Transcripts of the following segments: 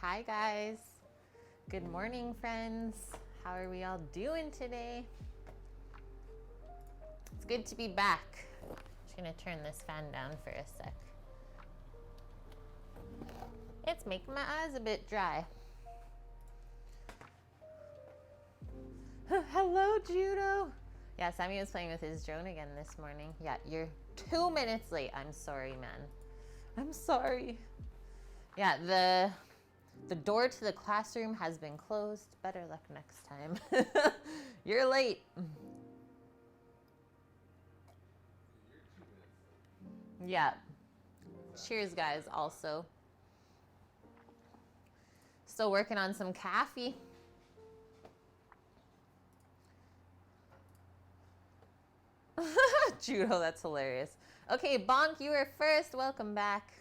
Hi guys. Good morning, friends. How are we all doing today? It's good to be back. Just gonna turn this fan down for a sec. It's making my eyes a bit dry. Hello, Judo. Yeah, Sammy was playing with his drone again this morning. Yeah, you're 2 minutes late. I'm sorry, man. I'm sorry. Yeah, the door to the classroom has been closed. Better luck next time. You're late. Yeah. Cheers, guys, also. Still working on some coffee. Judo, that's hilarious. Okay, Bonk, you were first. Welcome back.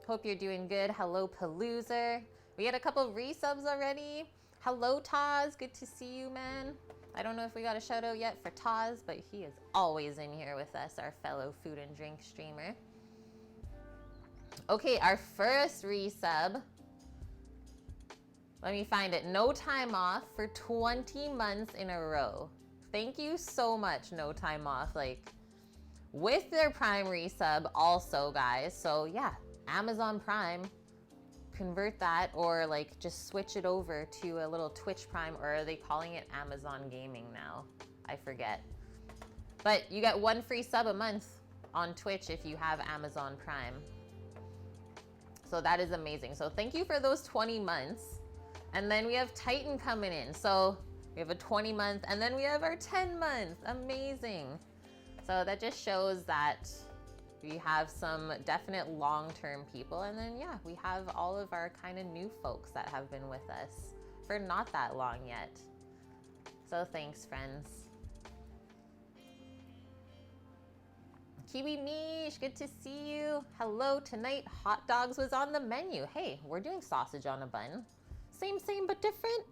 Hope you're doing good. Hello, Paloozer. We had a couple resubs already. Hello, Taz. Good to see you, man. I don't know if we got a shout out yet for Taz, but he is always in here with us, our fellow food and drink streamer. Okay, our first resub. Let me find it. No Time Off for 20 months in a row. Thank you so much, No Time Off. Like, with their Prime resub also, guys. So yeah, Amazon Prime, convert that, or like just switch it over to a little Twitch Prime, or are they calling it Amazon Gaming now? I forget. But you get 1 free sub a month on Twitch if you have Amazon Prime. So that is amazing. So thank you for those 20 months. And then we have Titan coming in. So we have a 20 month, and then we have our 10 month. Amazing. So that just shows that we have some definite long-term people. And then, yeah, we have all of our kind of new folks that have been with us for not that long yet. So thanks, friends. Kiwi Mish, good to see you. Hello, tonight hot dogs was on the menu. Hey, we're doing sausage on a bun. Same, but different.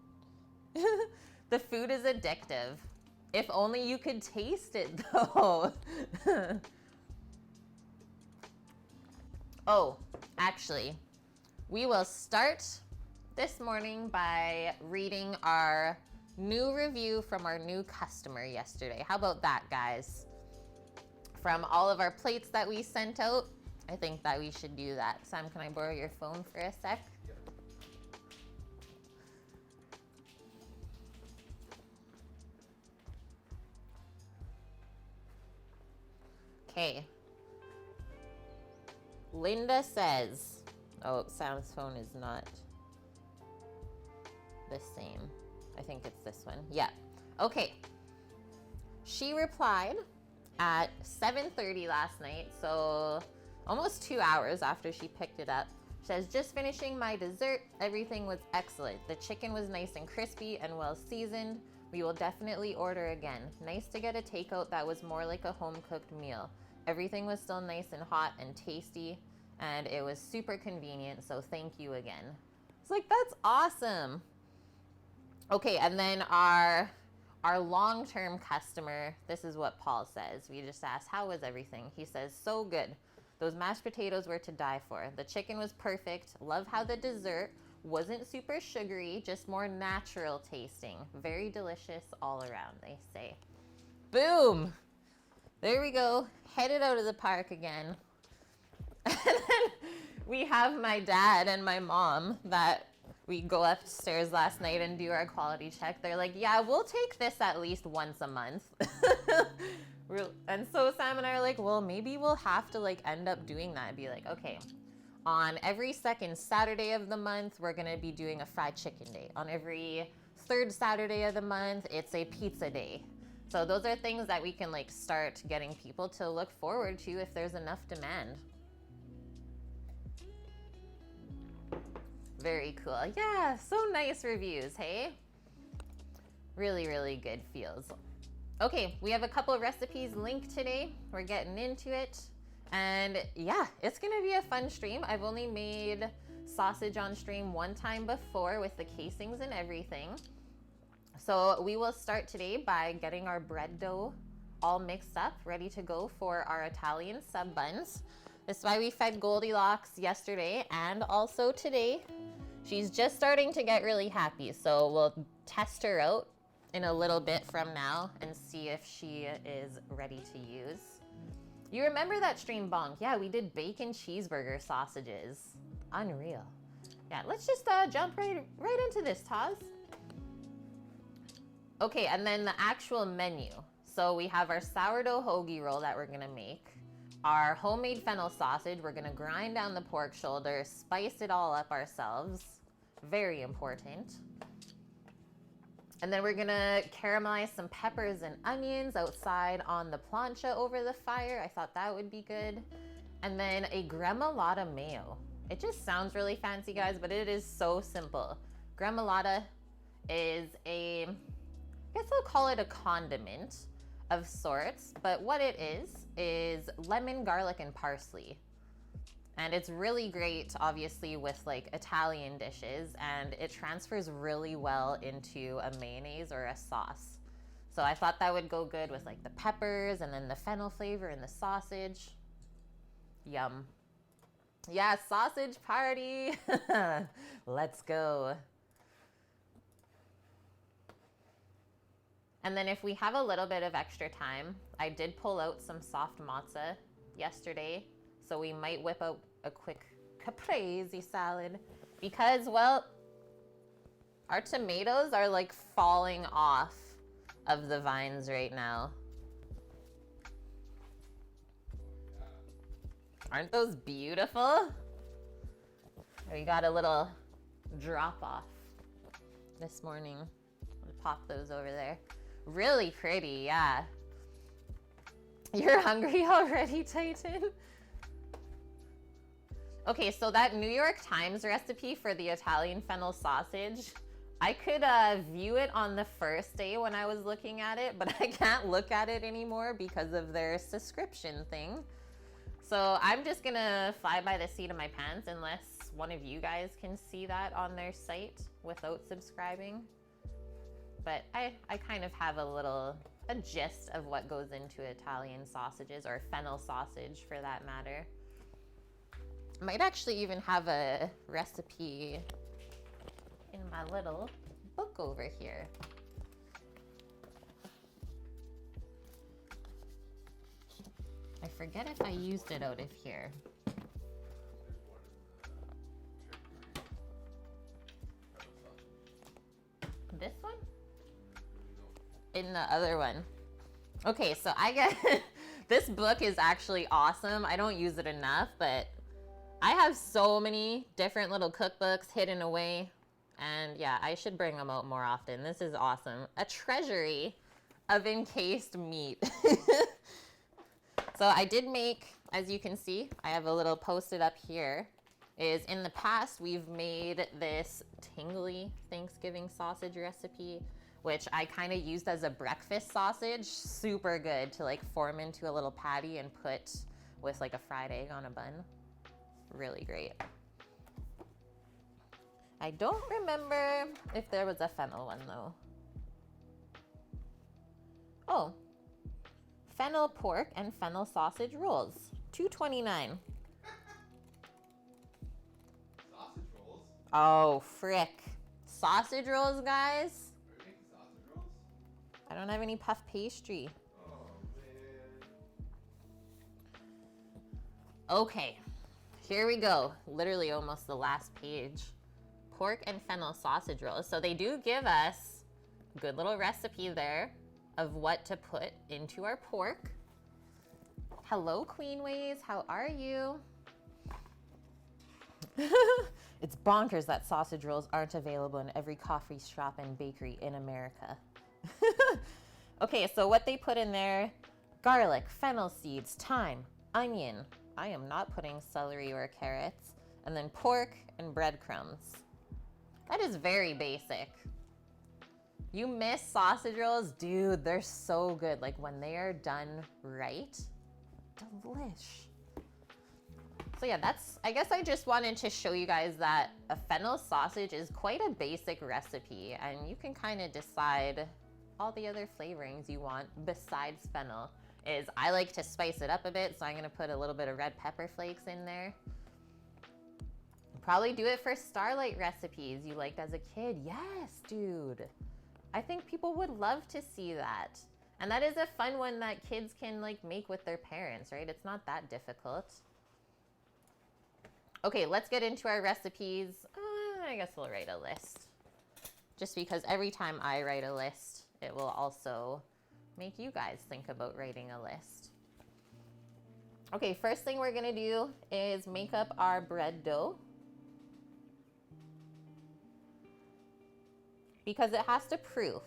The food is addictive. If only you could taste it though. Oh, actually, we will start this morning by reading our new review from our new customer yesterday. How about that, guys? From all of our plates that we sent out, I think that we should do that. Sam, can I borrow your phone for a sec? Yep. Okay. Linda says, oh, Sam's phone is not the same. I think it's this one. Yeah. Okay. She replied at 7:30 last night, so almost 2 hours after she picked it up. She says, just finishing my dessert. Everything was excellent. The chicken was nice and crispy and well seasoned. We will definitely order again. Nice to get a takeout that was more like a home-cooked meal. Everything was still nice and hot and tasty, and it was super convenient, so thank you again. It's like, that's awesome. Okay, and then our long-term customer, this is what Paul says. We just asked, how was everything? He says, so good. Those mashed potatoes were to die for. The chicken was perfect. Love how the dessert wasn't super sugary, just more natural tasting. Very delicious all around, they say. Boom! There we go. Headed out of the park again. And then we have my dad and my mom that we go upstairs last night and do our quality check. They're like, yeah, we'll take this at least once a month. And so Sam and I are like, well, maybe we'll have to like end up doing that and be like, okay, on every second Saturday of the month, we're going to be doing a fried chicken day. On every third Saturday of the month, it's a pizza day. So those are things that we can like start getting people to look forward to if there's enough demand. Very cool. Yeah, so nice reviews, hey? Really, really good feels. Okay, we have a couple of recipes linked today. We're getting into it. And yeah, it's gonna be a fun stream. I've only made sausage on stream one time before with the casings and everything. So we will start today by getting our bread dough all mixed up, ready to go for our Italian sub buns. This is why we fed Goldilocks yesterday and also today. She's just starting to get really happy, so we'll test her out in a little bit from now and see if she is ready to use. You remember that stream, Bonk? Yeah, we did bacon cheeseburger sausages. Unreal. Yeah, let's just jump right into this, Taz. Okay, and then the actual menu. So we have our sourdough hoagie roll that we're gonna make. Our homemade fennel sausage, we're gonna grind down the pork shoulder, spice it all up ourselves. Very important. And then we're gonna caramelize some peppers and onions outside on the plancha over the fire. I thought that would be good. And then a gremolata mayo. It just sounds really fancy, guys, but it is so simple. Gremolata is I guess I'll call it a condiment of sorts, but what it is lemon, garlic, and parsley. And it's really great, obviously, with like Italian dishes, and it transfers really well into a mayonnaise or a sauce. So I thought that would go good with like the peppers and then the fennel flavor in the sausage. Yum. Yeah, sausage party. Let's go. And then if we have a little bit of extra time, I did pull out some soft matzah yesterday. So we might whip out a quick caprese salad because, well, our tomatoes are like falling off of the vines right now. Aren't those beautiful? We got a little drop off this morning. I'll pop those over there. Really pretty, yeah. You're hungry already, Titan? Okay, so that New York Times recipe for the Italian fennel sausage, I could view it on the first day when I was looking at it, but I can't look at it anymore because of their subscription thing. So I'm just gonna fly by the seat of my pants unless one of you guys can see that on their site without subscribing. But I kind of have a gist of what goes into Italian sausages, or fennel sausage for that matter. Might actually even have a recipe in my little book over here. I forget if I used it out of here. This one? In the other one. Okay, so I get this book is actually awesome. I don't use it enough, but I have so many different little cookbooks hidden away, and yeah, I should bring them out more often. This is awesome. A treasury of encased meat. So I did make, as you can see, I have a little posted up here, is in the past we've made this tingly Thanksgiving sausage recipe which I kind of used as a breakfast sausage. Super good to like form into a little patty and put with like a fried egg on a bun. Really great. I don't remember if there was a fennel one though. Oh, fennel pork and fennel sausage rolls, $2.29. Sausage rolls? Oh, frick. Sausage rolls, guys? Are you making sausage rolls? I don't have any puff pastry. Oh, man. Okay, here we go. Literally almost the last page. Pork and fennel sausage rolls. So they do give us a good little recipe there of what to put into our pork. Hello, Queenways. How are you? It's bonkers that sausage rolls aren't available in every coffee shop and bakery in America. Okay, so what they put in there: garlic, fennel seeds, thyme, onion. I am not putting celery or carrots. And then pork and breadcrumbs. That is very basic. You miss sausage rolls? Dude, they're so good. Like when they are done right, delish. So yeah, I guess I just wanted to show you guys that a fennel sausage is quite a basic recipe, and you can kind of decide all the other flavorings you want besides fennel. I like to spice it up a bit, so I'm gonna put a little bit of red pepper flakes in there. Probably do it for Starlight recipes you liked as a kid. Yes, dude. I think people would love to see that. And that is a fun one that kids can like make with their parents, right? It's not that difficult. Okay, let's get into our recipes. I guess we'll write a list. Just because every time I write a list, it will also make you guys think about writing a list. Okay, first thing we're gonna do is make up our bread dough. Because it has to proof.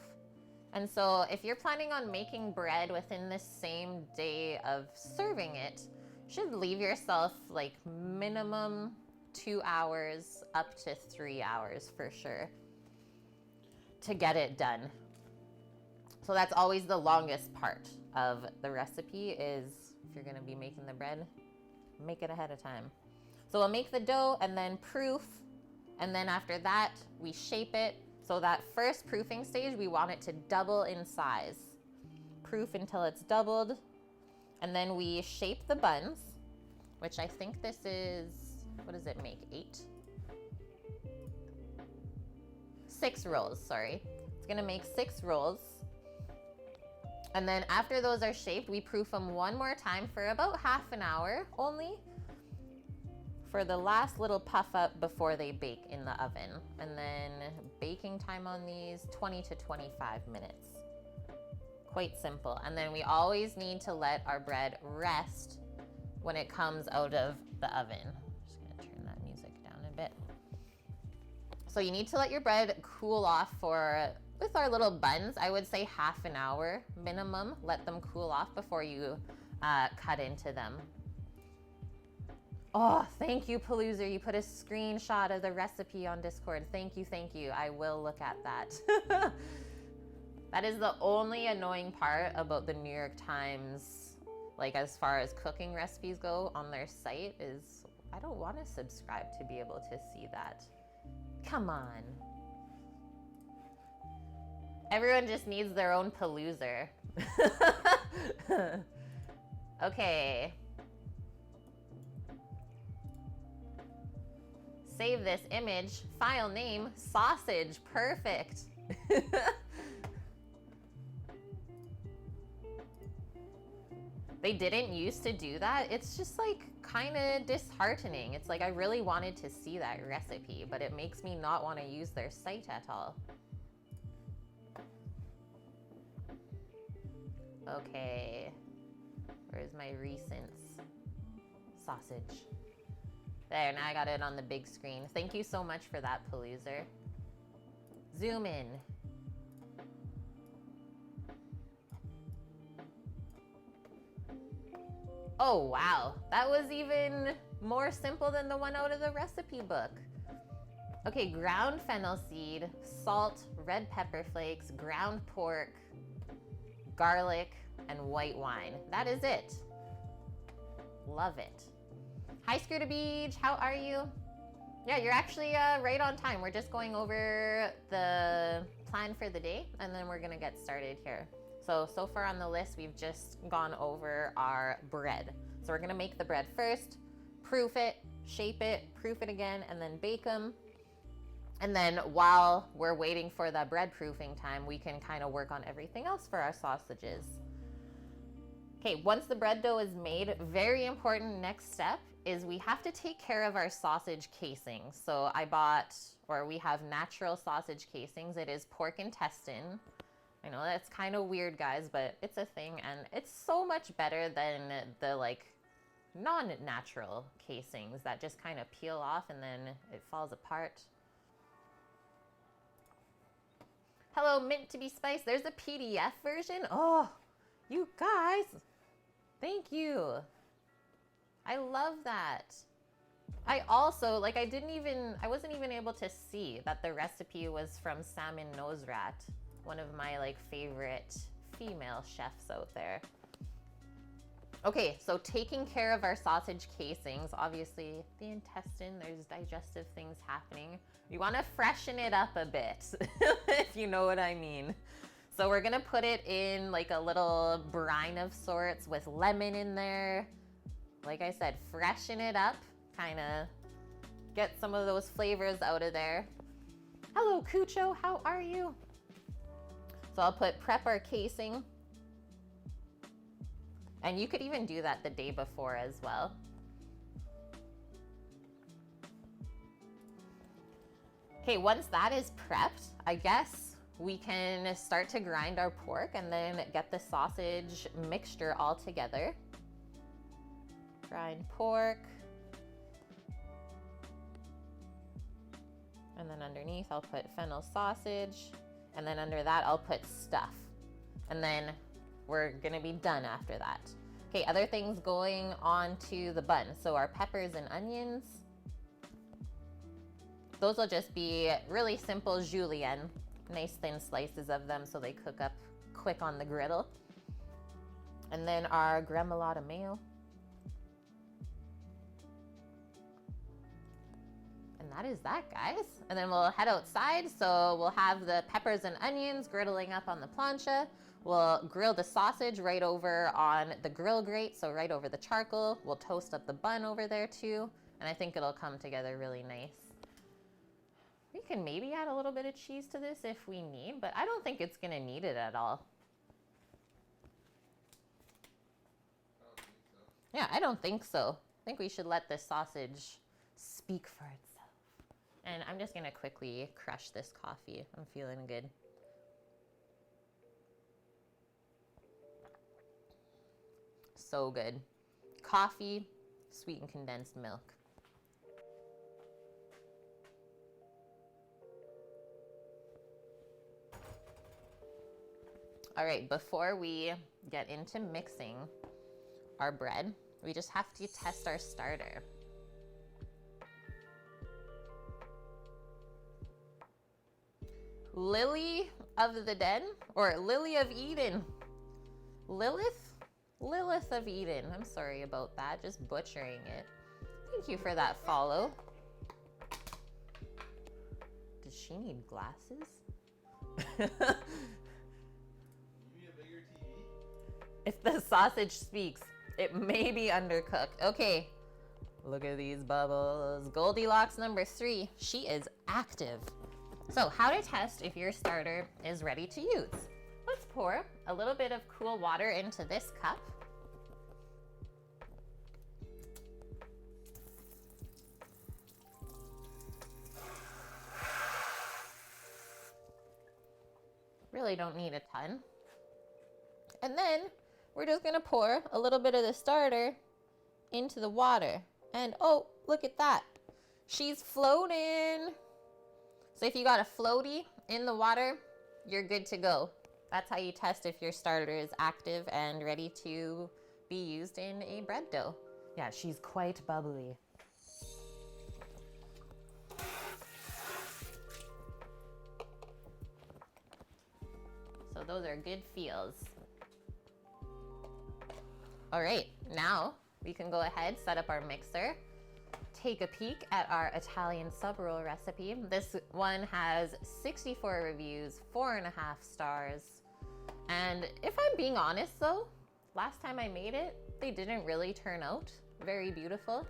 And so if you're planning on making bread within the same day of serving it, you should leave yourself like minimum 2 hours up to 3 hours for sure to get it done. So that's always the longest part of the recipe, is if you're gonna be making the bread, make it ahead of time. So we'll make the dough and then proof, and then after that we shape it. So that first proofing stage, we want it to double in size. Proof until it's doubled. And then we shape the buns, which I think this is, what does it make, 8? 6 rolls, sorry. It's gonna make 6 rolls. And then after those are shaped, we proof them one more time for about half an hour only, for the last little puff up before they bake in the oven. And then baking time on these, 20 to 25 minutes. Quite simple. And then we always need to let our bread rest when it comes out of the oven. Just gonna turn that music down a bit. So you need to let your bread cool off for, with our little buns, I would say half an hour minimum. Let them cool off before you cut into them. Oh, thank you, Paloozer. You put a screenshot of the recipe on Discord. Thank you, thank you. I will look at that. That is the only annoying part about the New York Times, like as far as cooking recipes go on their site, is I don't want to subscribe to be able to see that. Come on. Everyone just needs their own Paloozer. Okay. Save this image, file name, sausage, perfect. They didn't used to do that. It's just like kind of disheartening. It's like I really wanted to see that recipe, but it makes me not want to use their site at all. Okay, where's my recents? Sausage. There, now I got it on the big screen. Thank you so much for that, Paloozer. Zoom in. Oh, wow. That was even more simple than the one out of the recipe book. Okay, ground fennel seed, salt, red pepper flakes, ground pork, garlic, and white wine. That is it. Love it. Hi, Scooter Beach. How are you? Yeah, you're actually right on time. We're just going over the plan for the day, and then we're gonna get started here. So far on the list, we've just gone over our bread. So we're gonna make the bread first, proof it, shape it, proof it again, and then bake them. And then while we're waiting for the bread proofing time, we can kind of work on everything else for our sausages. Okay, once the bread dough is made, very important next step is we have to take care of our sausage casings. So we have natural sausage casings. It is pork intestine. I know that's kind of weird, guys, but it's a thing, and it's so much better than the non-natural casings that just kind of peel off and then it falls apart. Hello, mint to be spiced. There's a PDF version. Oh, you guys, thank you. I love that. I also, I wasn't even able to see that the recipe was from Salmon Nose Rat, one of my favorite female chefs out there. Okay, so taking care of our sausage casings, obviously the intestine, there's digestive things happening. You wanna freshen it up a bit, if you know what I mean. So we're gonna put it in a little brine of sorts with lemon in there. Like I said, freshen it up, kinda get some of those flavors out of there. Hello, Cucho, how are you? So I'll prep our casing. And you could even do that the day before as well. Okay, once that is prepped, I guess we can start to grind our pork and then get the sausage mixture all together. Grind pork. And then underneath I'll put fennel sausage. And then under that I'll put stuff. And then we're gonna be done after that. Okay, other things going on to the bun. So our peppers and onions. Those will just be really simple julienne. Nice thin slices of them so they cook up quick on the griddle. And then our gremolata mayo. And that is that, guys. And then we'll head outside. So we'll have the peppers and onions griddling up on the plancha. We'll grill the sausage right over on the grill grate, so right over the charcoal. We'll toast up the bun over there too. And I think it'll come together really nice. We can maybe add a little bit of cheese to this if we need, but I don't think it's gonna need it at all. Yeah, I don't think so. I think we should let the sausage speak for itself. And I'm just gonna quickly crush this coffee. I'm feeling good. So good. Coffee, sweetened condensed milk. All right, before we get into mixing our bread, we just have to test our starter. Lily of the Dead, or Lily of Eden. Lilith of Eden. I'm sorry about that, just butchering it. Thank you for that follow. Does she need glasses? If the sausage speaks, it may be undercooked. Okay, look at these bubbles. Goldilocks number 3, she is active. So how to test if your starter is ready to use. Let's pour a little bit of cool water into this cup. Really don't need a ton. And then we're just gonna pour a little bit of the starter into the water. And oh, look at that. She's floating. So if you got a floaty in the water, you're good to go. That's how you test if your starter is active and ready to be used in a bread dough. Yeah, she's quite bubbly. those are good feels. All right, now we can go ahead, set up our mixer, take a peek at our Italian sub roll recipe. This one has 64 reviews, 4.5 stars. And if I'm being honest though, last time I made it, they didn't really turn out very beautiful.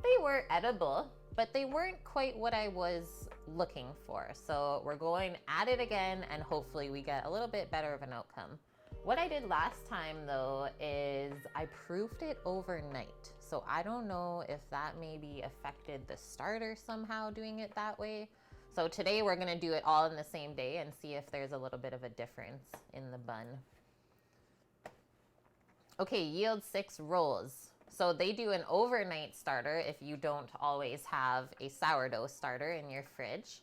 They were edible, but they weren't quite what I was looking for. So we're going at it again and hopefully we get a little bit better of an outcome. What I did last time though is I proofed it overnight. So I don't know if that maybe affected the starter somehow doing it that way. So today we're gonna do it all in the same day and see if there's a little bit of a difference in the bun. Okay, yield 6 rolls. So they do an overnight starter if you don't always have a sourdough starter in your fridge.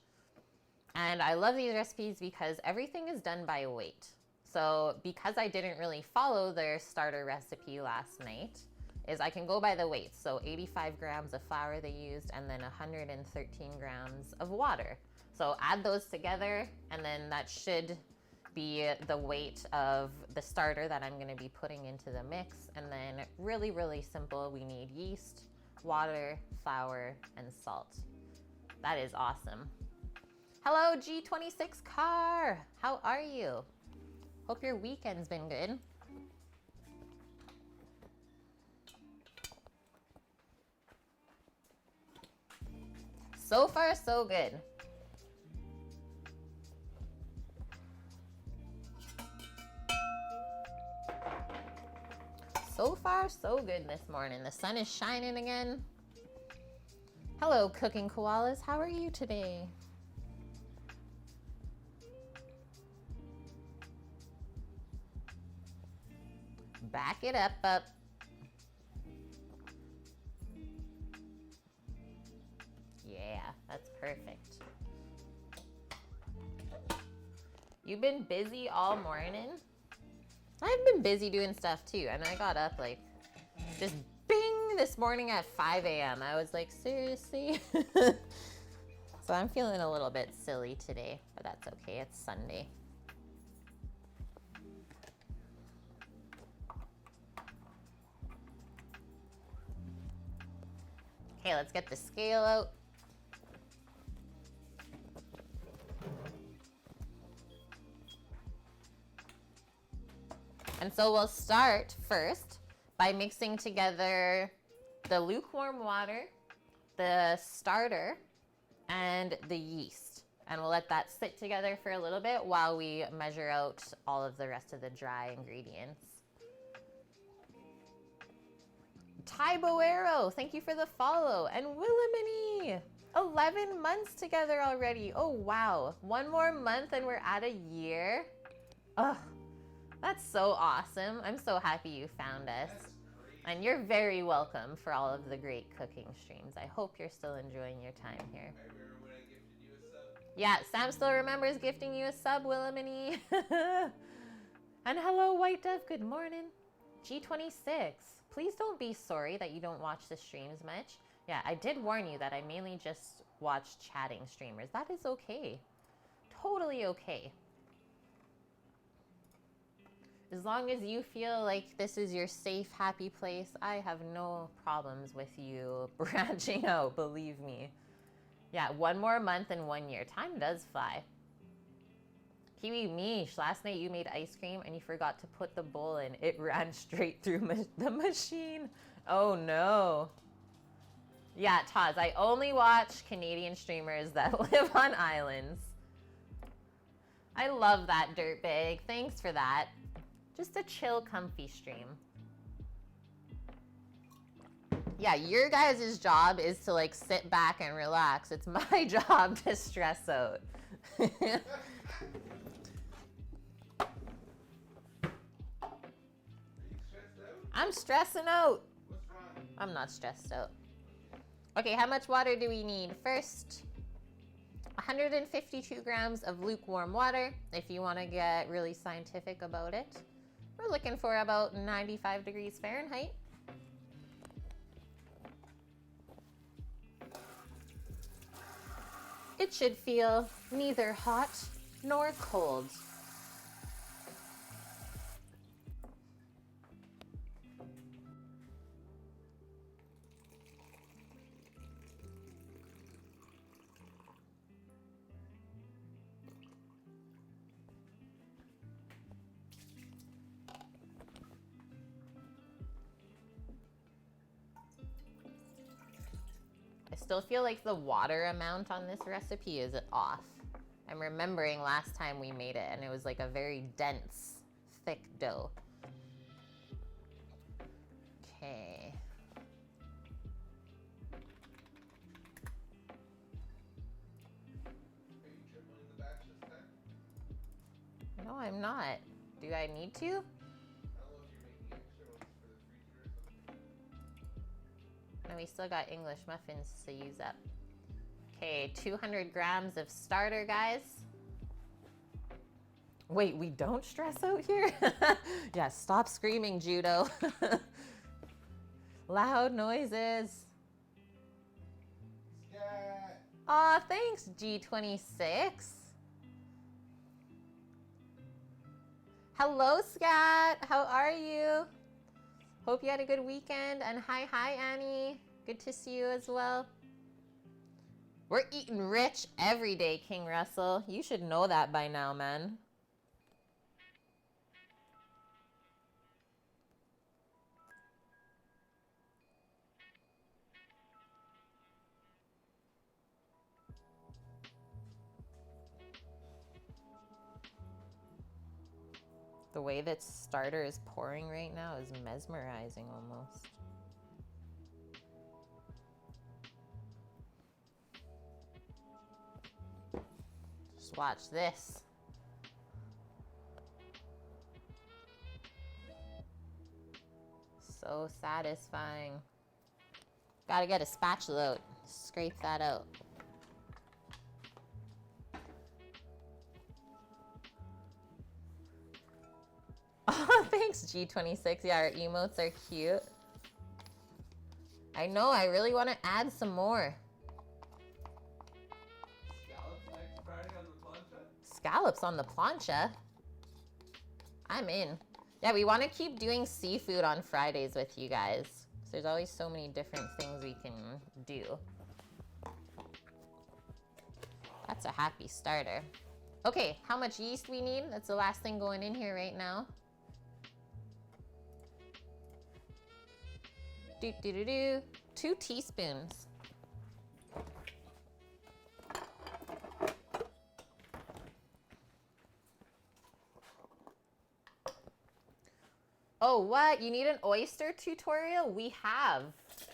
And I love these recipes because everything is done by weight. So because I didn't really follow their starter recipe last night, is I can go by the weight. So 85 grams of flour they used and then 113 grams of water. So add those together and then that should be the weight of the starter that I'm gonna be putting into the mix. And then really, really simple. We need yeast, water, flour, and salt. That is awesome. Hello, G26 car. How are you? Hope your weekend's been good. So far, so good. So far, so good this morning. The sun is shining again. Hello, cooking koalas. How are you today? Back it up. Yeah, that's perfect. You've been busy all morning? I've been busy doing stuff too, and I got up like just bing this morning at 5 a.m. I was like, seriously? So I'm feeling a little bit silly today, but that's okay. It's Sunday. Okay, let's get the scale out. And so we'll start first by mixing together the lukewarm water, the starter, and the yeast. And we'll let that sit together for a little bit while we measure out all of the rest of the dry ingredients. Ty Boero, thank you for the follow. And Willamini, 11 months together already. Oh, wow. One more month and we're at a year. Ugh, that's so awesome. I'm so happy you found us. And you're very welcome for all of the great cooking streams. I hope you're still enjoying your time here. I remember when I gifted you a sub. Yeah, Sam still remembers gifting you a sub, Willamini. And hello, White Dove. Good morning. G26. Please don't be sorry that you don't watch the streams much. Yeah, I did warn you that I mainly just watch chatting streamers. That is okay. Totally okay. As long as you feel like this is your safe, happy place, I have no problems with you branching out, believe me. Yeah, one more month and 1 year. Time does fly. Kiwi Mish, last night you made ice cream and you forgot to put the bowl in. It ran straight through the machine. Oh no. Yeah, Taz, I only watch Canadian streamers that live on islands. I love that, Dirtbag. Thanks for that. Just a chill, comfy stream. Yeah, your guys' job is to like sit back and relax. It's my job to stress out. I'm stressing out. What's wrong? I'm not stressed out. Okay, how much water do we need? First, 152 grams of lukewarm water, if you want to get really scientific about it. We're looking for about 95 degrees Fahrenheit. It should feel neither hot nor cold. Still feel like the water amount on this recipe is off. I'm remembering last time we made it and it was like a very dense, thick dough. Okay. Are you tripling the batch this time? No, I'm not. Do I need to? I don't know if you're making extra ones for the freezer or something. No, we still got English muffins to use up. Okay, 200 grams of starter, guys. Wait, we don't stress out here? Yeah, stop screaming, Judo. Loud noises. Scat! Aw, thanks, G26. Hello, Scat. How are you? Hope you had a good weekend. And hi, Annie. Good to see you as well. We're eating rich every day, King Russell. You should know that by now, man. The way that starter is pouring right now is mesmerizing almost. Just watch this. So satisfying. Gotta get a spatula out. Scrape that out. Oh, thanks, G26. Yeah, our emotes are cute. I know, I really want to add some more. Scallops next Friday on the plancha? Scallops on the plancha? I'm in. Yeah, we want to keep doing seafood on Fridays with you guys. There's always so many different things we can do. That's a happy starter. Okay, how much yeast we need? That's the last thing going in here right now. 2 teaspoons. Oh, what? You need an oyster tutorial? We have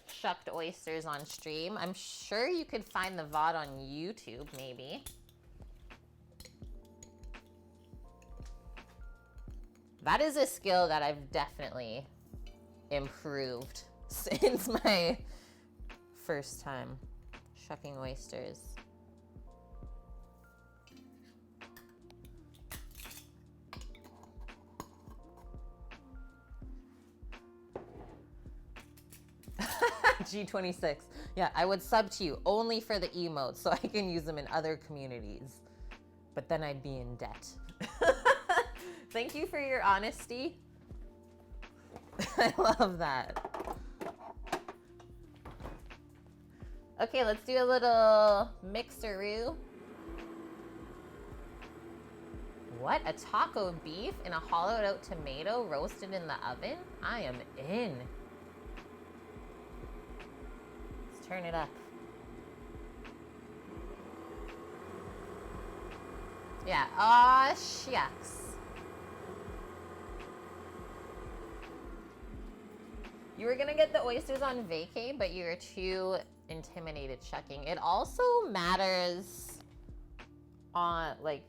shucked oysters on stream. I'm sure you could find the VOD on YouTube, maybe. That is a skill that I've definitely improved since my first time shucking oysters. G26. Yeah, I would sub to you only for the emotes so I can use them in other communities. But then I'd be in debt. Thank you for your honesty. I love that. Okay, let's do a little mixeroo. What? A taco beef in a hollowed out tomato roasted in the oven? I am in. Let's turn it up. Yeah, aw, shucks. You were gonna get the oysters on vacay, but you were too intimidated shucking. It also matters on, like,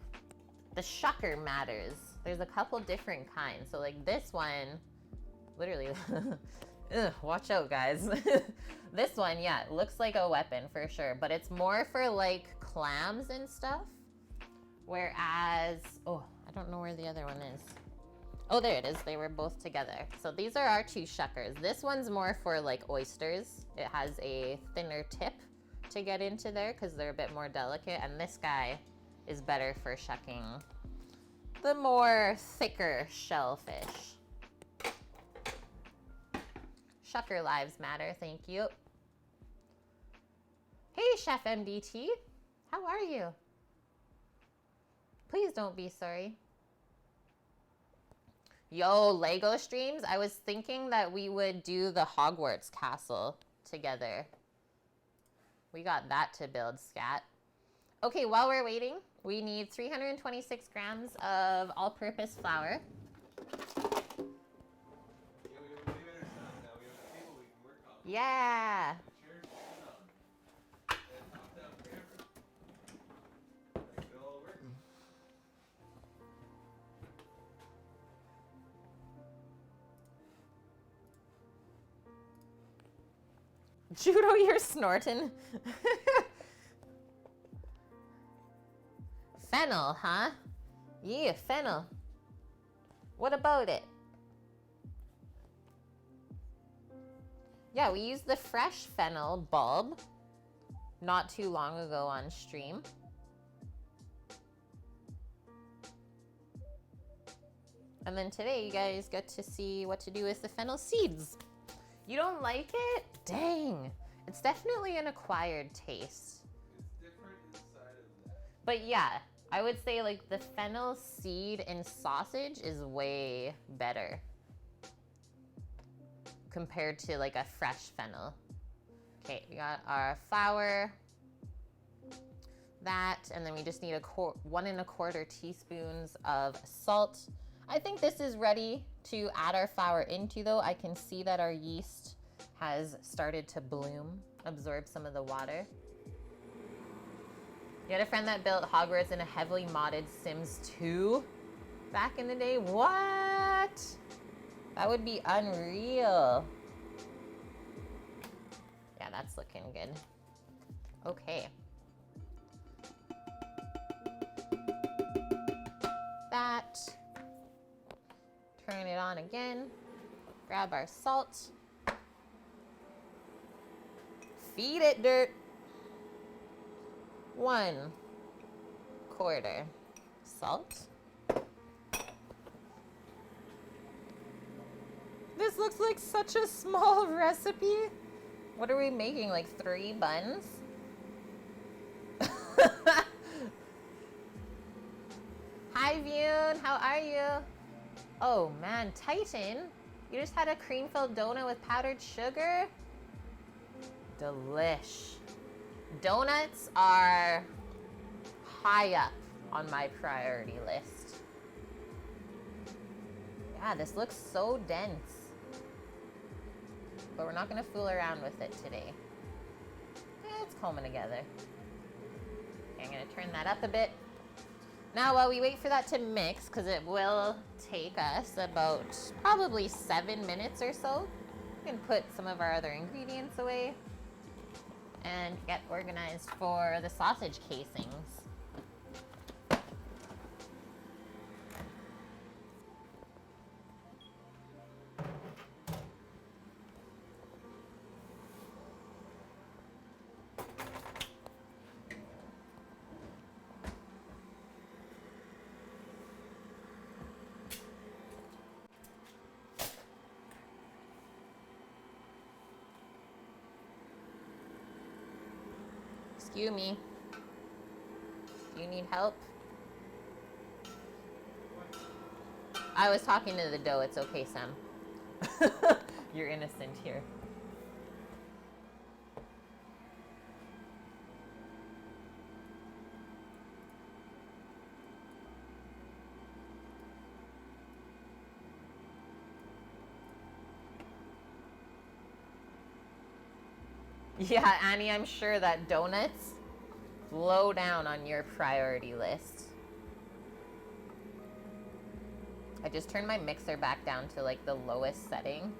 the shucker matters. There's a couple different kinds. So like this one, literally, ugh, watch out guys. This one, yeah, it looks like a weapon for sure, but it's more for like clams and stuff. Whereas, oh, I don't know where the other one is. Oh, there it is. They were both together. So these are our 2 shuckers. This one's more for like oysters. It has a thinner tip to get into there because they're a bit more delicate. And this guy is better for shucking the more thicker shellfish. Shucker lives matter. Thank you. Hey, Chef MDT. How are you? Please don't be sorry. Yo, Lego streams. I was thinking that we would do the Hogwarts castle together. We got that to build, scat. Okay, while we're waiting, we need 326 grams of all-purpose flour. Yeah, we have a way better setup now. We have a table we can work on. Yeah. The chairs to sit on. And a top-down camera. Like, it'll all work. Judo, you're snorting. Fennel, huh? Yeah, fennel. What about it? Yeah, we used the fresh fennel bulb not too long ago on stream. And then today you guys get to see what to do with the fennel seeds. You don't like it? Dang. It's definitely an acquired taste. It's different inside of that. But yeah, I would say like the fennel seed in sausage is way better compared to like a fresh fennel. Okay, we got our flour, that, and then we just need 1 1/4 teaspoons of salt. I think this is ready to add our flour into though. I can see that our yeast has started to bloom, absorb some of the water. You had a friend that built Hogwarts in a heavily modded Sims 2 back in the day? What? That would be unreal. Yeah, that's looking good. Okay. That. Turn it on again. Grab our salt. Feed it dirt. 1/4 salt. This looks like such a small recipe. What are we making, like 3 buns? Hi Vune, how are you? Oh man, Titan, you just had a cream-filled donut with powdered sugar? Delish. Donuts are high up on my priority list. Yeah, this looks so dense. But we're not gonna fool around with it today. It's coming together. Okay, I'm gonna turn that up a bit. Now while we wait for that to mix, because it will take us about probably 7 minutes or so, we can put some of our other ingredients away and get organized for the sausage casings. Excuse me. Do you need help? I was talking to the dough. It's okay, Sam. You're innocent here. Yeah, Annie, I'm sure that donuts low down on your priority list. I just turned my mixer back down to like the lowest setting.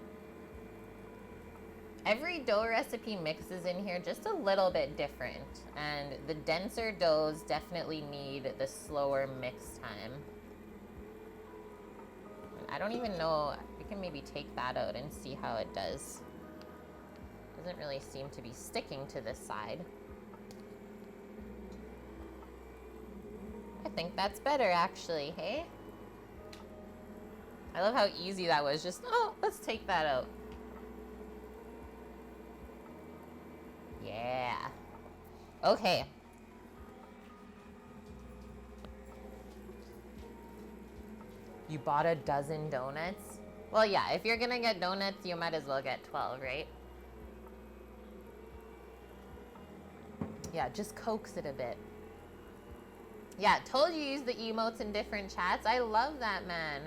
Every dough recipe mixes in here just a little bit different, and the denser doughs definitely need the slower mix time. I don't even know, we can maybe take that out and see how it does. Doesn't really seem to be sticking to this side. I think that's better actually, hey? I love how easy that was, just, oh, let's take that out. Yeah. Okay. You bought a dozen donuts? Well, yeah, if you're gonna get donuts, you might as well get 12, right? Yeah, just coax it a bit. Yeah, told you use the emotes in different chats. I love that, man.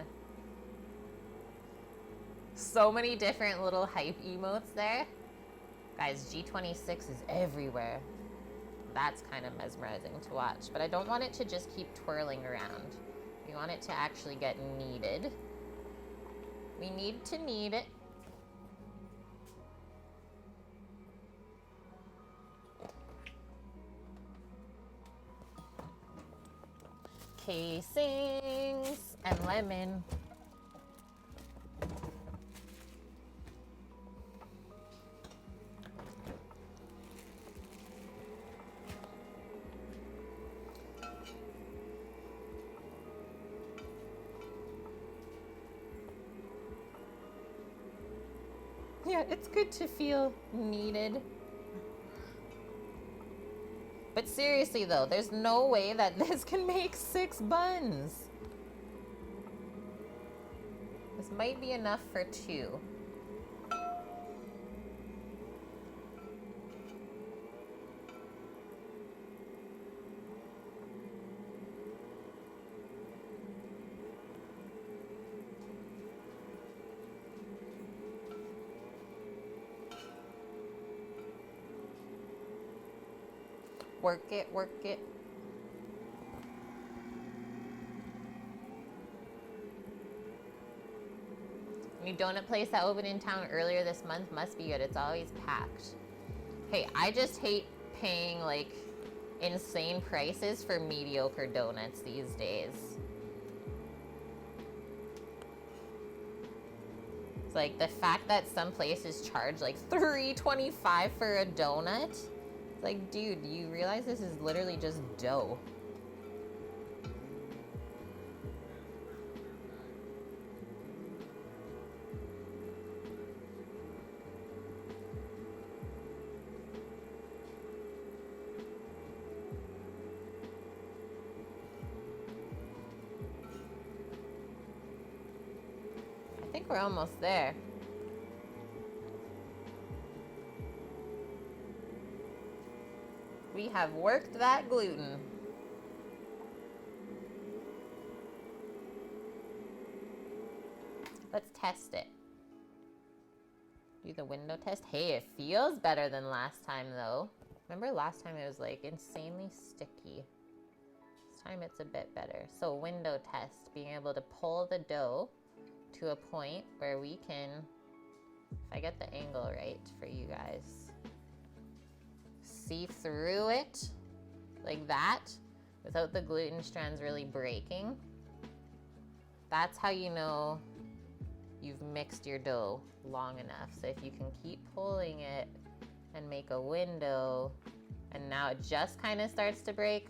So many different little hype emotes there. Guys, G26 is everywhere. That's kind of mesmerizing to watch. But I don't want it to just keep twirling around. We want it to actually get kneaded. We need to knead it. Casings and lemon. Yeah, it's good to feel kneaded. But seriously though, there's no way that this can make 6 buns. This might be enough for 2. Work it, work it. New donut place that opened in town earlier this month must be good. It's always packed. Hey, I just hate paying like insane prices for mediocre donuts these days. It's like the fact that some places charge like $3.25 for a donut. It's like, dude, you realize this is literally just dough. I think we're almost there. We have worked that gluten. Let's test it. Do the window test. Hey, it feels better than last time though. Remember last time it was like insanely sticky. This time it's a bit better. So window test, being able to pull the dough to a point where we can, if I get the angle right for you guys, see through it like that without the gluten strands really breaking. That's how you know you've mixed your dough long enough. So if you can keep pulling it and make a window, and now it just kind of starts to break,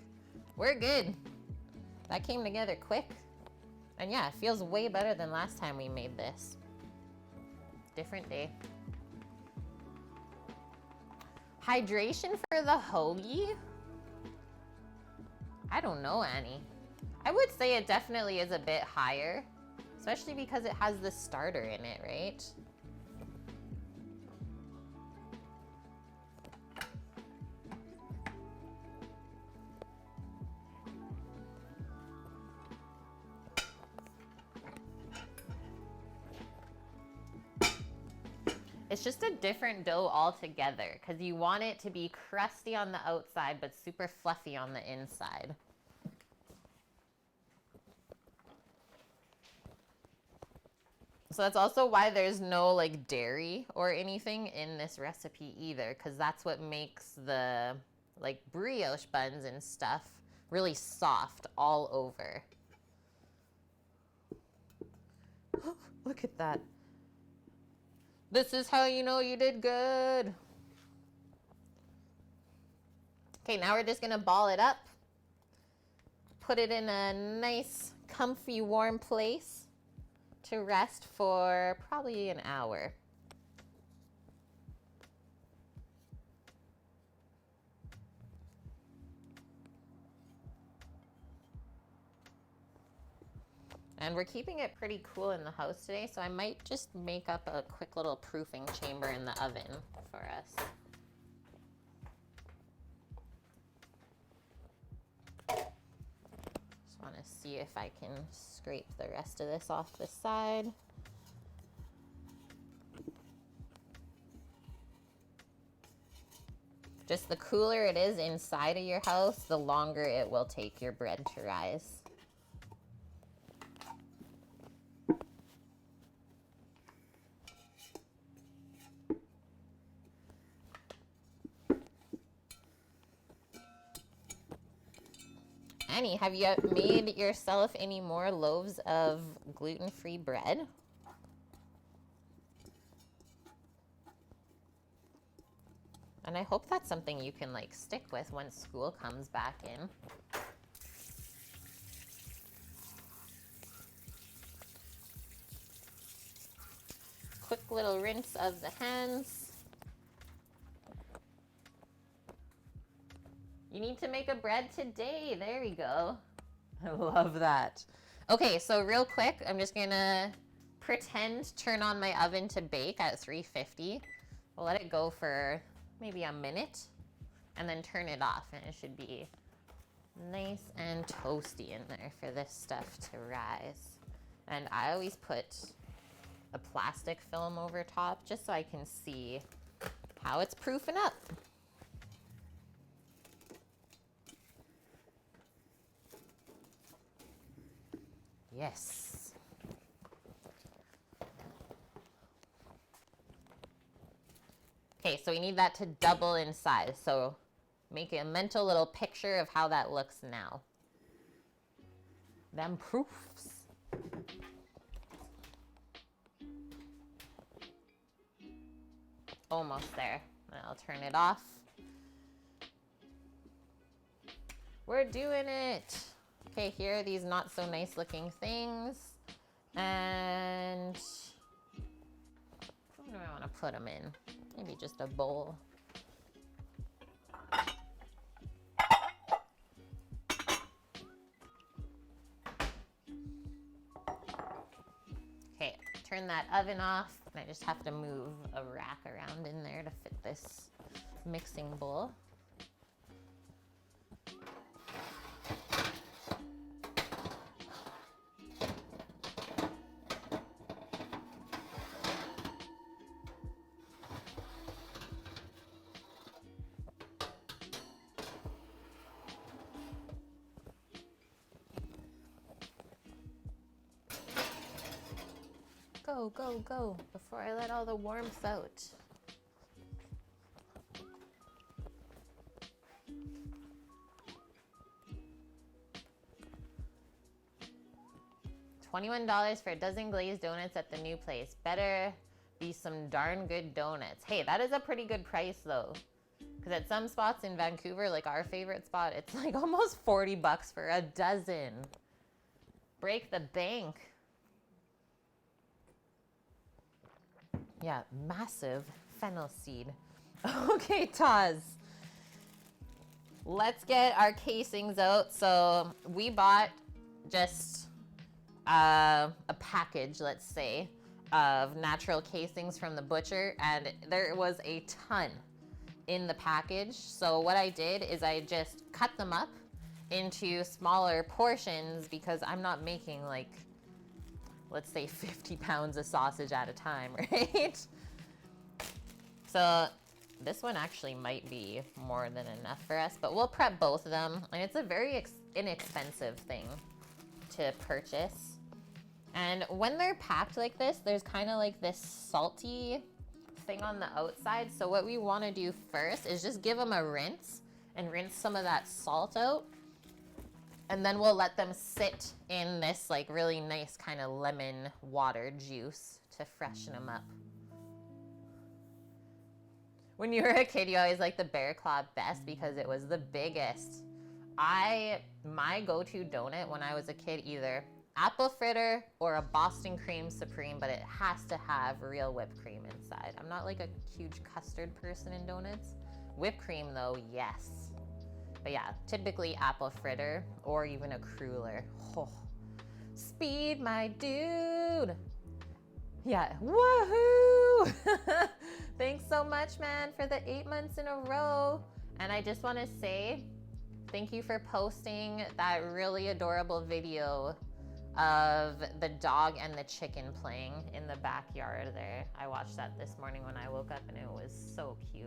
we're good. That came together quick. And yeah, it feels way better than last time we made this. Different day. Hydration for the hoagie? I don't know, Annie. I would say it definitely is a bit higher, especially because it has the starter in it, right? It's just a different dough altogether because you want it to be crusty on the outside but super fluffy on the inside. So that's also why there's no like dairy or anything in this recipe either, because that's what makes the like brioche buns and stuff really soft all over. Look at that. This is how you know you did good. Okay, now we're just gonna ball it up. Put it in a nice, comfy, warm place to rest for probably an hour. And we're keeping it pretty cool in the house today, so I might just make up a quick little proofing chamber in the oven for us. see if I can scrape the rest of this off the side. Just the cooler it is inside of your house, the longer it will take your bread to rise. Annie, have you made yourself any more loaves of gluten-free bread? And I hope that's something you can like stick with once school comes back in. Quick little rinse of the hands. You need to make a bread today. There we go. I love that. Okay, so real quick, I'm just gonna pretend turn on my oven to bake at 350. We'll let it go for maybe a minute and then turn it off, and it should be nice and toasty in there for this stuff to rise. And I always put a plastic film over top just so I can see how it's proofing up. Yes. Okay, so we need that to double in size. So make a mental little picture of how that looks now. Them proofs. Almost there. I'll turn it off. We're doing it. Okay, here are these not so nice looking things. And where do I want to put them in? Maybe just a bowl. Okay, turn that oven off. And I just have to move a rack around in there to fit this mixing bowl. Go, go, go, before I let all the warmth out. $21 for a dozen glazed donuts at the new place. Better be some darn good donuts. Hey, that is a pretty good price though. Because at some spots in Vancouver, like our favorite spot, it's like almost 40 bucks for a dozen. Break the bank. Yeah, massive fennel seed. Okay, Taz. Let's get our casings out. So we bought just a package, let's say, of natural casings from the butcher, and there was a ton in the package. So what I did is I just cut them up into smaller portions because I'm not making like, let's say 50 pounds of sausage at a time, right? So this one actually might be more than enough for us, but we'll prep both of them. And it's a very inexpensive thing to purchase. And when they're packed like this, there's kind of like this salty thing on the outside. So what we want to do first is just give them a rinse and rinse some of that salt out. And then we'll let them sit in this like really nice kind of lemon water juice to freshen them up. When you were a kid, you always liked the Bear Claw best because it was the biggest. My go-to donut when I was a kid, either apple fritter or a Boston cream supreme, but it has to have real whipped cream inside. I'm not like a huge custard person in donuts. Whipped cream though, yes. But yeah, typically apple fritter or even a cruller. Oh, speed, my dude. Yeah, woohoo! Thanks so much, man, for the 8 months in a row. And I just want to say Thank you for posting that really adorable video of the dog and the chicken playing in the backyard there. I watched that this morning when I woke up and it was so cute.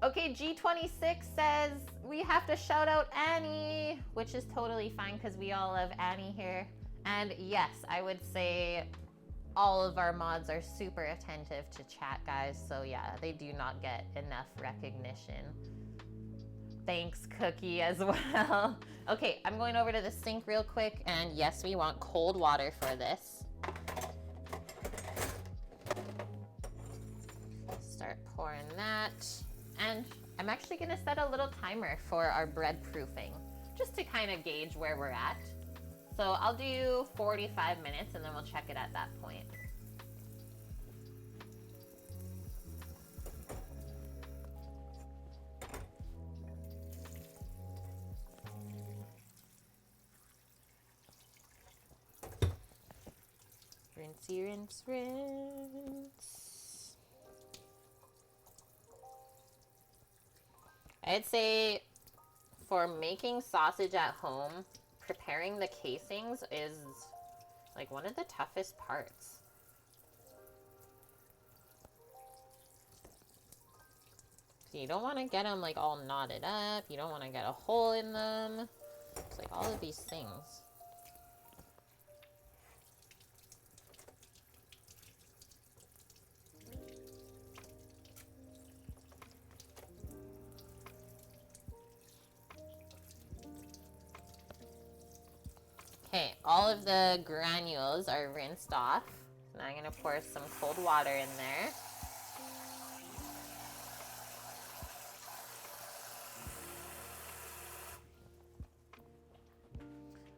Okay, G26 says we have to shout out Annie, which is totally fine because we all love Annie here. And yes, I would say all of our mods are super attentive to chat, guys. So yeah, they do not get enough recognition. Thanks, Cookie, as well. Okay, I'm going over to the sink real quick. And yes, we want cold water for this. Start pouring that. And I'm actually gonna set a little timer for our bread proofing, just to kind of gauge where we're at. So I'll do 45 minutes and then we'll check it at that point. Rinsey, rinse, rinse. I'd say for making sausage at home, preparing the casings is like one of the toughest parts. So you don't want to get them like all knotted up. You don't want to get a hole in them. It's like all of these things. Okay, all of the granules are rinsed off. Now I'm gonna pour some cold water in there.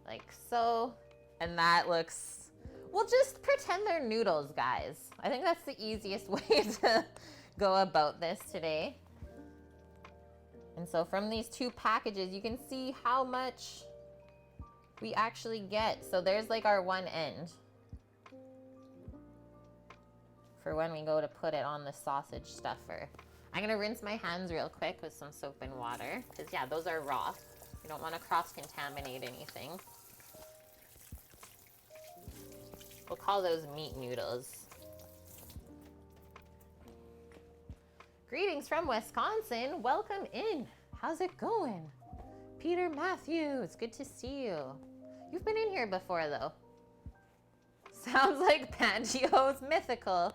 Like so. And that looks, we'll just pretend they're noodles, guys. I think that's the easiest way to go about this today. And so from these two packages, you can see how much we actually get. So there's like our one end for when we go to put it on the sausage stuffer. I'm gonna rinse my hands real quick with some soap and water because yeah, those are raw. You don't want to cross-contaminate anything. We'll call those meat noodles. Greetings from Wisconsin. Welcome in. How's it going? Peter Matthews, good to see you. You've been in here before, though. Sounds like Pangio's mythical.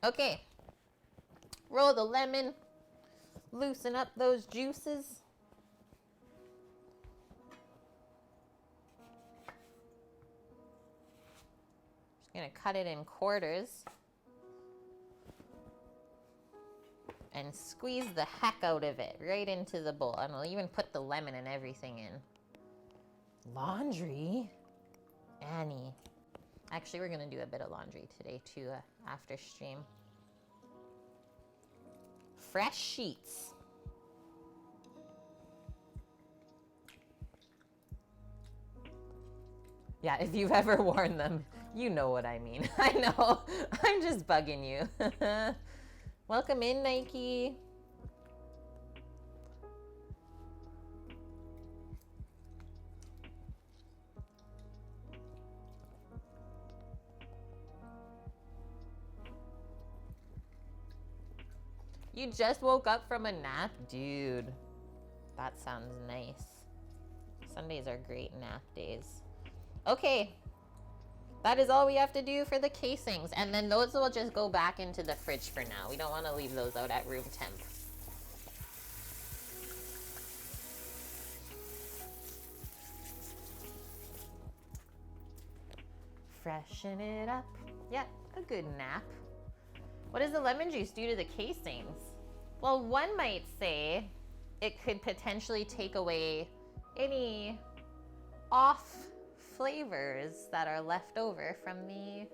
Okay. Roll the lemon. Loosen up those juices. Just gonna cut it in quarters. And squeeze the heck out of it right into the bowl. And we'll even put the lemon and everything in. Laundry? Annie. Actually, we're gonna do a bit of laundry today too after stream. Fresh sheets. Yeah, if you've ever worn them, you know what I mean. I know, I'm just bugging you. Welcome in, Nike. You just woke up from a nap? Dude, that sounds nice. Sundays are great nap days. Okay, that is all we have to do for the casings. And then those will just go back into the fridge for now. We don't want to leave those out at room temp. Freshen it up. Yeah, a good nap. What does the lemon juice do to the casings? Well, one might say it could potentially take away any off flavors that are left over from the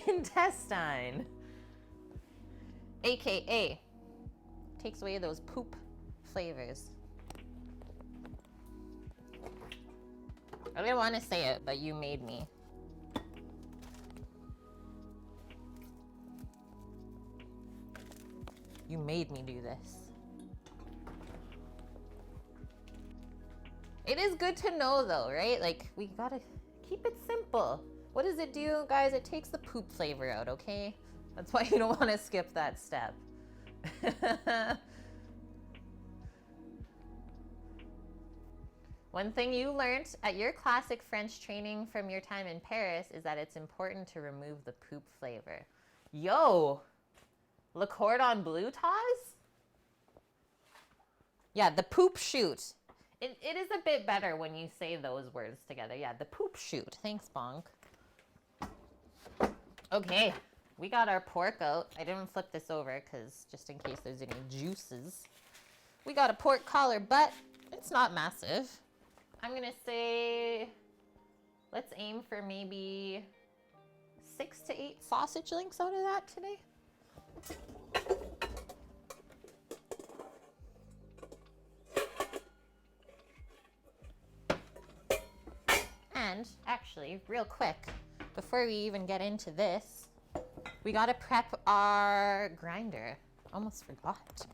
intestine. AKA, takes away those poop flavors. I didn't want to say it, but you made me. You made me do this. It is good to know though, right? Like, we gotta keep it simple. What does it do, guys? It takes the poop flavor out, okay? That's why you don't want to skip that step. One thing you learned at your classic French training from your time in Paris is that it's important to remove the poop flavor. Yo, Le Cordon Bleu Taz? Yeah, the poop shoot. It is a bit better when you say those words together. Yeah, the poop shoot. Thanks, Bonk. Okay, we got our pork out. I didn't flip this over because just in case there's any juices. We got a pork collar butt. It's not massive. I'm gonna say, let's aim for maybe 6 to 8 sausage links out of that today. And actually, real quick, before we even get into this, we gotta prep our grinder. Almost forgot.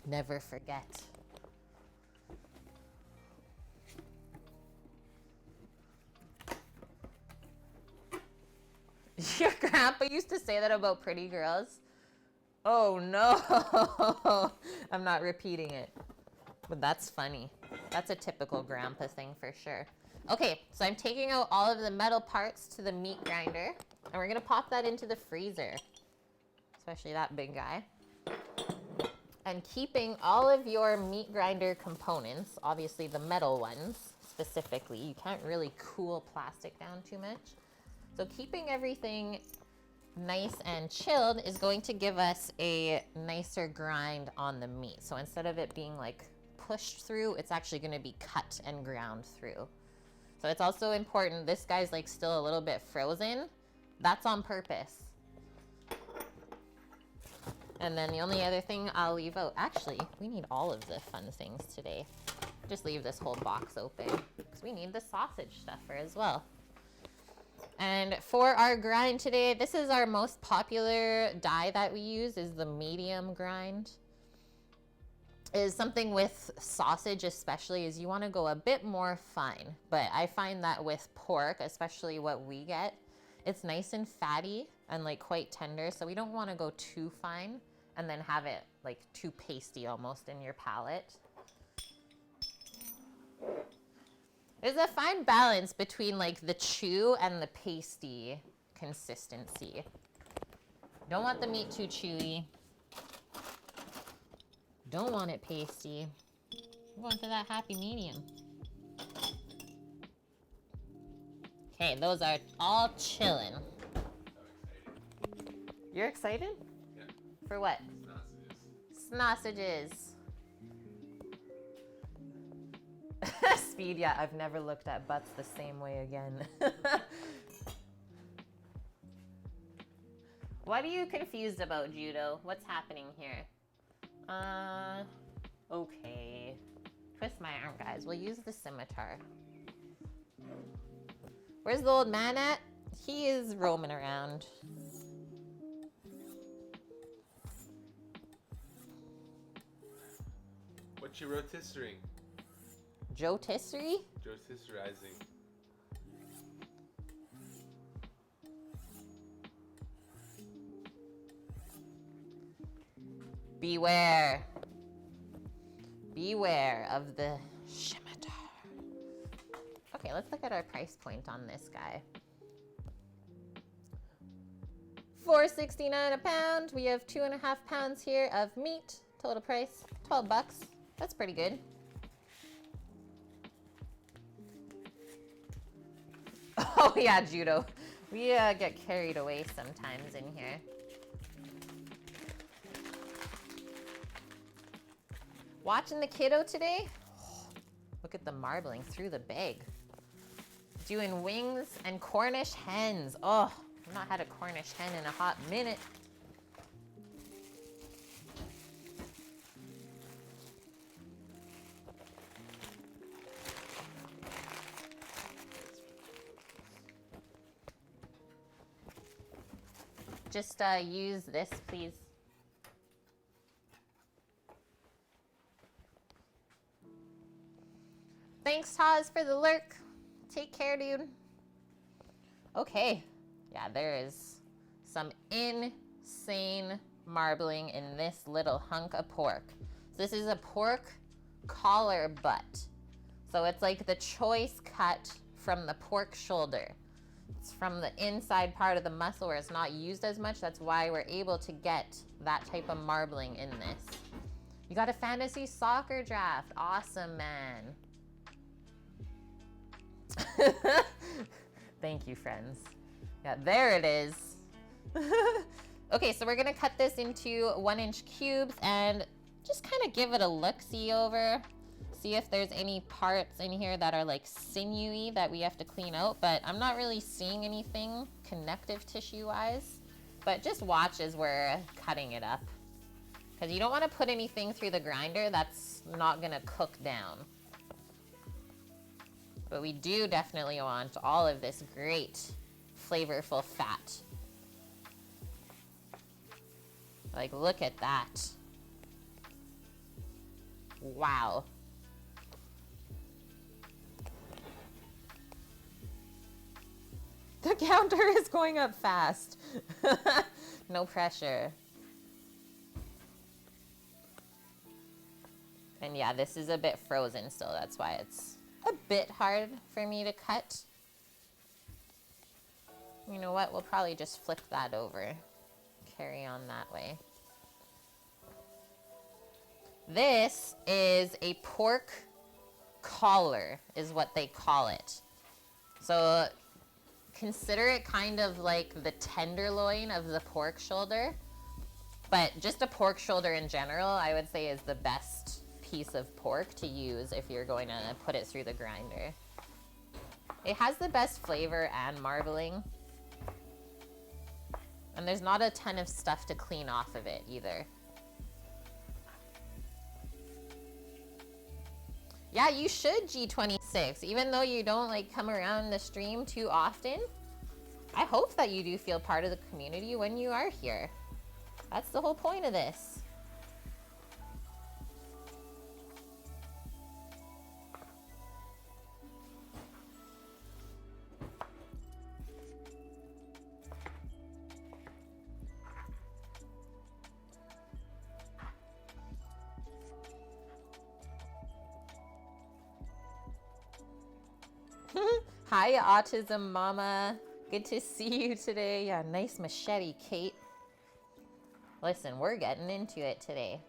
Never forget. Your grandpa used to say that about pretty girls. Oh no, I'm not repeating it. But that's funny. That's a typical grandpa thing for sure. Okay, so I'm taking out all of the metal parts to the meat grinder, and we're gonna pop that into the freezer, especially that big guy. And keeping all of your meat grinder components, obviously the metal ones specifically, you can't really cool plastic down too much. So keeping everything nice and chilled is going to give us a nicer grind on the meat. So instead of it being like pushed through, it's actually gonna be cut and ground through. So it's also important, this guy's like still a little bit frozen. That's on purpose. And then the only other thing I'll leave out, actually, we need all of the fun things today. Just leave this whole box open because we need the sausage stuffer as well. And for our grind today, this is our most popular die that we use, is the medium grind. Is something with sausage especially, is you want to go a bit more fine. But I find that with pork, especially what we get, it's nice and fatty and like quite tender. So we don't want to go too fine and then have it like too pasty almost in your palate. There's a fine balance between like the chew and the pasty consistency. Don't want the meat too chewy. Don't want it pasty. I'm going for that happy medium. Okay, those are all chilling. You're excited? Yeah. For what? Sausages. Sausages. Speed, yeah, I've never looked at butts the same way again. What are you confused about, Judo? What's happening here? Okay. Twist my arm, guys. We'll use the scimitar. Where's the old man at? He is roaming around. What you rotisserie? Rotisserie? Rotisserizing. Beware. Beware of the scimitar. Okay, let's look at our price point on this guy. $4.69 a pound. We have 2.5 pounds here of meat. Total price, 12 bucks. That's pretty good. Oh yeah, Judo. We get carried away sometimes in here. Watching the kiddo today? Look at the marbling through the bag. Doing wings and Cornish hens. Oh, I've not had a Cornish hen in a hot minute. just use this, please? Thanks, Taz, for the lurk. Take care, dude. Okay. Yeah, there is some insane marbling in this little hunk of pork. So this is a pork collar butt. So it's like the choice cut from the pork shoulder. It's from the inside part of the muscle where it's not used as much. That's why we're able to get that type of marbling in this. You got a fantasy soccer draft. Awesome, man. Thank you, friends. Yeah, there it is. Okay, so we're gonna cut this into 1-inch cubes and just kind of give it a look-see over. See if there's any parts in here that are like sinewy that we have to clean out, but I'm not really seeing anything connective tissue-wise. But just watch as we're cutting it up, because you don't want to put anything through the grinder that's not gonna cook down. But we do definitely want all of this great, flavorful fat. Like, look at that. Wow. The counter is going up fast. No pressure. And yeah, this is a bit frozen still. That's why it's a bit hard for me to cut. You know what? We'll probably just flip that over. Carry on that way. This is a pork collar, is what they call it. So consider it kind of like the tenderloin of the pork shoulder. But just a pork shoulder in general, I would say, is the best piece of pork to use if you're going to put it through the grinder. It has the best flavor and marbling. And there's not a ton of stuff to clean off of it either. Yeah, you should, G26. Even though you don't like come around the stream too often, I hope that you do feel part of the community when you are here. That's the whole point of this. Hi, Autism Mama. Good to see you today. Yeah, nice machete, Kate. Listen, we're getting into it today.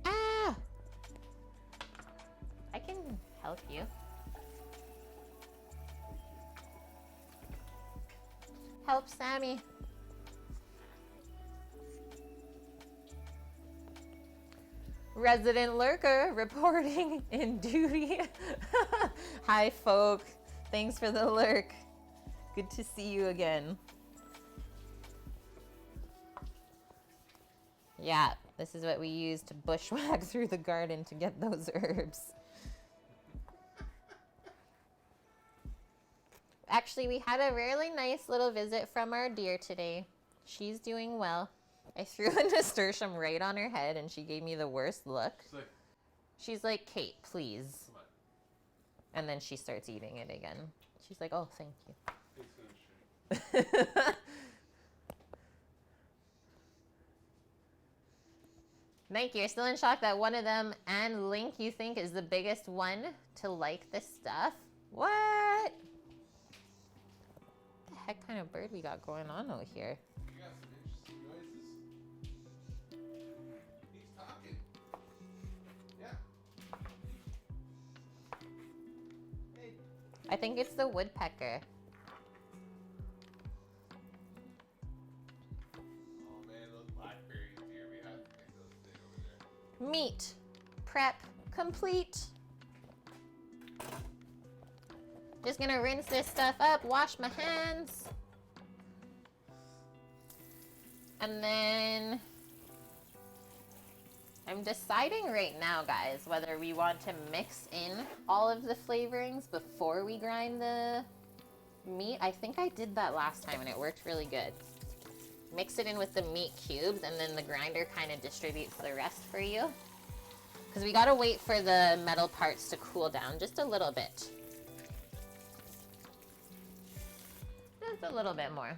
Ah! I can help you. Help Sammy. Resident lurker reporting in duty. Hi, folk. Thanks for the lurk. Good to see you again. Yeah, this is what we use to bushwhack through the garden to get those herbs. Actually, we had a really nice little visit from our deer today. She's doing well. I threw a nasturtium right on her head and she gave me the worst look. She's like, Kate, please. Come on. And then she starts eating it again. She's like, oh, thank you. Thank you. You're still in shock that one of them and Link you think is the biggest one to like this stuff? What? The heck kind of bird we got going on over here? You got some interesting noises. He's talking. Yeah. Hey. I think it's the woodpecker. Oh man, those blackberries here, we have to make those big over there. Meat prep complete. Just gonna rinse this stuff up, wash my hands. And then I'm deciding right now, guys, whether we want to mix in all of the flavorings before we grind the meat. I think I did that last time and it worked really good. Mix it in with the meat cubes and then the grinder kind of distributes the rest for you. Because we gotta wait for the metal parts to cool down just a little bit. Just a little bit more.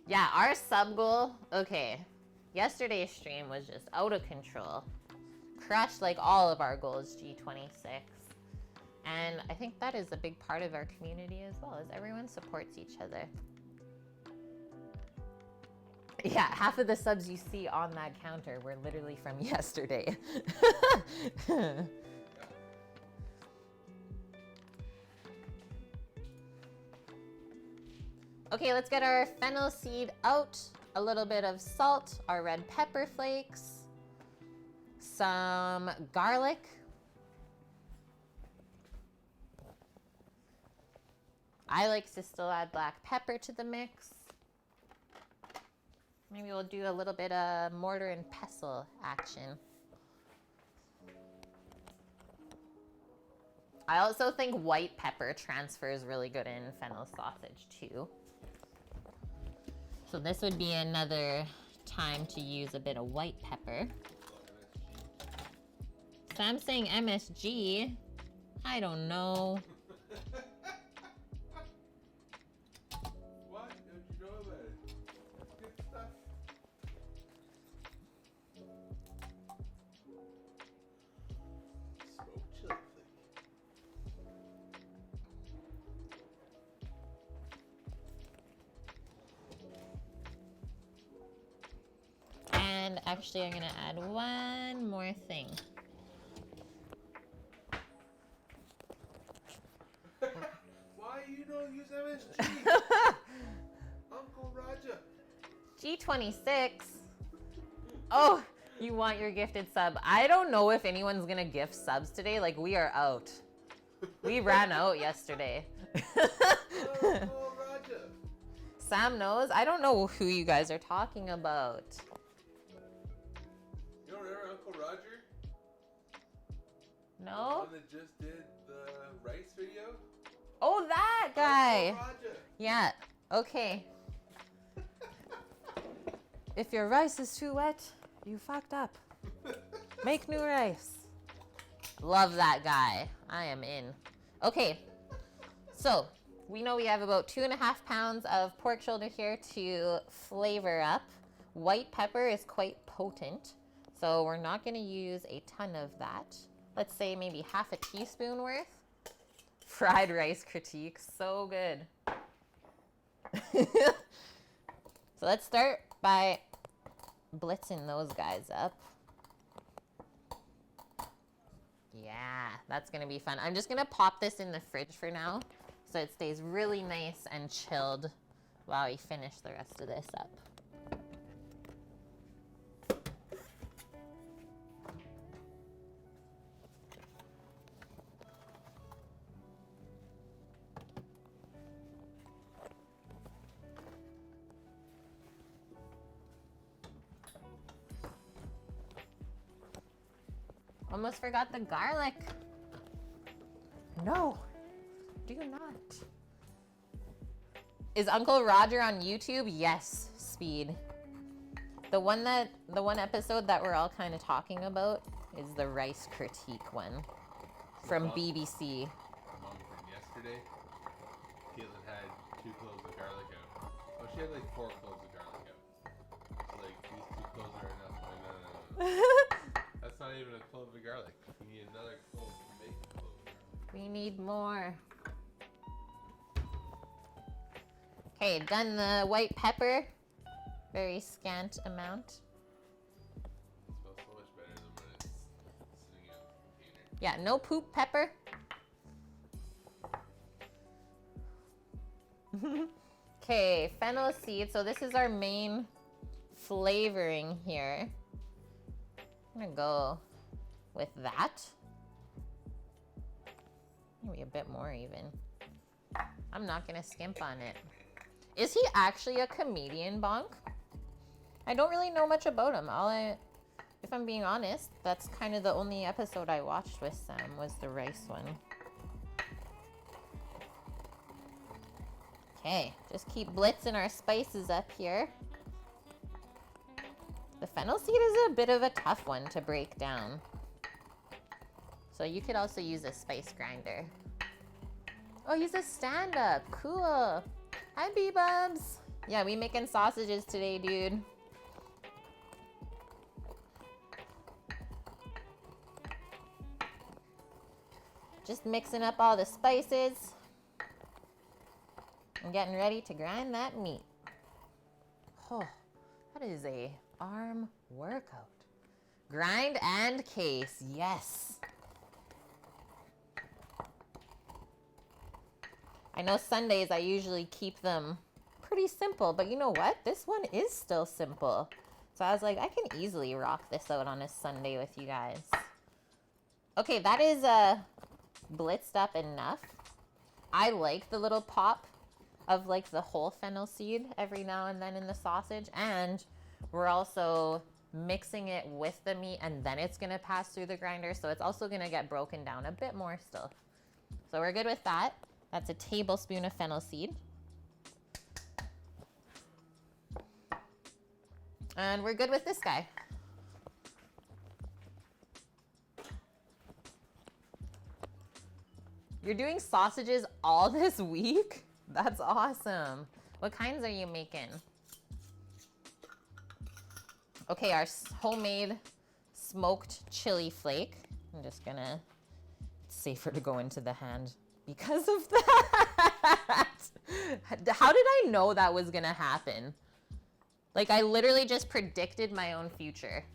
Yeah, our sub goal, okay. Yesterday's stream was just out of control. Crushed like all of our goals, G26. And I think that is a big part of our community as well, is everyone supports each other. Yeah, half of the subs you see on that counter were literally from yesterday. Okay, let's get our fennel seed out. A little bit of salt, our red pepper flakes, some garlic. I like to still add black pepper to the mix. Maybe we'll do a little bit of mortar and pestle action. I also think white pepper transfers really good in fennel sausage too. So this would be another time to use a bit of white pepper. Sam's saying MSG. I don't know. What? Don't you know about it? That's good stuff. Smoked chili flake. And actually, I'm gonna add one more thing. Why you don't use MSG? Uncle Raja. G26. Oh, you want your gifted sub. I don't know if anyone's gonna gift subs today. Like, we are out. We ran out yesterday. Uncle Raja. Sam knows. I don't know who you guys are talking about. You don't remember Uncle Roger? The No? one that just did the rice video? Oh, that guy. Uncle Raja. Yeah. Okay. If your rice is too wet, you fucked up. Make new rice. Love that guy. I am in. Okay. So, we know we have about 2.5 pounds of pork shoulder here to flavor up. White pepper is quite potent, so we're not going to use a ton of that. Let's say maybe half a teaspoon worth. Fried rice critique, so good. So let's start by blitzing those guys up. Yeah, that's gonna be fun. I'm just gonna pop this in the fridge for now so it stays really nice and chilled while we finish the rest of this up. Almost forgot the garlic. No, do not. Is Uncle Roger on YouTube? Yes, Speed. The one episode that we're all kind of talking about is the rice critique one from BBC. Mom from yesterday, Caitlin had 2 cloves of garlic out. Oh, she had like 4 cloves of garlic out. So like, these 2 cloves are enough. Like, no. That's not even a clove of garlic. We need another clove to make a clove of garlic. We need more. Okay, done the white pepper. Very scant amount. It smells so much better than when it's sitting out of the container. Yeah, no poop pepper. Okay, fennel seed. So this is our main flavoring here. I'm gonna go with that. Maybe a bit more even. I'm not gonna skimp on it. Is he actually a comedian, Bonk? I don't really know much about him. If I'm being honest, that's kind of the only episode I watched with Sam was the rice one. Okay, just keep blitzing our spices up here. The fennel seed is a bit of a tough one to break down. So you could also use a spice grinder. Oh, he's a stand-up. Cool. Hi, B-Bubs. Yeah, we making sausages today, dude. Just mixing up all the spices and getting ready to grind that meat. Oh, that is a arm workout. Grind and case, yes. I know Sundays I usually keep them pretty simple, but you know what? This one is still simple. So I was like, I can easily rock this out on a Sunday with you guys. Okay, that is blitzed up enough. I like the little pop of like the whole fennel seed every now and then in the sausage, and we're also mixing it with the meat and then it's gonna pass through the grinder, so it's also gonna get broken down a bit more still. So we're good with that. That's a tablespoon of fennel seed. And we're good with this guy. You're doing sausages all this week? That's awesome. What kinds are you making? Okay, our homemade smoked chili flake. I'm just gonna, it's safer to go into the hand because of that. How did I know that was gonna happen? Like, I literally just predicted my own future.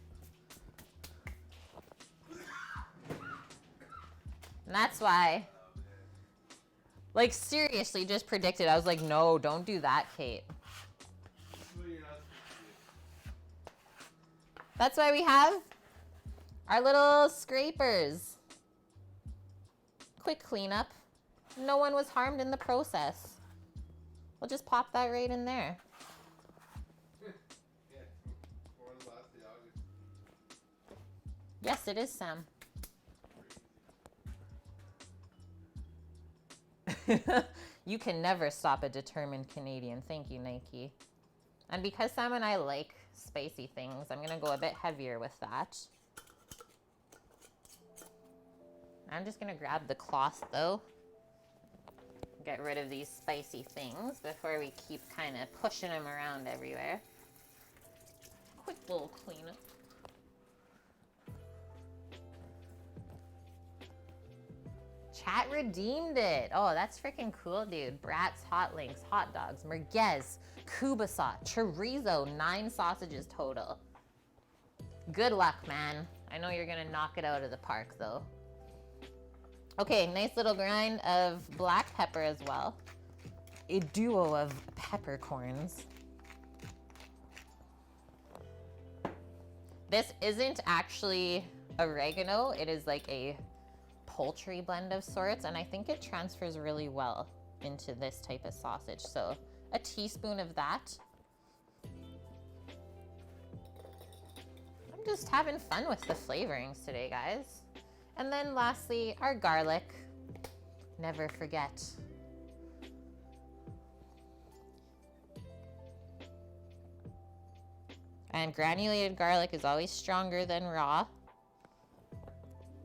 And that's why, like, seriously, just predicted. I was like, no, don't do that, Kate. That's why we have our little scrapers. Quick cleanup. No one was harmed in the process. We'll just pop that right in there. Yes, it is, Sam. You can never stop a determined Canadian. Thank you, Nike. And because Sam and I like spicy things, I'm gonna go a bit heavier with that. I'm just gonna grab the cloth though. Get rid of these spicy things before we keep kind of pushing them around everywhere. Quick little cleanup. Chat redeemed it. Oh, that's freaking cool, dude. Bratz, hot links, hot dogs, merguez, kubasat, chorizo, 9 sausages total. Good luck, man. I know you're gonna knock it out of the park, though. Okay, nice little grind of black pepper as well. A duo of peppercorns. This isn't actually oregano. It is like a poultry blend of sorts, and I think it transfers really well into this type of sausage. So a teaspoon of that. I'm just having fun with the flavorings today, guys. And then lastly, our garlic. Never forget. And granulated garlic is always stronger than raw.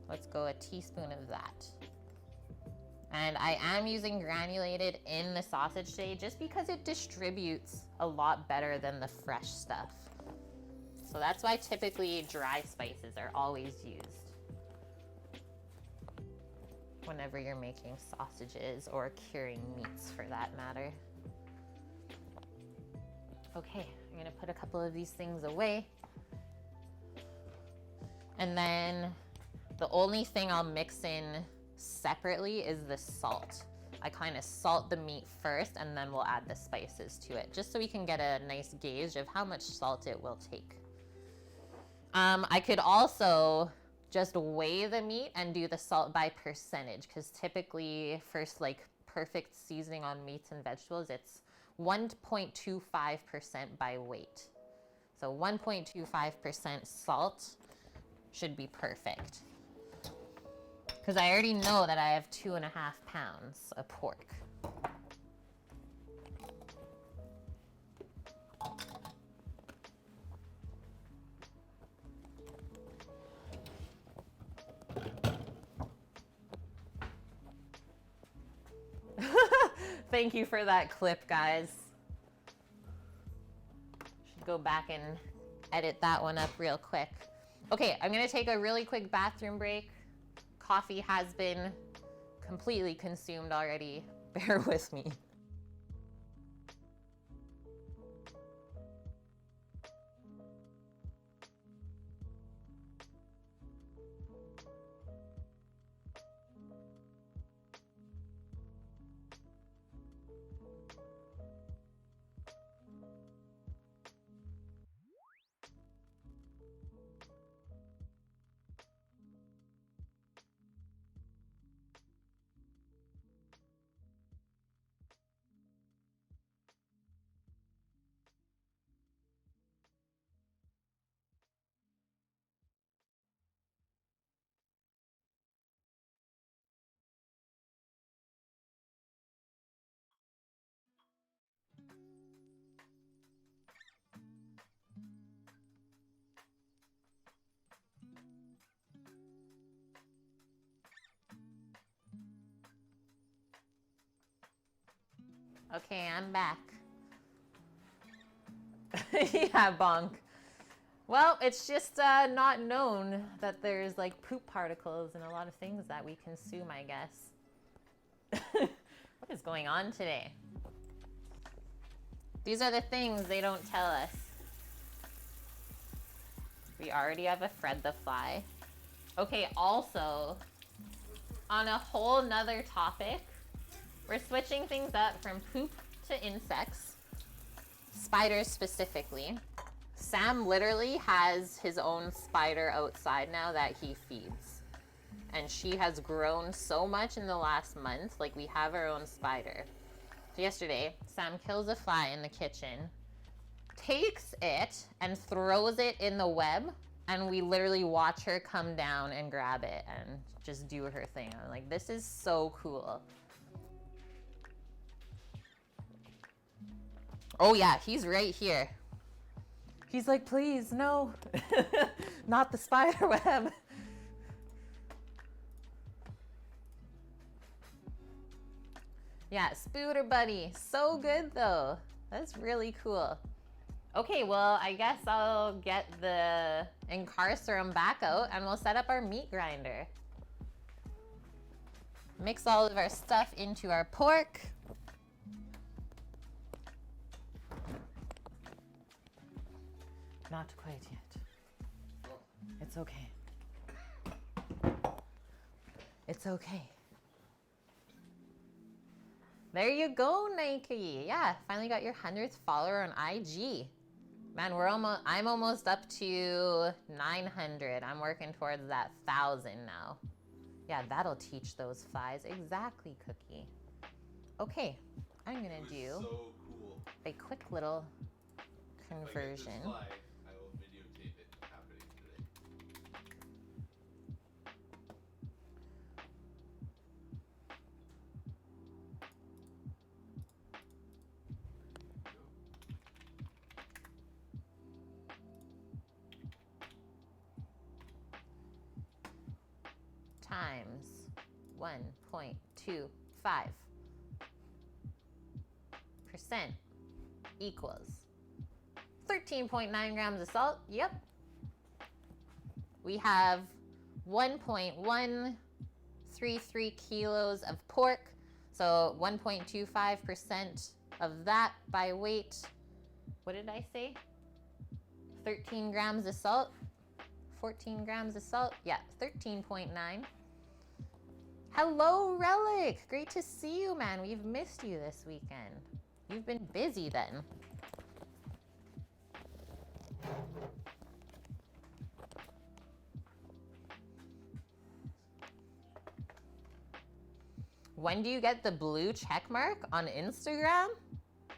Let's go a teaspoon of that. And I am using granulated in the sausage today just because it distributes a lot better than the fresh stuff. So that's why typically dry spices are always used whenever you're making sausages or curing meats for that matter. Okay, I'm gonna put a couple of these things away. And then the only thing I'll mix in separately is the salt. I kind of salt the meat first and then we'll add the spices to it, just so we can get a nice gauge of how much salt it will take. I could also just weigh the meat and do the salt by percentage, because typically for like perfect seasoning on meats and vegetables, it's 1.25% by weight. So 1.25% salt should be perfect. Because I already know that I have 2.5 pounds of pork. Thank you for that clip, guys. Should go back and edit that one up real quick. Okay, I'm gonna take a really quick bathroom break. Coffee has been completely consumed already. Bear with me. Okay, I'm back. Yeah, bonk. Well, it's just not known that there's like poop particles in a lot of things that we consume, I guess. What is going on today? These are the things they don't tell us. We already have a Fred the Fly. Okay, also, on a whole nother topic, we're switching things up from poop to insects, spiders specifically. Sam literally has his own spider outside now that he feeds. And she has grown so much in the last month. Like, we have our own spider. So yesterday, Sam kills a fly in the kitchen, takes it and throws it in the web, and we literally watch her come down and grab it and just do her thing. I'm like, this is so cool. Oh yeah, he's right here. He's like, please, no, not the spider web. Yeah, Spooter Buddy, so good though. That's really cool. Okay, well, I guess I'll get the Incarcerum back out and we'll set up our meat grinder. Mix all of our stuff into our pork. Not quite yet. It's okay. It's okay. There you go, Nike. Yeah, finally got your 100th follower on IG. Man, I'm almost up to 900. I'm working towards that 1,000 now. Yeah, that'll teach those flies. Exactly, Cookie. Okay, I'm gonna do so cool. a quick little conversion. If I get this fly, I will videotape it happening today. Times 1.25% equals 13.9 grams of salt. Yep. We have 1.133 kilos of pork. So 1.25% of that by weight. What did I say? 13 grams of salt. 14 grams of salt. Yeah, 13.9. Hello, Relic. Great to see you, man. We've missed you this weekend. You've been busy then. When do you get the blue check mark on Instagram?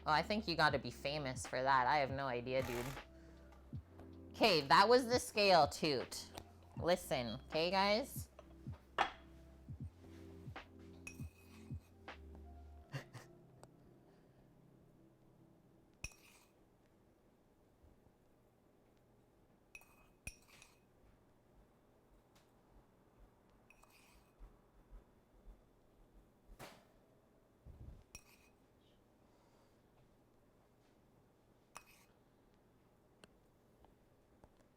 Oh, I think you gotta be famous for that. I have no idea, dude. Okay, that was the scale toot. Listen, okay, guys?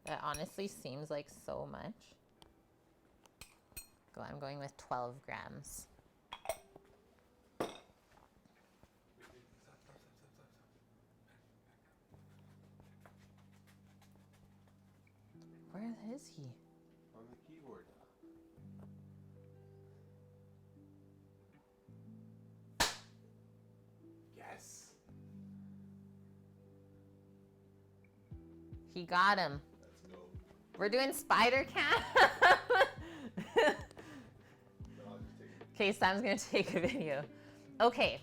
That honestly seems like so much. I'm going with 12 grams. Where is he? On the keyboard. Yes. He got him. Let's go. We're doing spider cam. Okay, Sam's gonna take a video. Okay,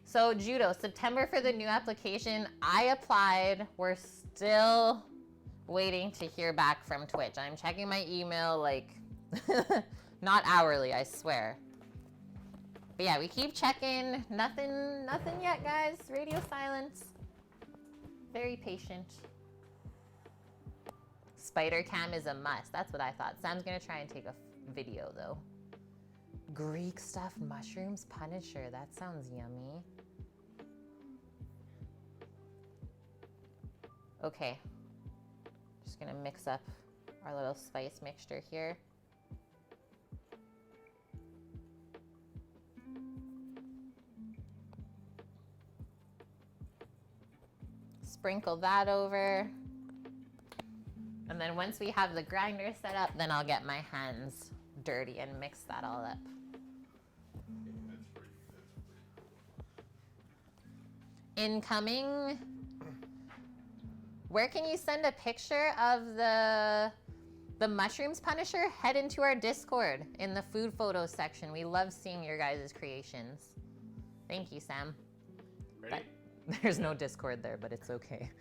so judo, September for the new application. I applied. We're still waiting to hear back from Twitch. I'm checking my email like, not hourly, I swear. But yeah, we keep checking. Nothing yet, guys. Radio silence. Very patient. Spider cam is a must. That's what I thought. Sam's gonna try and take a video though. Greek stuffed mushrooms Punisher. That sounds yummy. Okay. Just gonna mix up our little spice mixture here. Sprinkle that over. And then once we have the grinder set up, then I'll get my hands dirty and mix that all up. Incoming. Where can you send a picture of the mushrooms Punisher? Head into our Discord in the food photos section. We love seeing your guys' creations. Thank you, Sam. Ready? There's no Discord there, but it's okay.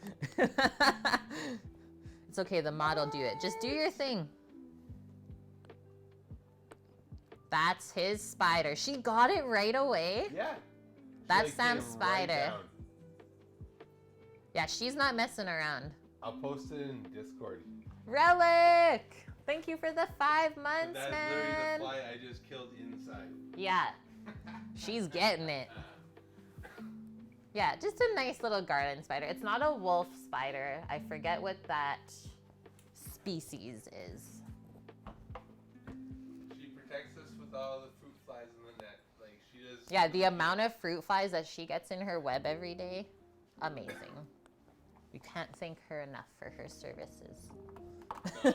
It's okay, the mod will do it. Just do your thing. That's his spider. She got it right away? Yeah. That's Sam's spider. Right, yeah, she's not messing around. I'll post it in Discord. Relic! Thank you for the 5 months, That's man. literally the fly I just killed inside. Yeah, she's getting it. Yeah, just a nice little garden spider. It's not a wolf spider. I forget what that species is. She protects us with all the fruit flies in the net. Like, she does. Yeah, the amount of fruit flies that she gets in her web every day, amazing. We can't thank her enough for her services. No,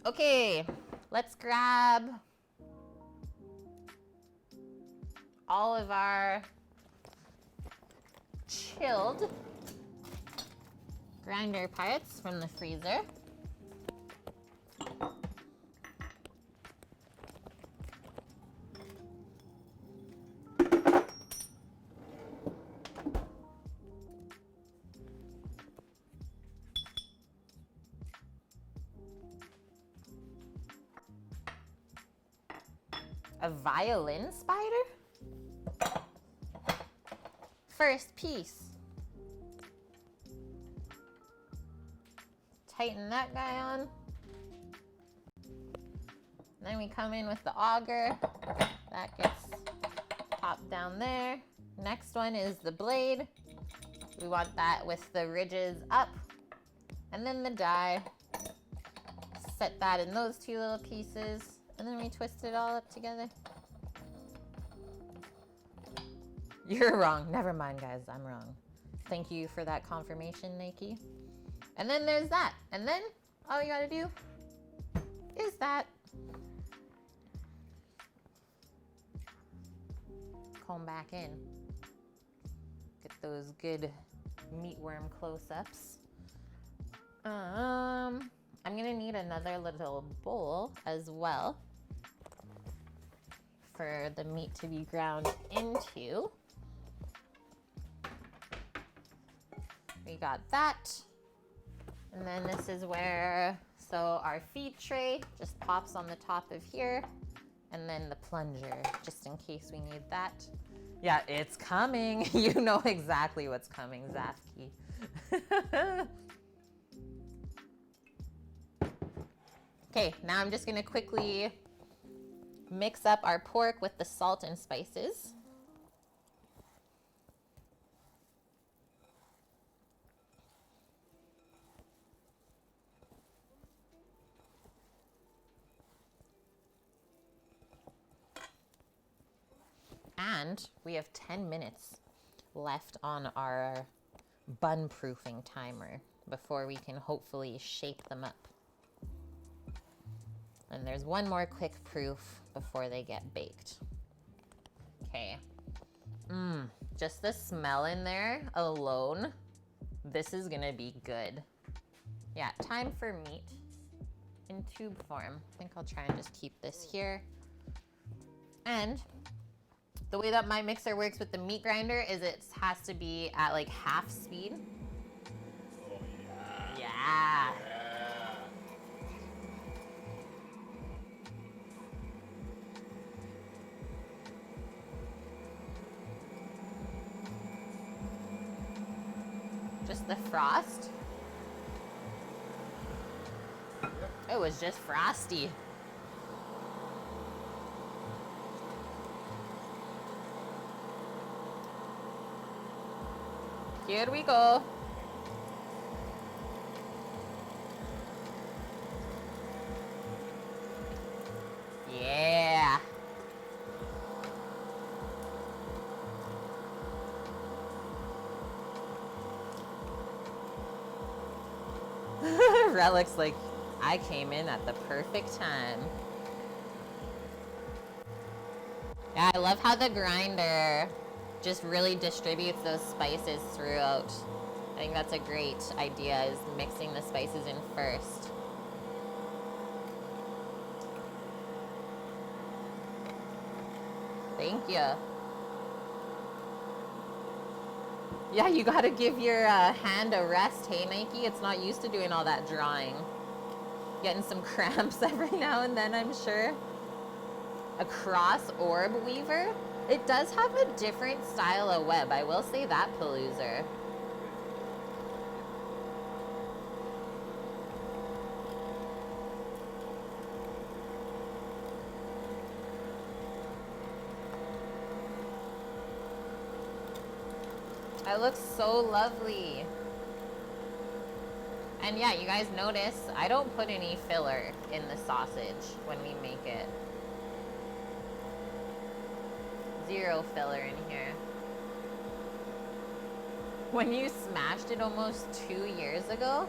Okay, let's grab all of our chilled grinder parts from the freezer. A violin spider? First piece. Tighten that guy on. Then we come in with the auger. That gets popped down there. Next one is the blade. We want that with the ridges up. And then the die. Set that in those two little pieces. And then we twist it all up together. You're wrong. Never mind, guys. I'm wrong. Thank you for that confirmation, Nike. And then there's that. And then all you gotta do is that. Comb back in. Get those good meatworm close-ups. I'm gonna need another little bowl as well for the meat to be ground into. we got that. And then this is where, so our feed tray just pops on the top of here. And then the plunger, just in case we need that. Yeah, it's coming. You know exactly what's coming, Zafki. Okay, now I'm just gonna quickly mix up our pork with the salt and spices. And we have 10 minutes left on our bun proofing timer before we can hopefully shape them up. And there's one more quick proof before they get baked. Okay. Just the smell in there alone, this is gonna be good. Yeah, time for meat in tube form. I think I'll try and just keep this here. And the way that my mixer works with the meat grinder is it has to be at like half speed. Oh yeah. Yeah. Just the frost. It was just frosty. Here we go. Yeah. Relic's like, I came in at the perfect time. Yeah, I love how the grinder just really distributes those spices throughout. I think that's a great idea, is mixing the spices in first. Thank you. Yeah, you gotta give your hand a rest, hey Nike? It's not used to doing all that drawing. Getting some cramps every now and then, I'm sure. A cross orb weaver? It does have a different style of web, I will say that, Paloozer. It looks so lovely. And yeah, you guys notice, I don't put any filler in the sausage when we make it. Zero filler in here. When you smashed it almost 2 years ago,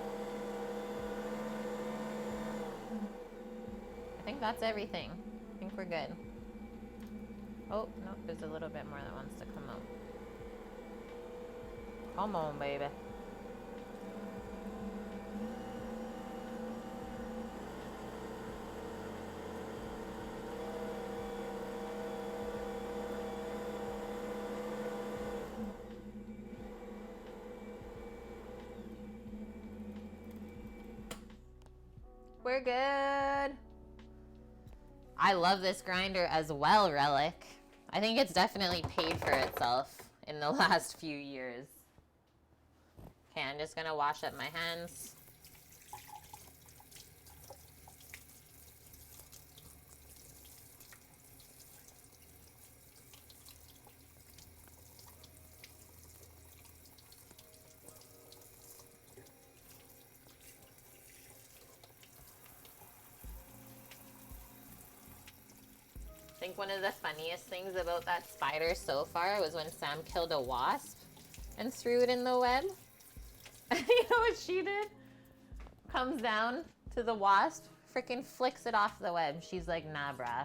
I think that's everything. I think we're good. Oh, no, there's a little bit more that wants to come out. Come on, baby. We're good. I love this grinder as well, Relic. I think it's definitely paid for itself in the last few years. Okay, I'm just gonna wash up my hands. I think one of the funniest things about that spider so far was when Sam killed a wasp and threw it in the web. You know what she did? Comes down to the wasp, freaking flicks it off the web. She's like, nah, brah,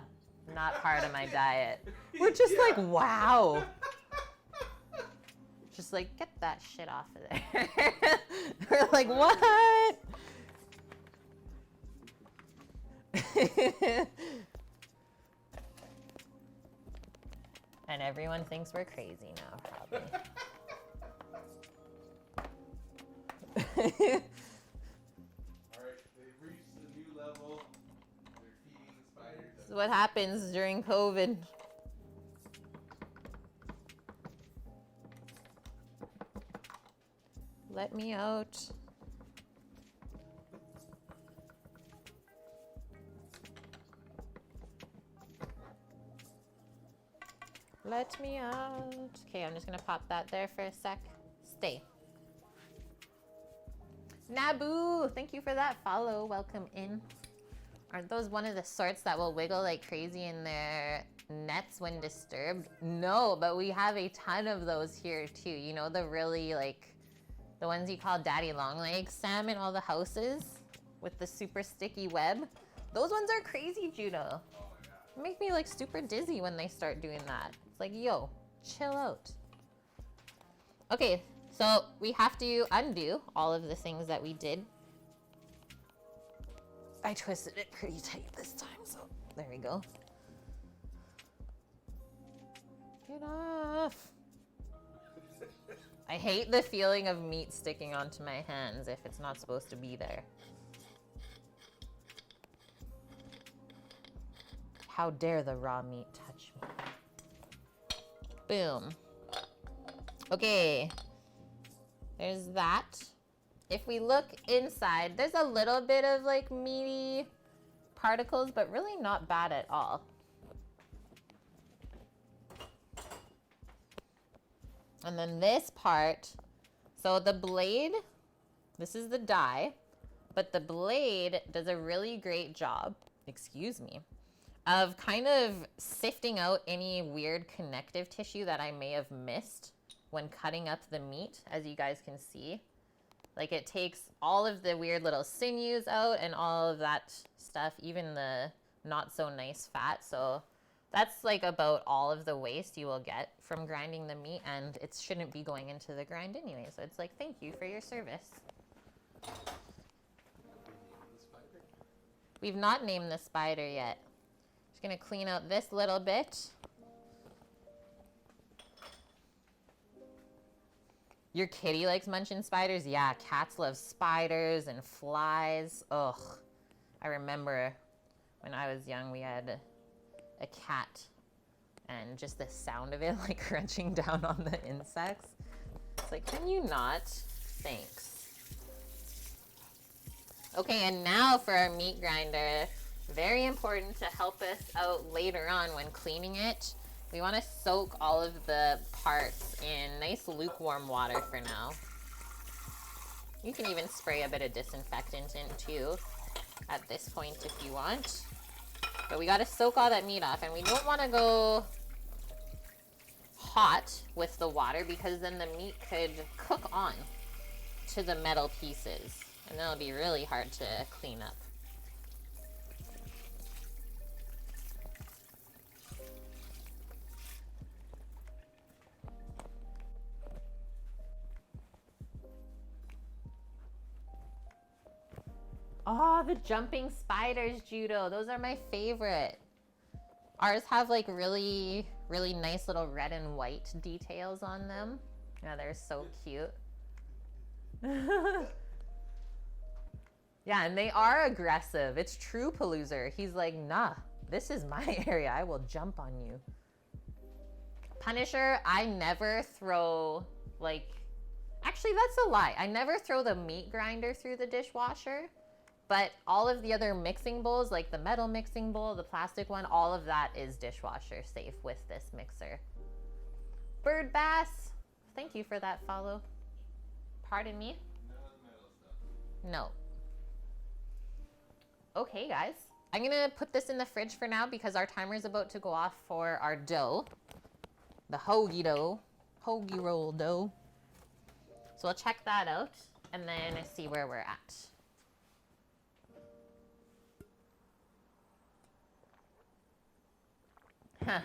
not part of my diet. We're just like, wow. Just like, get that shit off of there. We're like, what? And everyone thinks we're crazy now, probably. Alright, they've reached a new level. They're feeding the spiders. This is what happens during COVID. Let me out. Let me out. Okay, I'm just gonna pop that there for a sec. Stay. Naboo, thank you for that follow. Welcome in. Aren't those one of the sorts that will wiggle like crazy in their nets when disturbed? No, but we have a ton of those here too. You know, the really like, the ones you call daddy long legs, Sam, in all the houses with the super sticky web. Those ones are crazy, Judo. They make me like super dizzy when they start doing that. It's like, yo, chill out. Okay, so we have to undo all of the things that we did. I twisted it pretty tight this time, so there we go. Get off. I hate the feeling of meat sticking onto my hands if it's not supposed to be there. How dare the raw meat touch me? Boom. Okay. There's that. If we look inside, there's a little bit of like meaty particles, but really not bad at all. And then this part, so the blade, this is the die, but the blade does a really great job, excuse me, of kind of sifting out any weird connective tissue that I may have missed when cutting up the meat, as you guys can see. Like it takes all of the weird little sinews out and all of that stuff, even the not so nice fat. So that's like about all of the waste you will get from grinding the meat, and it shouldn't be going into the grind anyway. So it's like, thank you for your service. We've not named the spider yet. Just gonna clean out this little bit. Your kitty likes munching spiders? Yeah, cats love spiders and flies. Ugh. I remember when I was young, we had a cat, and just the sound of it like crunching down on the insects. It's like, can you not? Thanks. Okay, and now for our meat grinder. Very important to help us out later on when cleaning it. We want to soak all of the parts in nice lukewarm water for now. You can even spray a bit of disinfectant in too at this point if you want. But we got to soak all that meat off, and we don't want to go hot with the water because then the meat could cook on to the metal pieces, and then it'll be really hard to clean up. Oh, the jumping spiders, Judo. Those are my favorite. Ours have like really, really nice little red and white details on them. Yeah, they're so cute. Yeah, and they are aggressive. It's true, Paloozer. He's like, nah, this is my area. I will jump on you. Punisher, I never throw like, actually that's a lie. I never throw the meat grinder through the dishwasher. But all of the other mixing bowls, like the metal mixing bowl, the plastic one, all of that is dishwasher safe with this mixer. Bird Bass, thank you for that follow. Pardon me? No. Okay, guys. I'm gonna put this in the fridge for now because our timer is about to go off for our dough. The hoagie dough. Hoagie roll dough. So we'll check that out and then see where we're at. Huh.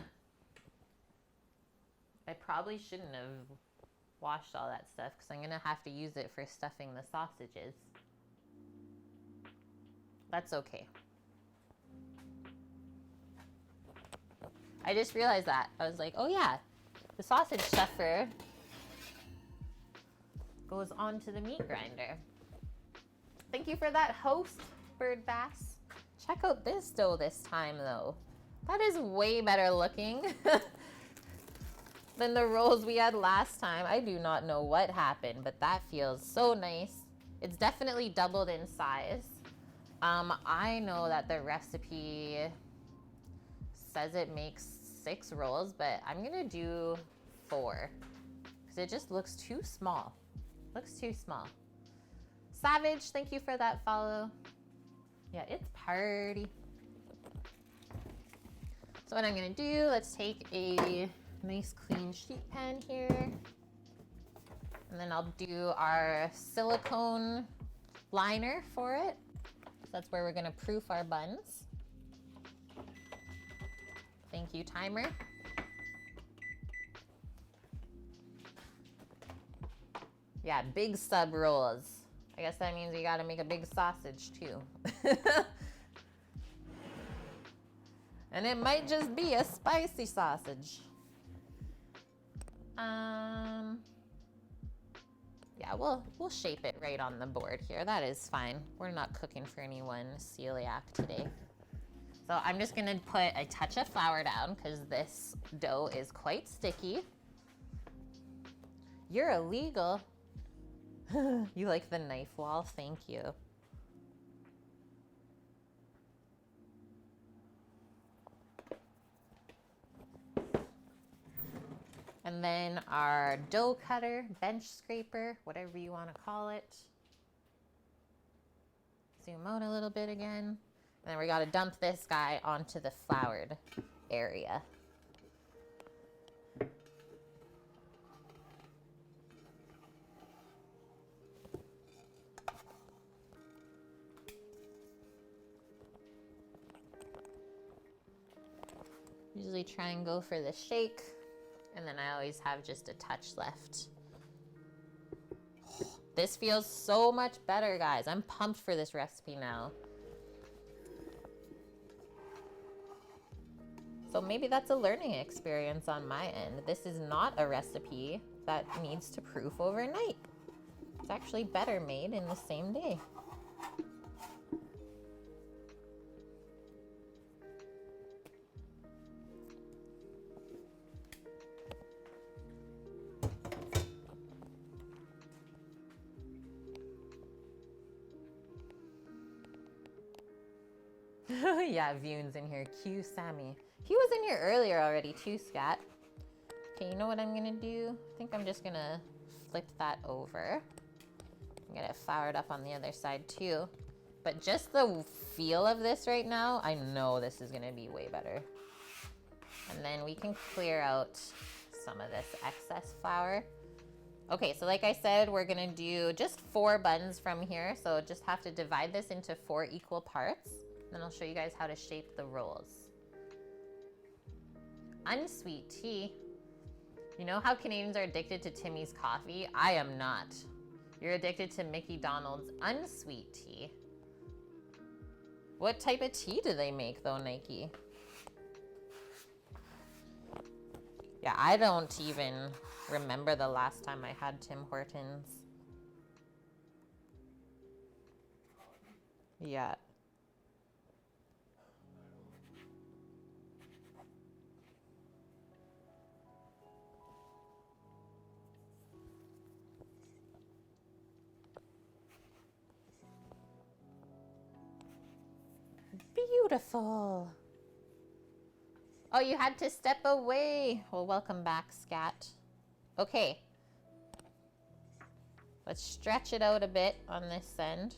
I probably shouldn't have washed all that stuff because I'm going to have to use it for stuffing the sausages. That's okay. I just realized that. I was like, oh yeah, the sausage stuffer goes onto the meat grinder. Thank you for that host, Bird Bass. Check out this dough this time though. That is way better looking than the rolls we had last time. I do not know what happened, but that feels so nice. It's definitely doubled in size. I know that the recipe says it makes 6 rolls, but I'm gonna do 4 because it just looks too small. Looks too small. Savage, thank you for that follow. Yeah, it's party. So what I'm gonna do, let's take a nice clean sheet pan here. And then I'll do our silicone liner for it. So that's where we're gonna proof our buns. Thank you, timer. Yeah, big sub rolls. I guess that means you gotta make a big sausage too. And it might just be a spicy sausage. Yeah, we'll shape it right on the board here. That is fine. We're not cooking for anyone celiac today. So I'm just gonna put a touch of flour down because this dough is quite sticky. You're illegal. You like the knife wall? Thank you. And then our dough cutter, bench scraper, whatever you want to call it. Zoom out a little bit again. And then we got to dump this guy onto the floured area. Usually try and go for the shake, and then I always have just a touch left. This feels so much better, guys. I'm pumped for this recipe now. So maybe that's a learning experience on my end. This is not a recipe that needs to proof overnight. It's actually better made in the same day. Yeah, Vune's in here. Cue Sammy. He was in here earlier already too, Scat. Okay, you know what I'm gonna do? I think I'm just gonna flip that over. I'm gonna flour it up on the other side too. But just the feel of this right now, I know this is gonna be way better. And then we can clear out some of this excess flour. Okay, so like I said, we're gonna do just 4 buns from here. So just have to divide this into 4 equal parts. Then I'll show you guys how to shape the rolls. Unsweet tea. You know how Canadians are addicted to Timmy's coffee? I am not. You're addicted to Mickey Donald's unsweet tea. What type of tea do they make though, Nike? Yeah, I don't even remember the last time I had Tim Hortons. Yeah. Beautiful. Oh, you had to step away. Well, welcome back, Scat. Okay. Let's stretch it out a bit on this end.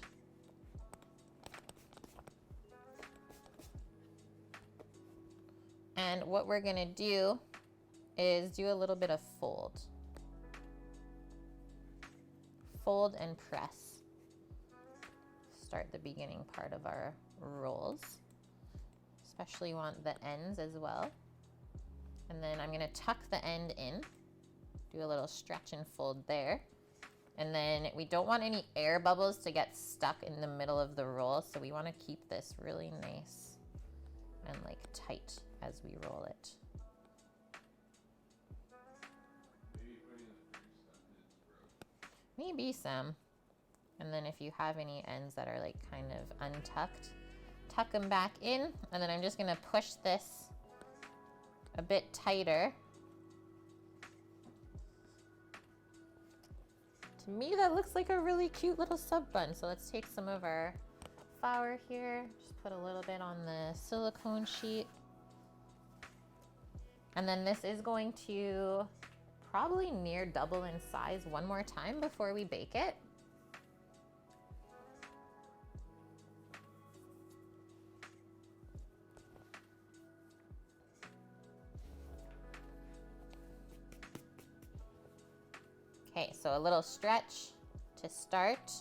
And what we're gonna do is do a little bit of fold. Fold and press. Start the beginning part of our rolls. Especially want the ends as well. And then I'm gonna tuck the end in. Do a little stretch and fold there. And then we don't want any air bubbles to get stuck in the middle of the roll, so we wanna keep this really nice and like tight as we roll it. Maybe, Sam. And then if you have any ends that are like kind of untucked, tuck them back in. And then I'm just gonna push this a bit tighter. To me, that looks like a really cute little sub bun. So let's take some of our flour here, just put a little bit on the silicone sheet. And then this is going to probably near double in size one more time before we bake it. Okay, so a little stretch to start.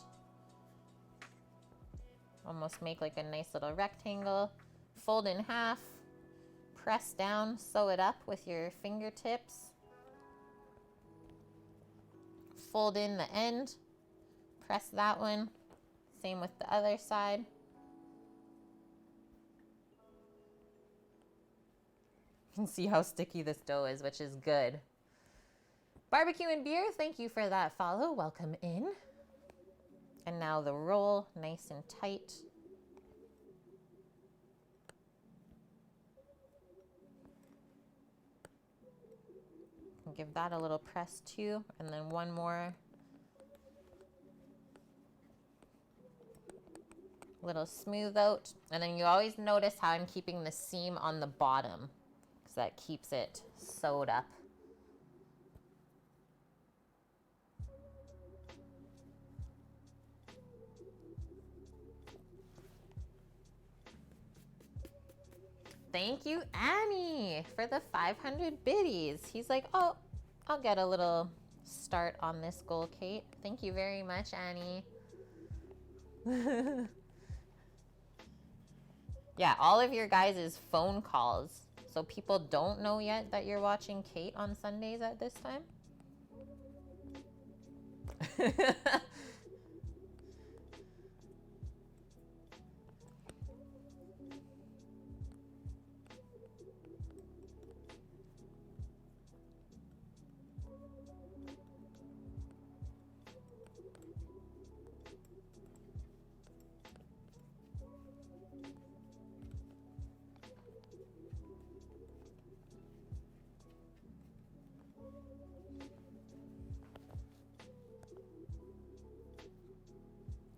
Almost make like a nice little rectangle. Fold in half, press down, sew it up with your fingertips. Fold in the end, press that one. Same with the other side. You can see how sticky this dough is, which is good. Barbecue and Beer, thank you for that follow. Welcome in. And now the roll, nice and tight. Give that a little press too, and then one more little smooth out. And then you always notice how I'm keeping the seam on the bottom because that keeps it sewed up. Thank you, Annie, for the 500 biddies. He's like, oh, I'll get a little start on this goal, Kate. Thank you very much, Annie. Yeah, all of your guys' phone calls. So people don't know yet that you're watching Kate on Sundays at this time?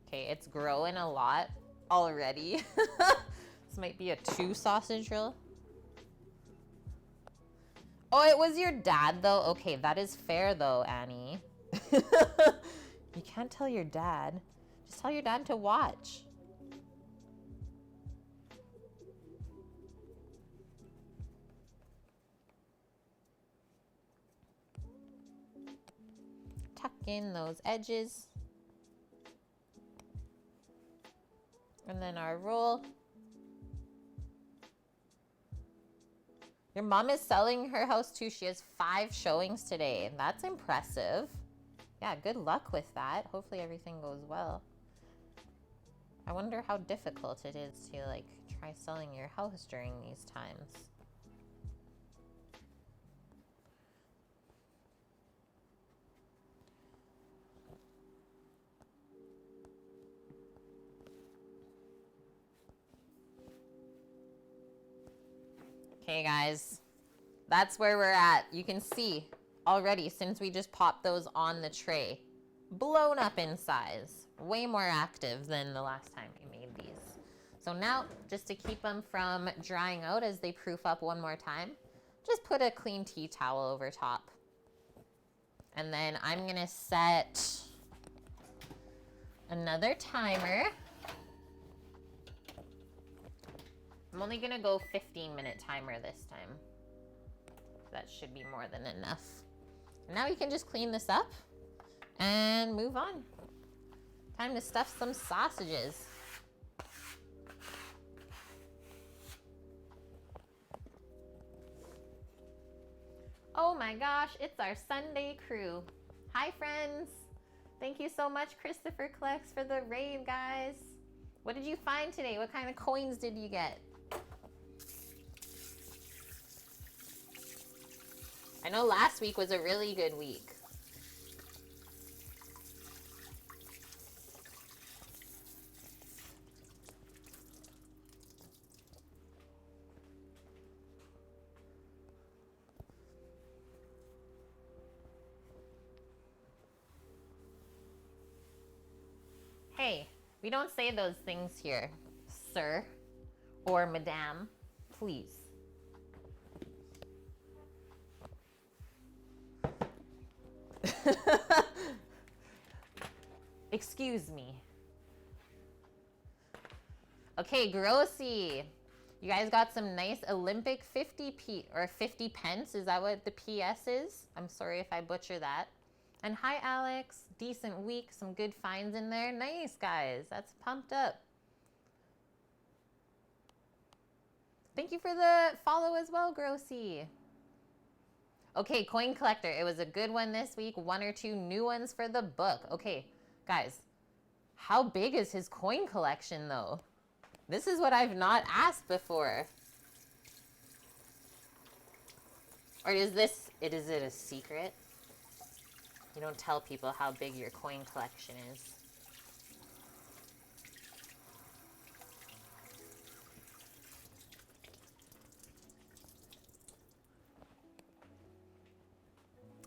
Okay, it's growing a lot already. This might be a 2 sausage roll. Oh, it was your dad though? Okay, that is fair though, Annie. You can't tell your dad. Just tell your dad to watch. Tuck in those edges. And then our roll. Your mom is selling her house too. She has 5 showings today. That's impressive. Yeah, good luck with that. Hopefully everything goes well. I wonder how difficult it is to like try selling your house during these times. Okay, guys, that's where we're at. You can see already since we just popped those on the tray, blown up in size, way more active than the last time we made these. So now, just to keep them from drying out as they proof up one more time, just put a clean tea towel over top. And then I'm gonna set another timer. I'm only gonna go 15-minute timer this time. That should be more than enough. Now you can just clean this up and move on. Time to stuff some sausages. Oh my gosh, it's our Sunday crew. Hi friends. Thank you so much, Christopher Klex, for the rave, guys. What did you find today? What kind of coins did you get? I know last week was a really good week. Hey, we don't say those things here, sir or madame. Please. Excuse me. Okay, Grossi. You guys got some nice Olympic 50 pence. Is that what the PS is? I'm sorry if I butcher that. And hi, Alex. Decent week. Some good finds in there. Nice, guys. That's pumped up. Thank you for the follow as well, Grossi. Okay, coin collector. It was a good one this week. 1 or 2 new ones for the book. Okay, guys. How big is his coin collection, though? This is what I've not asked before. Or is it a secret? You don't tell people how big your coin collection is.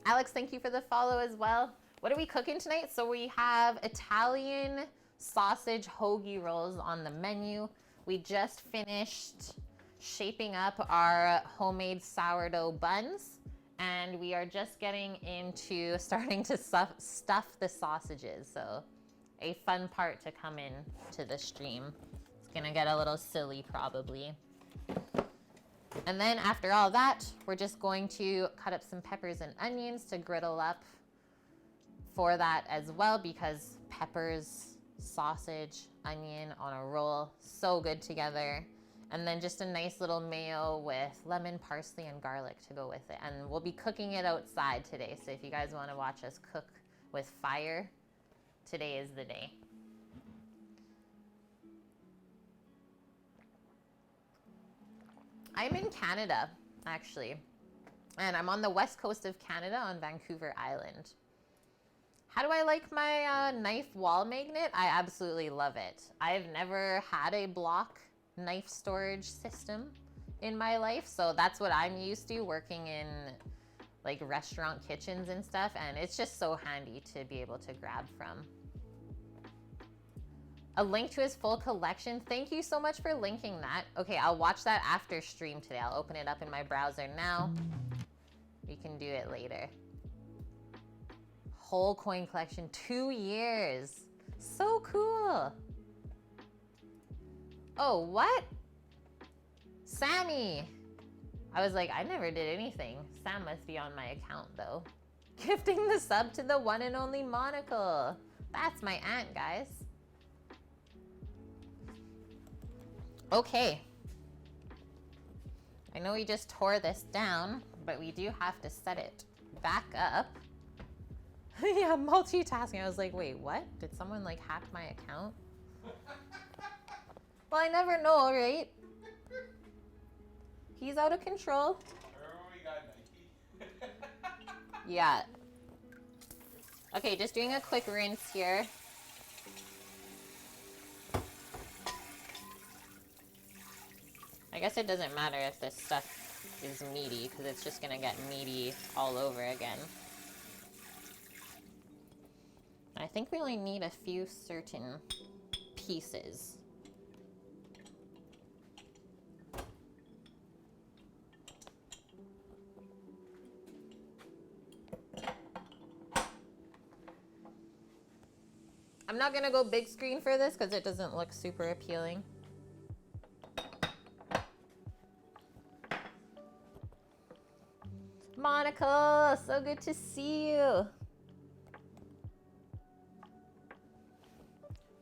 Alex, thank you for the follow as well. What are we cooking tonight? So we have Italian sausage hoagie rolls on the menu. We just finished shaping up our homemade sourdough buns, and we are just getting into starting to stuff the sausages. So a fun part to come in to the stream. It's gonna get a little silly probably. And then after all that, we're just going to cut up some peppers and onions to griddle up for that as well, because peppers, sausage, onion on a roll, so good together. And then just a nice little mayo with lemon, parsley, and garlic to go with it. And we'll be cooking it outside today, so if you guys want to watch us cook with fire, today is the day. I'm in Canada, actually, and I'm on the west coast of Canada on Vancouver Island. How do I like my knife wall magnet? I absolutely love it. I've never had a block knife storage system in my life, so that's what I'm used to working in like restaurant kitchens and stuff, and it's just so handy to be able to grab from. A link to his full collection. Thank you so much for linking that. Okay, I'll watch that after stream today. I'll open it up in my browser now. We can do it later. Whole coin collection, 2 years. So cool. Oh, what? Sammy. I was like, I never did anything. Sam must be on my account though. Gifting the sub to the one and only Monocle. That's my aunt, guys. Okay. I know we just tore this down, but we do have to set it back up. Yeah, multitasking. I was like, wait, what? Did someone like hack my account? Well, I never know, right? He's out of control. Remember when we got Nike? Yeah. Okay, just doing a quick rinse here. I guess it doesn't matter if this stuff is meaty, because it's just gonna get meaty all over again. I think we only need a few certain pieces. I'm not gonna go big screen for this because it doesn't look super appealing. Monica, so good to see you.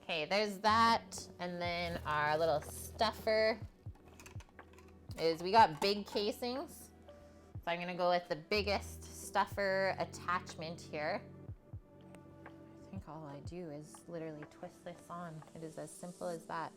Okay, there's that. And then our little stuffer is, we got big casings. So I'm gonna go with the biggest stuffer attachment here. I think all I do is literally twist this on. It is as simple as that.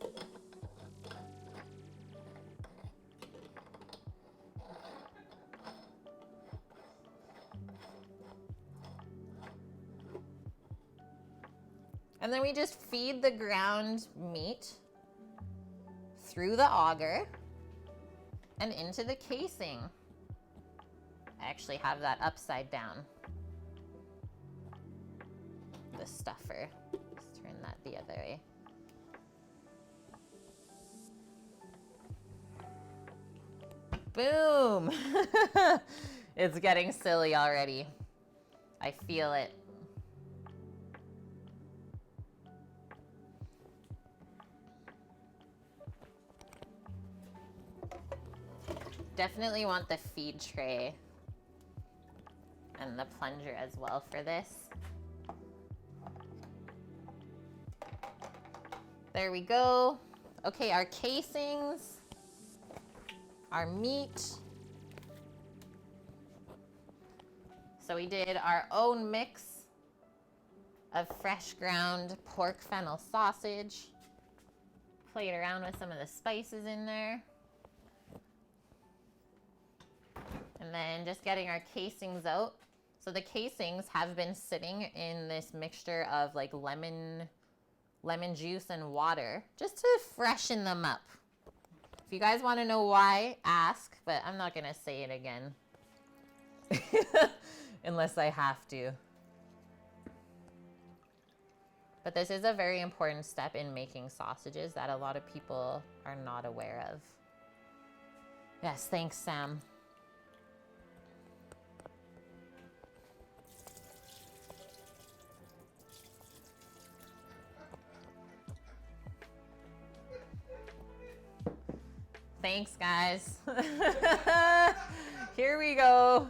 And then we just feed the ground meat through the auger and into the casing. I actually have that upside down. The stuffer. Let's turn turn that the other way. Boom! It's getting silly already. I feel it. Definitely want the feed tray and the plunger as well for this. There we go. Okay, our casings, our meat. So we did our own mix of fresh ground pork fennel sausage. Played around with some of the spices in there. And then just getting our casings out. So the casings have been sitting in this mixture of like lemon juice and water just to freshen them up. If you guys want to know why, ask, but I'm not going to say it again. Unless I have to. But this is a very important step in making sausages that a lot of people are not aware of. Yes, thanks, Sam. Thanks, guys. Here we go.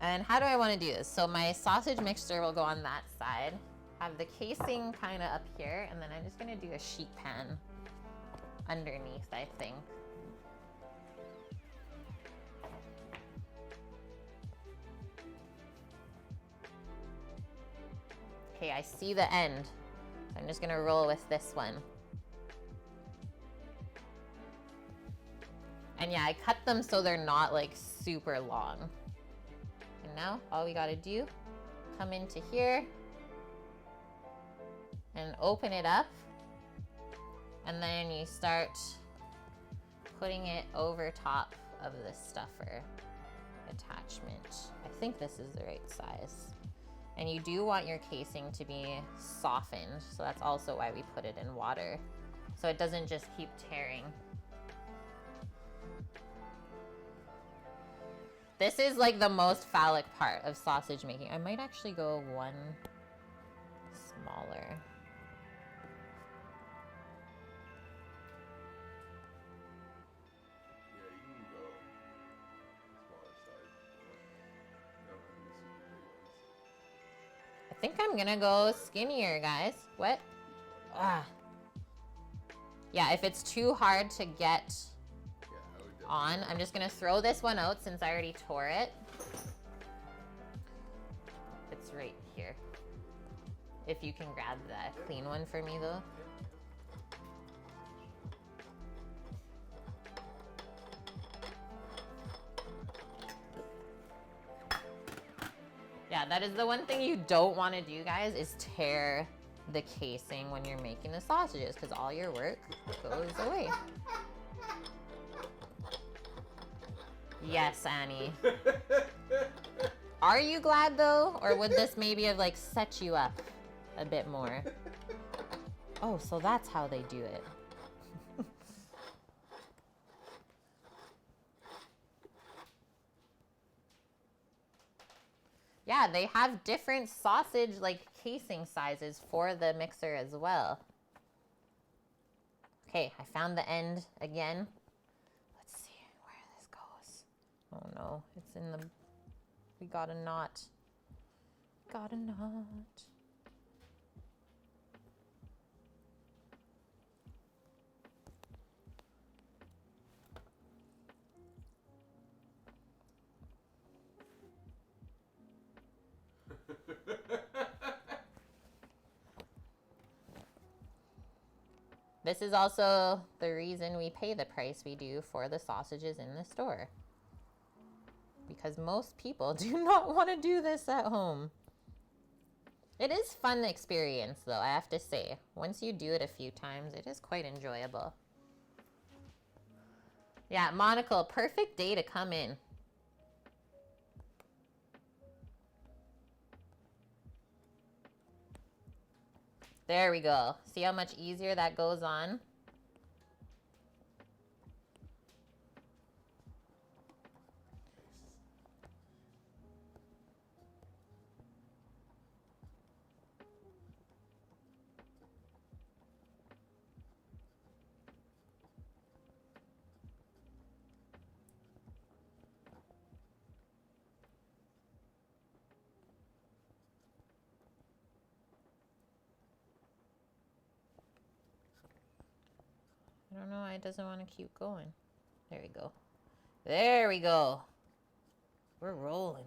And how do I want to do this? So my sausage mixture will go on that side. Have the casing kind of up here, and then I'm just going to do a sheet pan underneath, I think. Okay, I see the end. I'm just gonna roll with this one. And yeah, I cut them so they're not like super long. And now all we gotta do, come into here and open it up. And then you start putting it over top of the stuffer attachment. I think this is the right size. And you do want your casing to be softened, so that's also why we put it in water, so it doesn't just keep tearing. This is like the most phallic part of sausage making. I might actually go one smaller. I think I'm gonna go skinnier, guys. What? Ah. Yeah, if it's too hard to get on, I'm just gonna throw this one out since I already tore it. It's right here. If you can grab that clean one for me though. Yeah, that is the one thing you don't want to do, guys, is tear the casing when you're making the sausages, because all your work goes away. Yes, Annie. Are you glad though? Or would this maybe have like set you up a bit more? Oh, so that's how they do it. Yeah, they have different sausage like casing sizes for the mixer as well. Okay, I found the end again. Let's see where this goes. Oh no, it's in the, we got a knot. Got a knot. This is also the reason we pay the price we do for the sausages in the store. Because most people do not want to do this at home. It is fun experience though, I have to say. Once you do it a few times, it is quite enjoyable. Yeah, Monaco, perfect day to come in. There we go. See how much easier that goes on? I don't know why it doesn't want to keep going. There we go. There we go. We're rolling.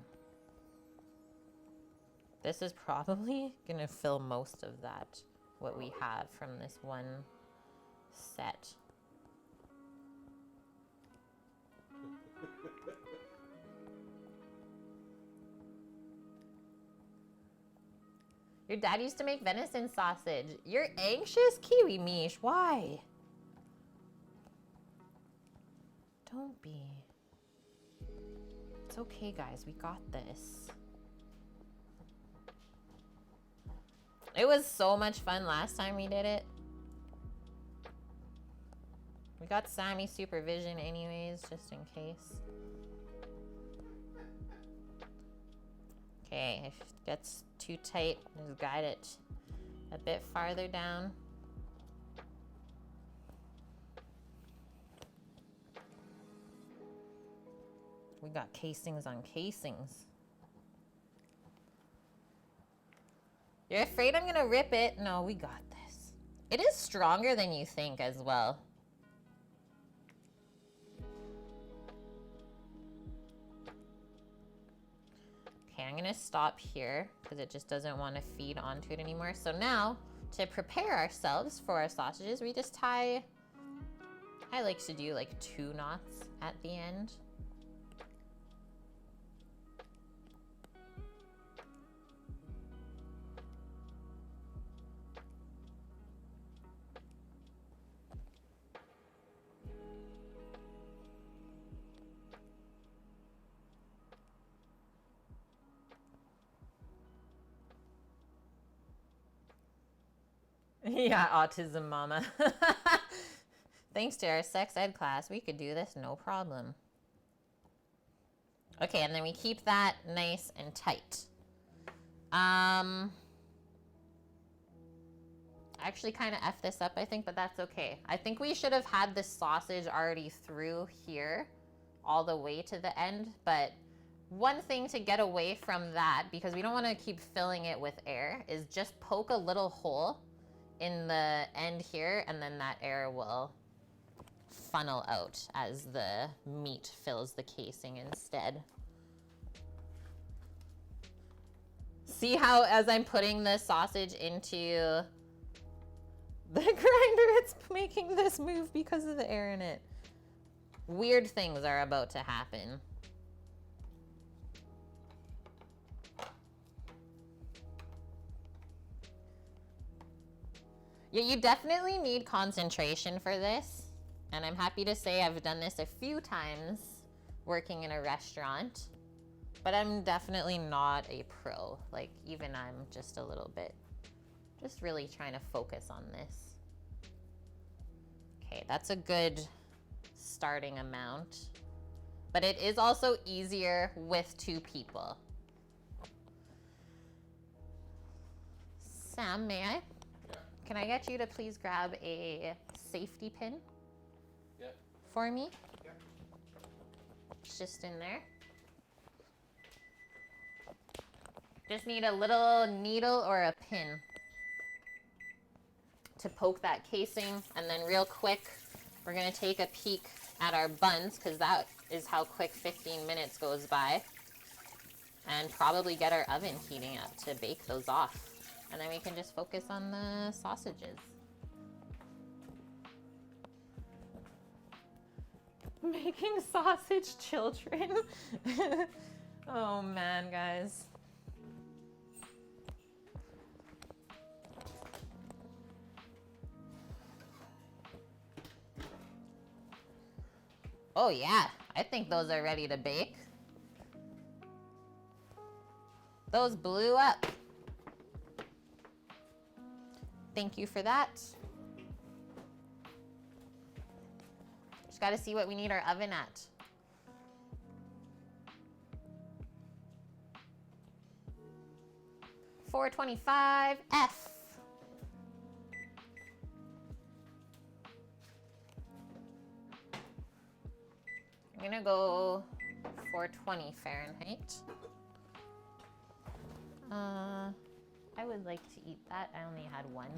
This is probably going to fill most of that, what we have from this one set. Your dad used to make venison sausage. You're anxious, Kiwi Mish. Why? Don't be. It's okay, guys. We got this. It was so much fun last time we did it. We got Sammy's supervision anyways, just in case. Okay, if it gets too tight, just guide it a bit farther down. We got casings on casings. You're afraid I'm gonna rip it? No, we got this. It is stronger than you think as well. Okay, I'm gonna stop here because it just doesn't want to feed onto it anymore. So now, to prepare ourselves for our sausages, we just tie, I like to do like 2 knots at the end. Yeah, autism mama. Thanks to our sex ed class, we could do this no problem. Okay, and then we keep that nice and tight. I actually kind of F this up, I think, but that's okay. I think we should have had this sausage already through here all the way to the end, but one thing to get away from that, because we don't want to keep filling it with air, is just poke a little hole in the end here, and then that air will funnel out as the meat fills the casing instead. See how as I'm putting the sausage into the grinder, it's making this move because of the air in it. Weird things are about to happen. Yeah, you definitely need concentration for this. And I'm happy to say I've done this a few times working in a restaurant. But I'm definitely not a pro. Like, even I'm just a little bit, just really trying to focus on this. Okay, that's a good starting amount. But it is also easier with 2 people. Sam, may I? Can I get you to please grab a safety pin for me? Yeah. It's just in there. Just need a little needle or a pin to poke that casing. And then real quick, we're gonna take a peek at our buns, because that is how quick 15 minutes goes by. And probably get our oven heating up to bake those off. And then we can just focus on the sausages. Making sausage children. Oh man, guys. Oh yeah, I think those are ready to bake. Those blew up. Thank you for that. Just got to see what we need our oven at. $425 F. I'm gonna go 420 Fahrenheit. I would like to eat that. I only had one.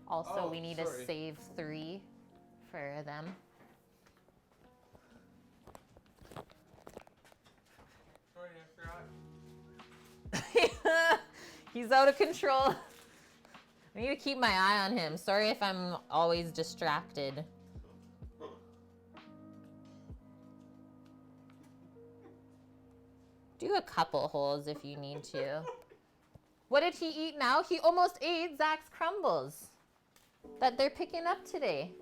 Also, we need to save 3 for them. Sorry, I forgot. He's out of control. I need to keep my eye on him. Sorry if I'm always distracted. Do a couple holes if you need to. What did he eat now? He almost ate Zach's crumbles that they're picking up today.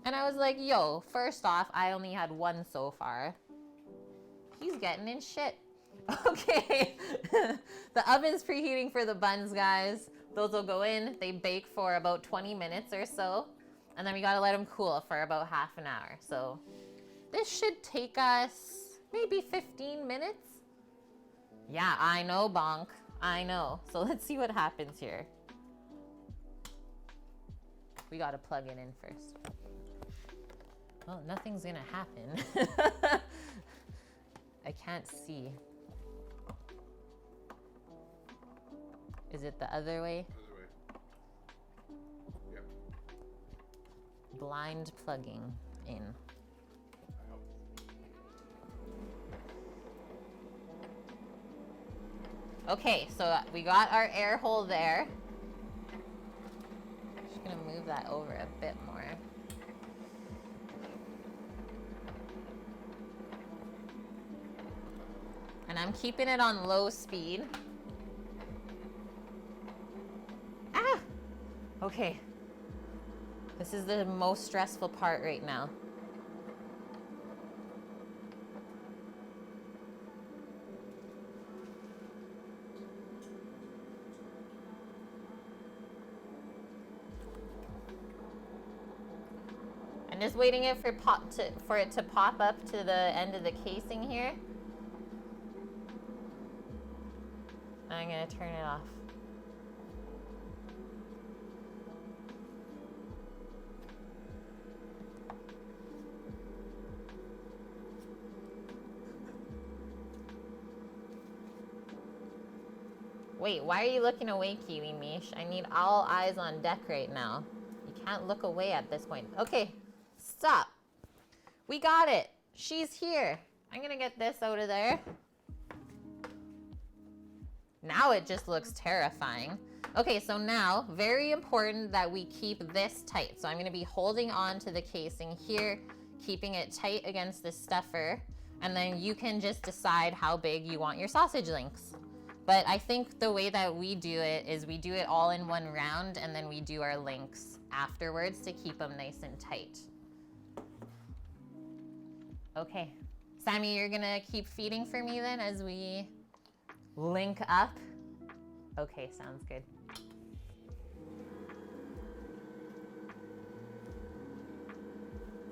And I was like, yo, first off, I only had 1 so far. He's getting in shit. Okay. The oven's preheating for the buns, guys. Those will go in. They bake for about 20 minutes or so. And then we gotta let them cool for about half an hour. So this should take us maybe 15 minutes. Yeah, I know, Bonk. I know. So let's see what happens here. We gotta plug it in first. Well, nothing's gonna happen. I can't see. Is it the other way? Other way. Yep. Blind plugging in. Okay, so we got our air hole there. Just gonna move that over a bit more. And I'm keeping it on low speed. Ah! Okay. This is the most stressful part right now. I'm just waiting for it to pop up to the end of the casing here. I'm gonna turn it off. Wait, why are you looking away, Kiwi Mish? I need all eyes on deck right now. You can't look away at this point. Okay, stop. We got it. She's here. I'm gonna get this out of there. Now it just looks terrifying. Okay, so now, very important that we keep this tight. So I'm gonna be holding on to the casing here, keeping it tight against the stuffer, and then you can just decide how big you want your sausage links. But I think the way that we do it is we do it all in one round, and then we do our links afterwards to keep them nice and tight. Okay, Sammy, you're gonna keep feeding for me then as we link up? Okay, sounds good.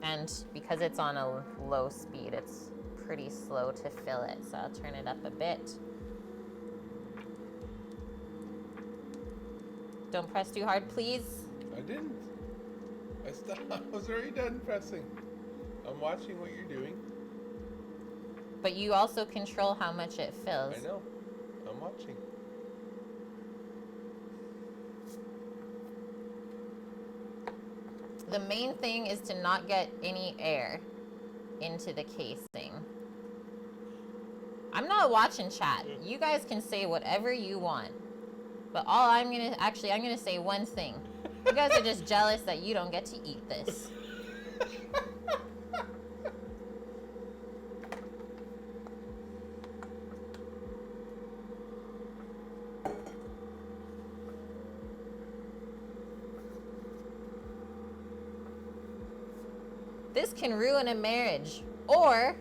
And because it's on a low speed, it's pretty slow to fill it, so I'll turn it up a bit. Don't press too hard, please. I didn't. I stopped. I was already done pressing. I'm watching what you're doing. But you also control how much it fills. I know. I'm watching. The main thing is to not get any air into the casing. I'm not watching chat. You guys can say whatever you want. But I'm gonna say one thing. You guys are just jealous that you don't get to eat this. This can ruin a marriage or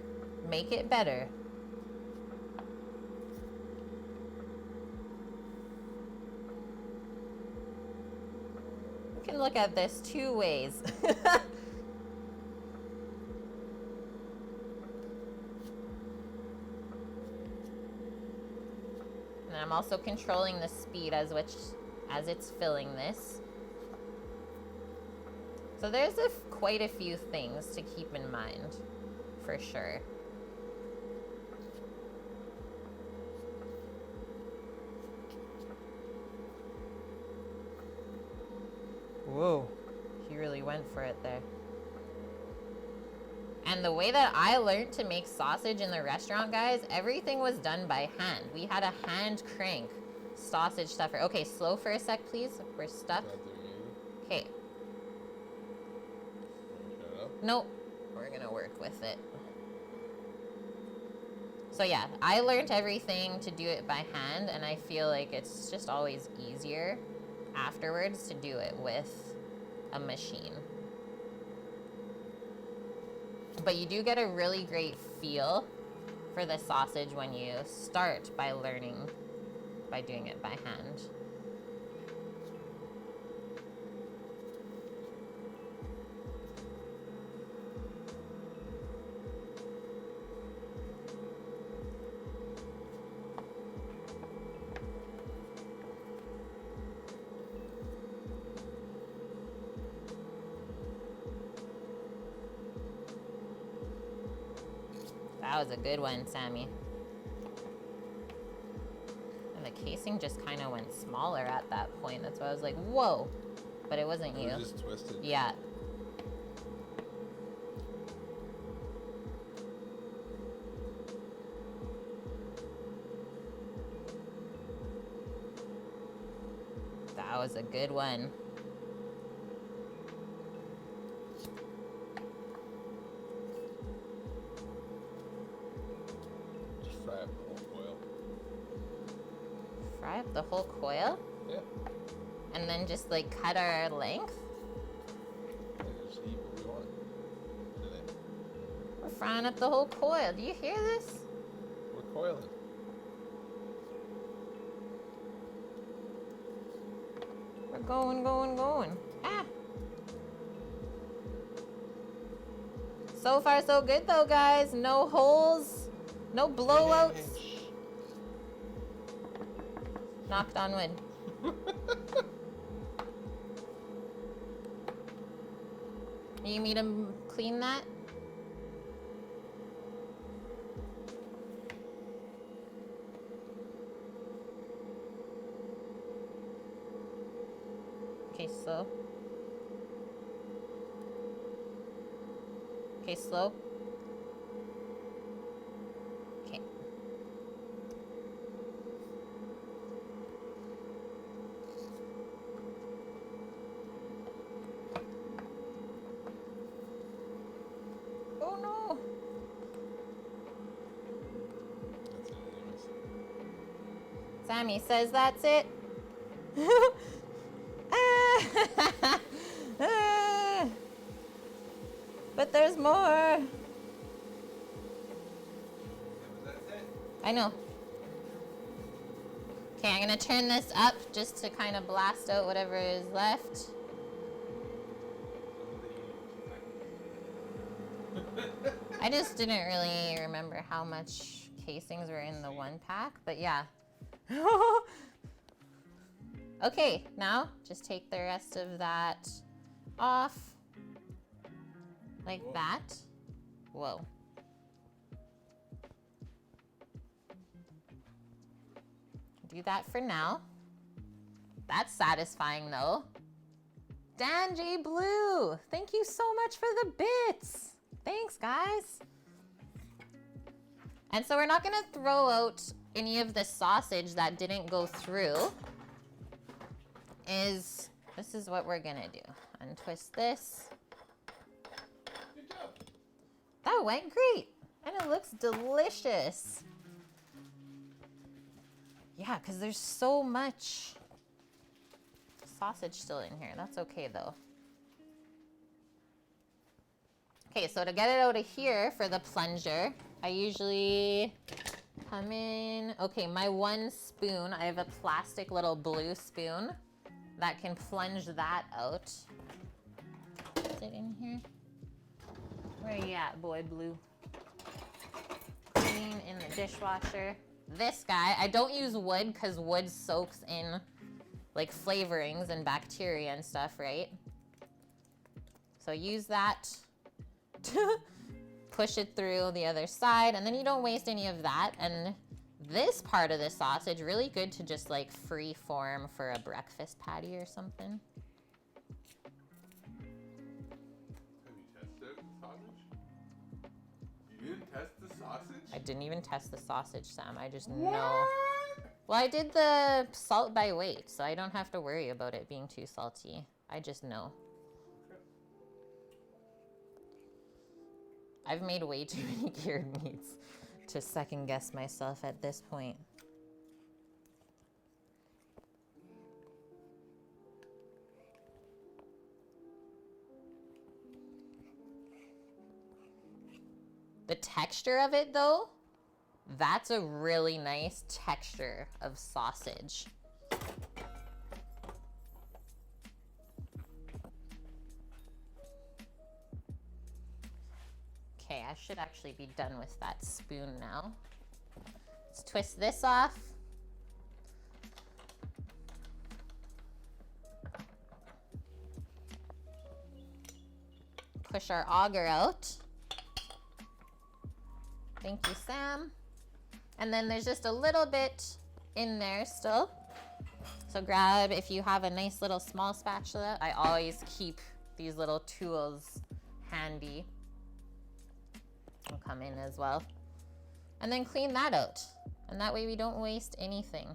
make it better. can look at this two ways. And I'm also controlling the speed as it's filling this. So there's quite a few things to keep in mind, for sure. Whoa, he really went for it there. And the way that I learned to make sausage in the restaurant, guys, everything was done by hand. We had a hand crank sausage stuffer. Okay, slow for a sec, please. We're stuck. Okay. Nope. We're gonna work with it. So yeah, I learned everything to do it by hand, and I feel like it's just always easier afterwards to do it with a machine. But you do get a really great feel for the sausage when you start by doing it by hand. That was a good one, Sammy. And the casing just kind of went smaller at that point. That's why I was like, whoa. But it wasn't you. It was just twisted. Yeah. That was a good one. Fry up the whole coil? Yeah. And then just like cut our length? Yeah, just eat what we want today. We're frying up the whole coil. Do you hear this? We're coiling. We're going. Ah. So far so good though, guys. No holes, no blowouts. Knocked on wood. You need me to clean that? Okay, slow. Okay, slow. Okay. Oh no! That's it, anyways. Sammy says that's it. But there's more. That it. I know. Okay, I'm gonna turn this up just to kind of blast out whatever is left. I just didn't really remember how much casings were in the one pack, but yeah. Okay, now just take the rest of that off. Like that. Whoa. Do that for now. That's satisfying though. Dan J. Blue, thank you so much for the bits. Thanks, guys. And so we're not gonna throw out any of the sausage that didn't go through. This is what we're gonna do. Untwist this. Good job. That went great. And it looks delicious. Yeah, because there's so much sausage still in here. That's okay though. Okay, so to get it out of here for the plunger, I usually come in. Okay, my one spoon, I have a plastic little blue spoon. that can plunge that out. Is it in here? Where you at, boy blue? Clean in the dishwasher. This guy, I don't use wood because wood soaks in like flavorings and bacteria and stuff, right? So use that to push it through the other side, and then you don't waste any of that. And this part of the sausage, really good to just like free form for a breakfast patty or something. Have you tested the sausage? You didn't test the sausage? I didn't even test the sausage, Sam. I just What? know. Well, I did the salt by weight, so I don't have to worry about it being too salty. I just know. I've made way too many cured meats to second guess myself at this point. The texture of it though, that's a really nice texture of sausage. Okay, I should actually be done with that spoon now. Let's twist this off. Push our auger out. Thank you, Sam. And then there's just a little bit in there still. So grab, if you have a nice little small spatula, I always keep these little tools handy. Will come in as well. And then clean that out. And that way we don't waste anything.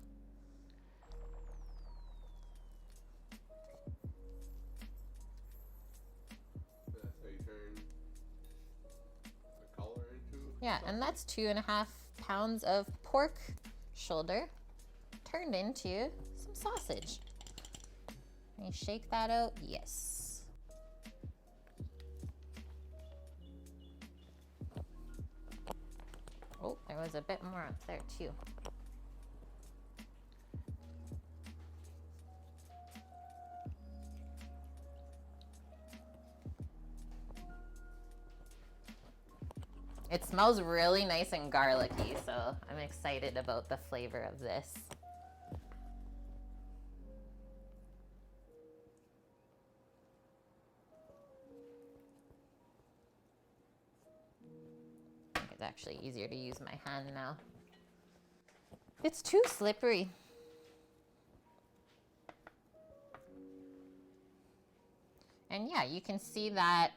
That's how you turn the color into. Yeah, and that's 2.5 pounds of pork shoulder turned into some sausage. Can you shake that out? Yes. Oh, there was a bit more up there too. It smells really nice and garlicky, so I'm excited about the flavor of this. I think it's actually easier to use my hand now. It's too slippery. And yeah, you can see that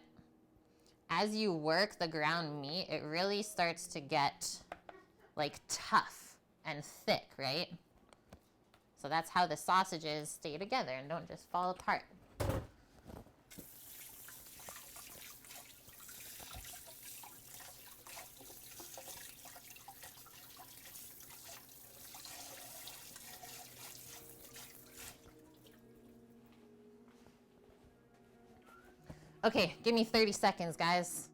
as you work the ground meat, it really starts to get like tough and thick, right? So that's how the sausages stay together and don't just fall apart. Okay, give me 30 seconds, guys.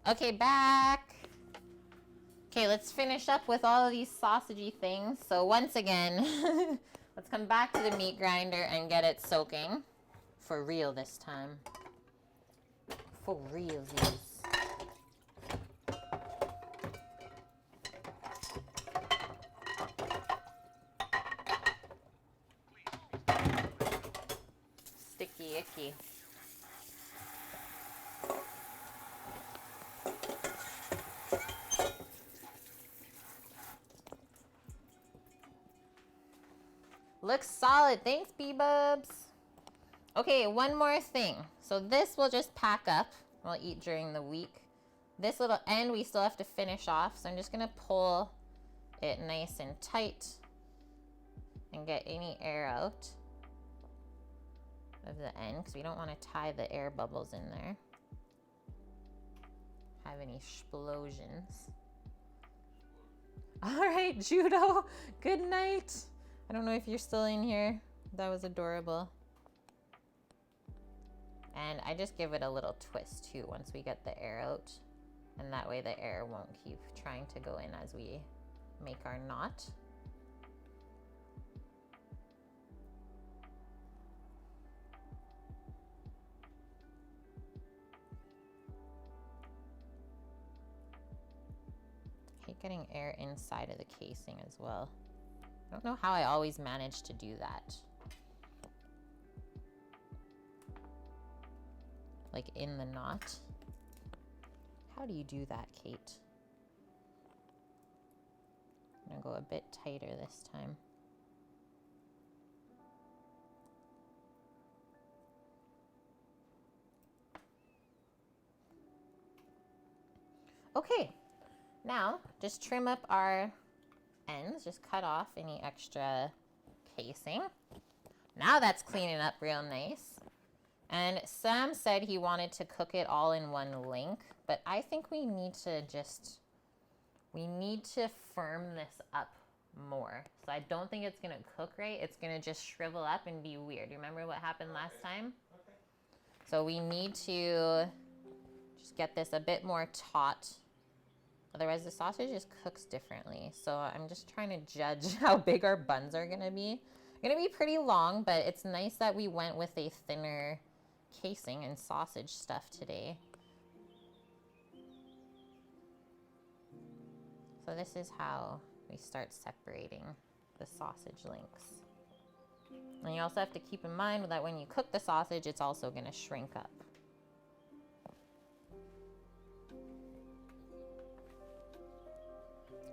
Okay, back. Okay, let's finish up with all of these sausagey things. So once again, let's come back to the meat grinder and get it soaking. For real this time. For realsies. Sticky icky. Looks solid. Thanks, B-Bubs. Okay, one more thing. So this we'll just pack up. We'll eat during the week. This little end we still have to finish off. So I'm just going to pull it nice and tight and get any air out of the end because we don't want to tie the air bubbles in there. Have any explosions. All right, Judo, good night. I don't know if you're still in here. That was adorable. And I just give it a little twist too once we get the air out. And that way the air won't keep trying to go in as we make our knot. I hate getting air inside of the casing as well. I don't know how I always manage to do that. Like in the knot. How do you do that, Kate? I'm gonna go a bit tighter this time. Okay, now just trim up our ends, just cut off any extra casing. Now that's cleaning up real nice. And Sam said he wanted to cook it all in one link, but I think we need to firm this up more. So I don't think it's gonna cook right. It's gonna just shrivel up and be weird. You remember what happened last time? Okay. So we need to just get this a bit more taut. Otherwise the sausage just cooks differently. So I'm just trying to judge how big our buns are gonna be. They're gonna be pretty long, but it's nice that we went with a thinner casing and sausage stuff today. So this is how we start separating the sausage links. And you also have to keep in mind that when you cook the sausage, it's also gonna shrink up.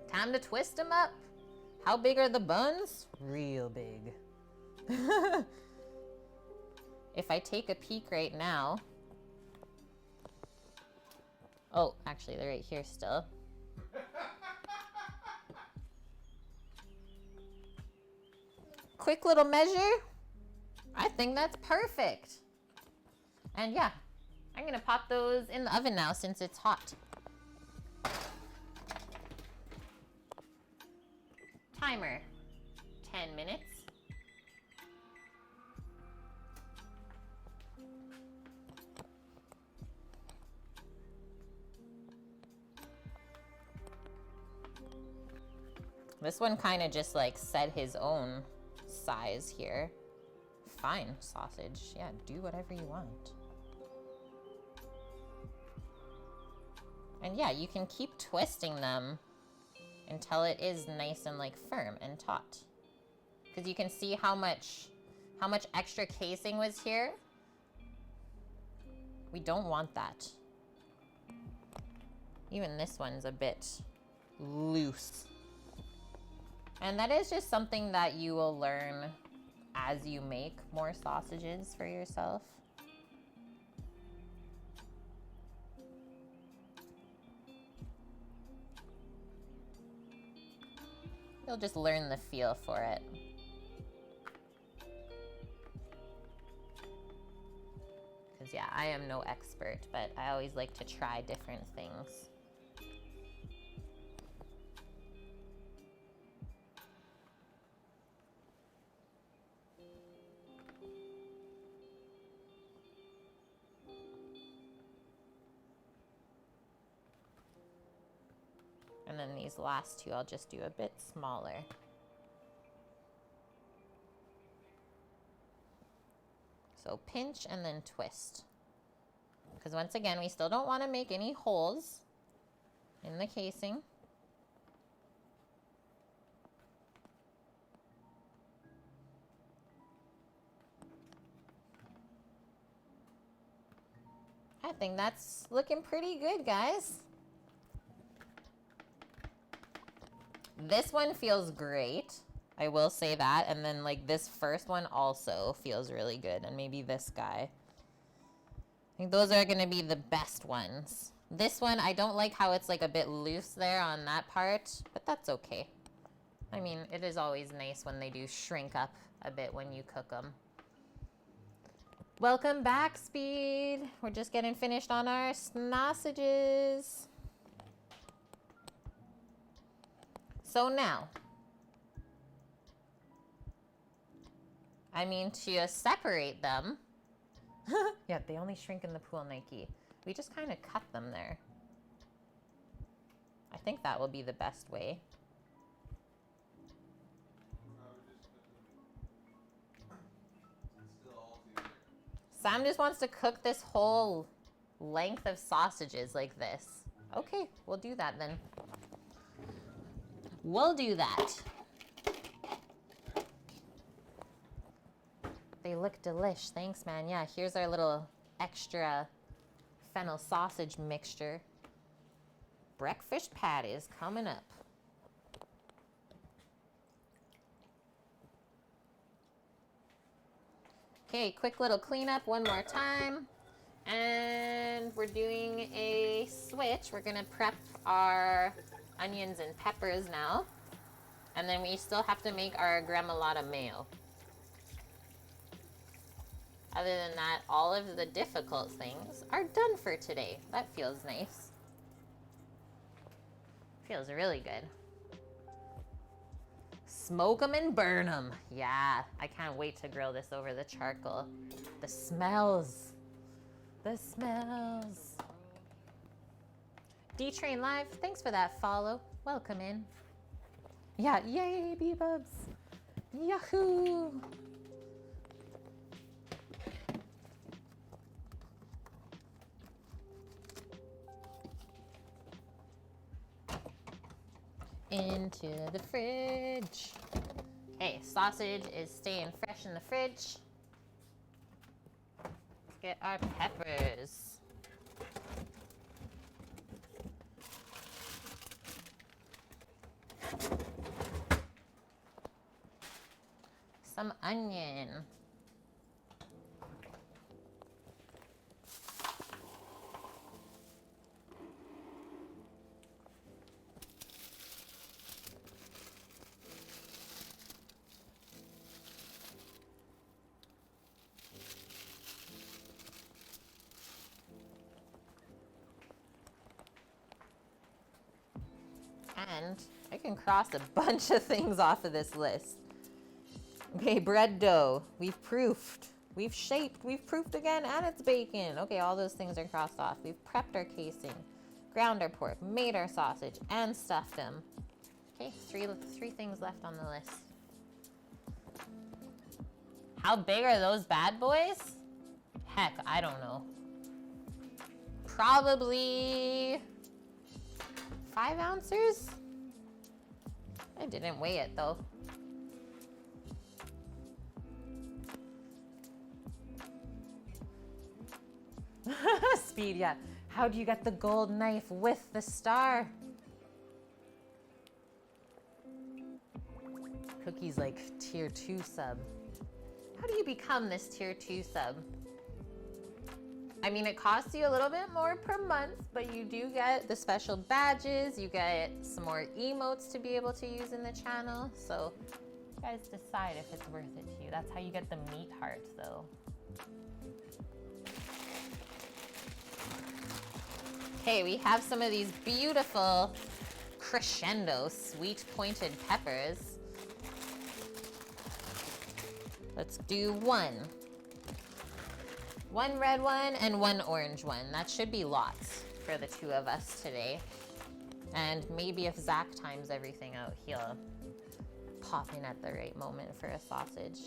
Time to twist them up. How big are the buns? Real big. If I take a peek right now. Oh, actually, they're right here still. Quick little measure. I think that's perfect. And yeah, I'm gonna pop those in the oven now since it's hot. Timer, 10 minutes. This one kind of just like set his own size here. Fine, sausage. Yeah, do whatever you want. And yeah, you can keep twisting them until it is nice and like firm and taut. Because you can see how much extra casing was here. We don't want that. Even this one's a bit loose. And that is just something that you will learn as you make more sausages for yourself. You'll just learn the feel for it. Because yeah, I am no expert, but I always like to try different things. And then these last two, I'll just do a bit smaller. So pinch and then twist. Because once again, we still don't want to make any holes in the casing. I think that's looking pretty good, guys. This one feels great. I will say that. And then like this first one also feels really good. And maybe this guy. I think those are going to be the best ones. This one, I don't like how it's like a bit loose there on that part, but that's okay. I mean, it is always nice when they do shrink up a bit when you cook them. Welcome back, Speed. We're just getting finished on our sausages. So now, I mean, to separate them. Yeah, they only shrink in the pool, Nike. We just kind of cut them there. I think that will be the best way. Sam just wants to cook this whole length of sausages like this. Okay, we'll do that then. We'll do that. They look delish. Thanks, man. Yeah, here's our little extra fennel sausage mixture. Breakfast patties coming up. Okay, quick little cleanup one more time. And we're doing a switch. We're gonna prep our onions and peppers now. And then we still have to make our gremolata mayo. Other than that, all of the difficult things are done for today. That feels nice. Feels really good. Smoke them and burn them. Yeah, I can't wait to grill this over the charcoal. The smells. The smells. D-Train Live, thanks for that follow. Welcome in. Yeah, yay, B-Bubs. Yahoo! Into the fridge. Okay, sausage is staying fresh in the fridge. Let's get our peppers. Some onion. And I can cross a bunch of things off of this list. Okay, bread dough. We've proofed. We've shaped. We've proofed again, and it's bacon. Okay, all those things are crossed off. We've prepped our casing, ground our pork, made our sausage, and stuffed them. Okay, three things left on the list. How big are those bad boys? Heck, I don't know. Probably 5 ounces? I didn't weigh it though. Speed, yeah. How do you get the gold knife with the star? Cookie's like tier 2 sub. How do you become this tier 2 sub? I mean, it costs you a little bit more per month, but you do get the special badges. You get some more emotes to be able to use in the channel. So you guys decide if it's worth it to you. That's how you get the meat hearts though. Okay, we have some of these beautiful crescendo sweet pointed peppers. Let's do one red one and one orange one. That should be lots for the 2 of us today. And maybe if Zach times everything out, he'll pop in at the right moment for a sausage.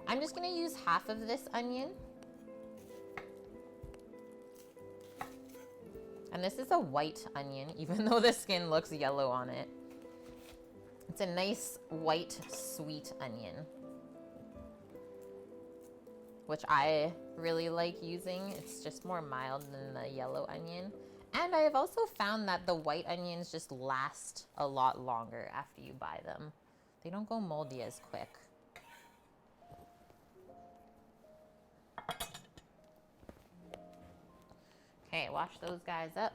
I'm just gonna use half of this onion. And this is a white onion, even though the skin looks yellow on it. It's a nice white sweet onion, which I really like using. It's just more mild than the yellow onion. And I have also found that the white onions just last a lot longer after you buy them. They don't go moldy as quick. Okay, wash those guys up.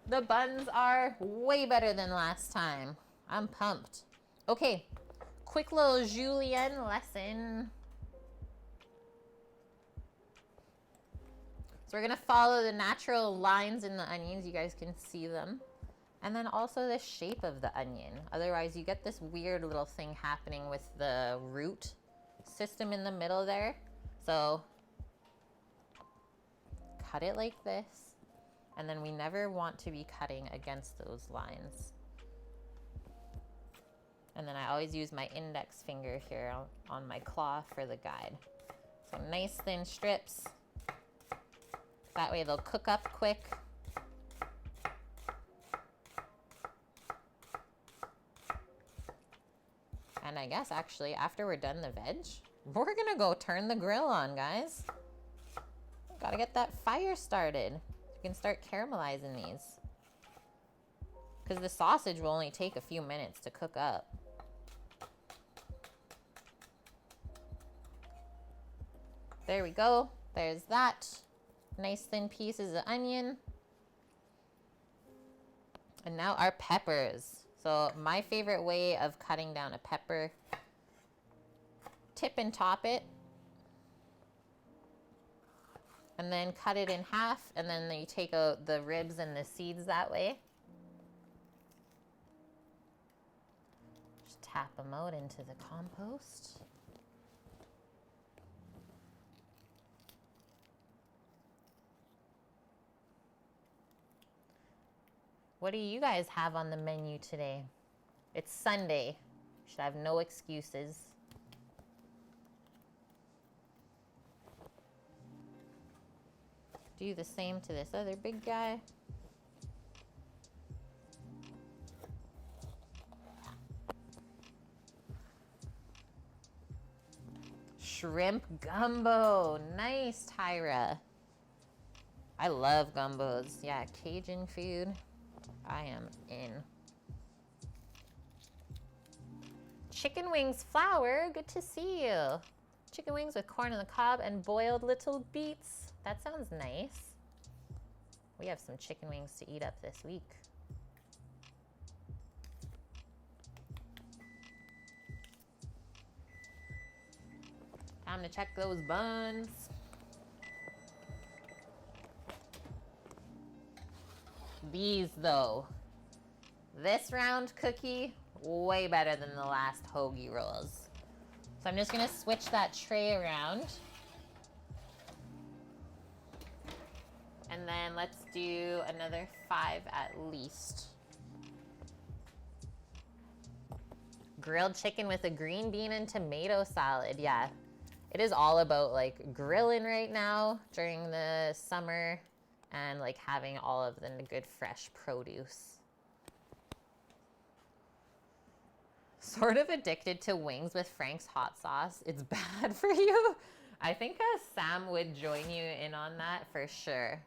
The buns are way better than last time. I'm pumped. Okay, quick little julienne lesson. So we're gonna follow the natural lines in the onions. You guys can see them. And then also the shape of the onion. Otherwise you get this weird little thing happening with the root system in the middle there. So cut it like this. And then we never want to be cutting against those lines. And then I always use my index finger here on my claw for the guide. So nice thin strips. That way they'll cook up quick. And I guess actually after we're done the veg, we're gonna go turn the grill on, guys. Gotta get that fire started. You can start caramelizing these. Because the sausage will only take a few minutes to cook up. There we go. There's that. Nice thin pieces of onion. And now our peppers. So my favorite way of cutting down a pepper, tip and top it. And then cut it in half, and then you take out the ribs and the seeds that way. Just tap them out into the compost. What do you guys have on the menu today? It's Sunday. You should have no excuses. Do the same to this other big guy. Shrimp gumbo. Nice, Tyra. I love gumbos. Yeah, Cajun food. I am in. Chicken wings flour. Good to see you. Chicken wings with corn on the cob and boiled little beets. That sounds nice. We have some chicken wings to eat up this week. Time to check those buns. These though. This round cookie, way better than the last hoagie rolls. So I'm just gonna switch that tray around. And then let's do another 5 at least. Grilled chicken with a green bean and tomato salad. Yeah, it is all about like grilling right now during the summer and like having all of the good fresh produce. Sort of addicted to wings with Frank's hot sauce. It's bad for you. I think Sam would join you in on that for sure.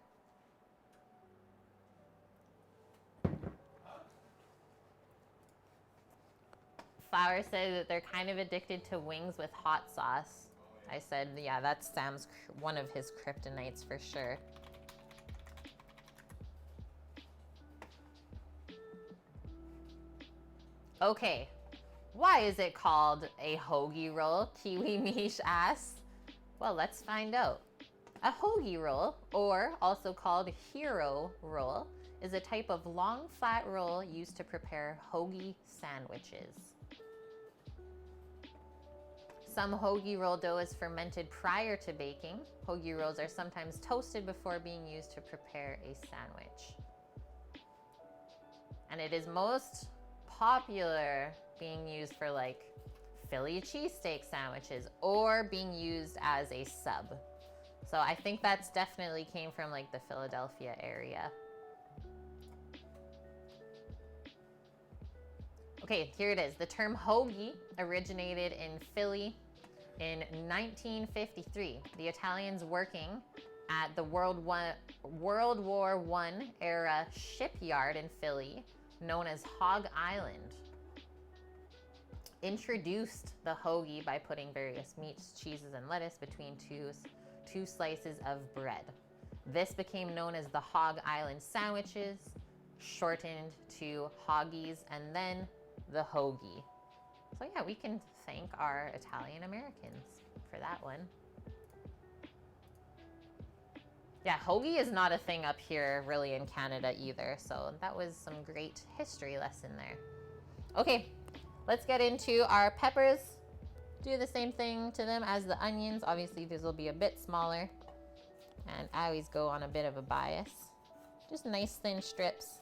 Flower said that they're kind of addicted to wings with hot sauce. I said, yeah, that's Sam's, one of his kryptonites for sure. Okay, why is it called a hoagie roll? Kiwi Mish asks. Well, let's find out. A hoagie roll, or also called hero roll, is a type of long flat roll used to prepare hoagie sandwiches. Some hoagie roll dough is fermented prior to baking. Hoagie rolls are sometimes toasted before being used to prepare a sandwich. And it is most popular being used for like Philly cheesesteak sandwiches or being used as a sub. So I think that's definitely came from like the Philadelphia area. Okay, here it is. The term hoagie originated in Philly in 1953. The Italians working at the World War I era shipyard in Philly, known as Hog Island, introduced the hoagie by putting various meats, cheeses, and lettuce between two slices of bread. This became known as the Hog Island sandwiches, shortened to hoggies, and then the hoagie. So yeah, we can thank our Italian Americans for that one. Yeah, hoagie is not a thing up here really in Canada either, so that was some great history lesson there. Okay, let's get into our peppers. Do the same thing to them as the onions. Obviously, these will be a bit smaller, and I always go on a bit of a bias. Just nice thin strips.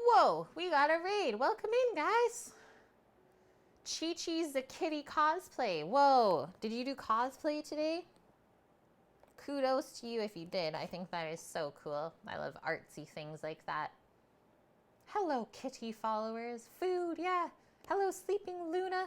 Whoa, we got a raid. Welcome in, guys. Chi-Chi's the kitty cosplay. Whoa, did you do cosplay today? Kudos to you if you did. I think that is so cool. I love artsy things like that. Hello, kitty followers. Food, yeah. Hello, sleeping Luna.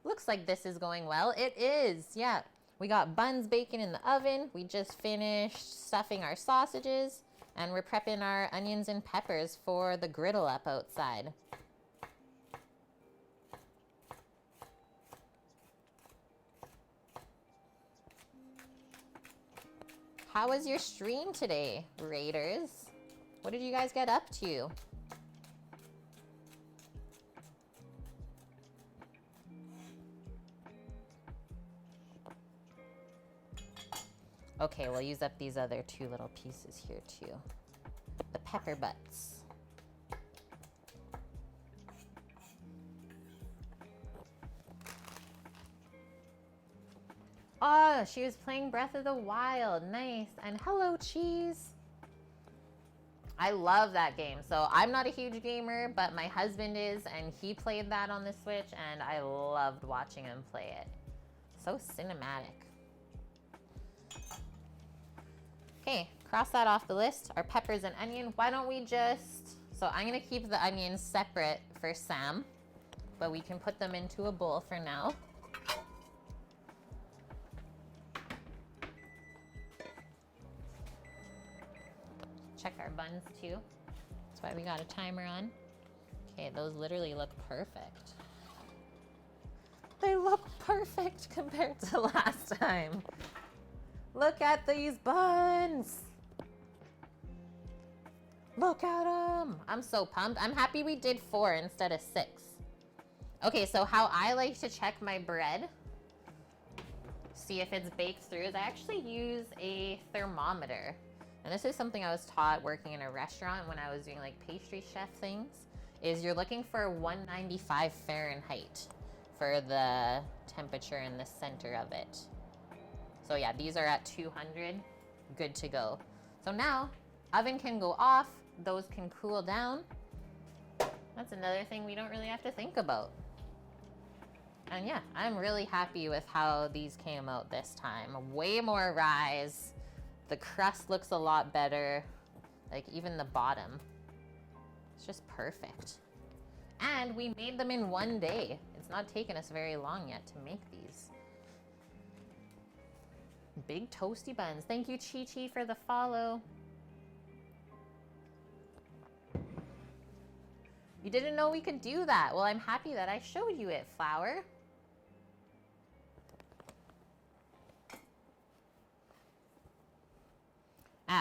Looks like this is going well. It is, yeah. We got buns baking in the oven. We just finished stuffing our sausages. And we're prepping our onions and peppers for the griddle up outside. How was your stream today, Raiders? What did you guys get up to? Okay, we'll use up these other two little pieces here too. The pepper butts. Oh, she was playing Breath of the Wild. Nice. And hello, Cheese. I love that game. So I'm not a huge gamer, but my husband is, and he played that on the Switch, and I loved watching him play it. So cinematic. Okay, cross that off the list. Our peppers and onion. Why don't we just... So I'm going to keep the onions separate for Sam, but we can put them into a bowl for now. Check our buns too. That's why we got a timer on. Okay, those literally look perfect. They look perfect compared to last time. Look at these buns. Look at them. I'm so pumped. I'm happy we did 4 instead of 6. Okay, so how I like to check my bread, see if it's baked through, is I actually use a thermometer. And this is something I was taught working in a restaurant when I was doing like pastry chef things, is you're looking for 195 Fahrenheit for the temperature in the center of it. So yeah, these are at 200, good to go. So now, oven can go off, those can cool down. That's another thing we don't really have to think about. And yeah, I'm really happy with how these came out this time. Way more rise. The crust looks a lot better. Like even the bottom. It's just perfect. And we made them in 1 day. It's not taken us very long yet to make these. Big toasty buns. Thank you, Chi-Chi, for the follow. You didn't know we could do that. Well, I'm happy that I showed you it, Flower.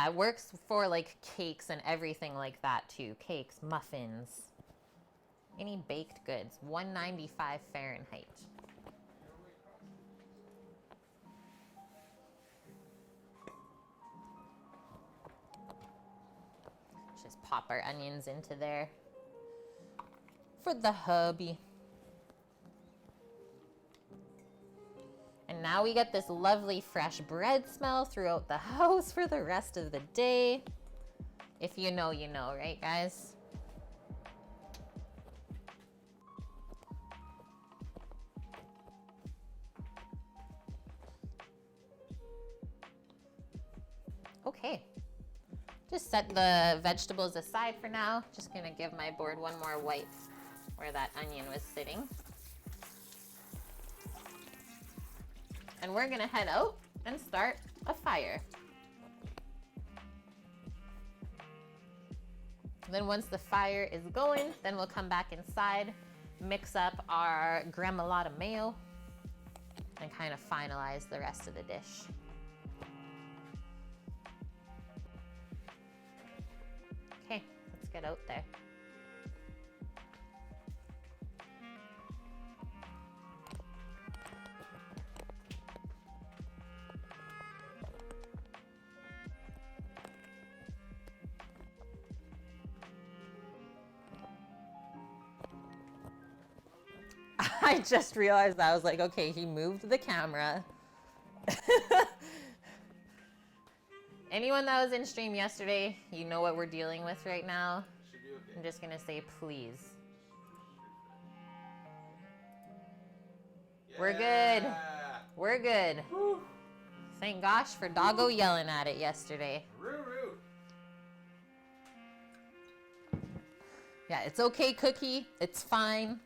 Yeah, it works for like cakes and everything like that too. Cakes, muffins, any baked goods. 195 Fahrenheit. Just pop our onions into there for the hubby. And now we get this lovely fresh bread smell throughout the house for the rest of the day. If you know, you know, right, guys? Okay. Just set the vegetables aside for now. Just gonna give my board one more wipe where that onion was sitting. And we're gonna head out and start a fire. Then once the fire is going, then we'll come back inside, mix up our gremolata mayo, and kind of finalize the rest of the dish. Okay, let's get out there. I just realized that. I was like, okay, he moved the camera. Anyone that was in stream yesterday, you know what we're dealing with right now. Should be okay. I'm just gonna say please. Yeah. We're good. We're good. Whew. Thank gosh for Doggo yelling at it yesterday. Roo. Yeah, it's okay, Cookie. It's fine.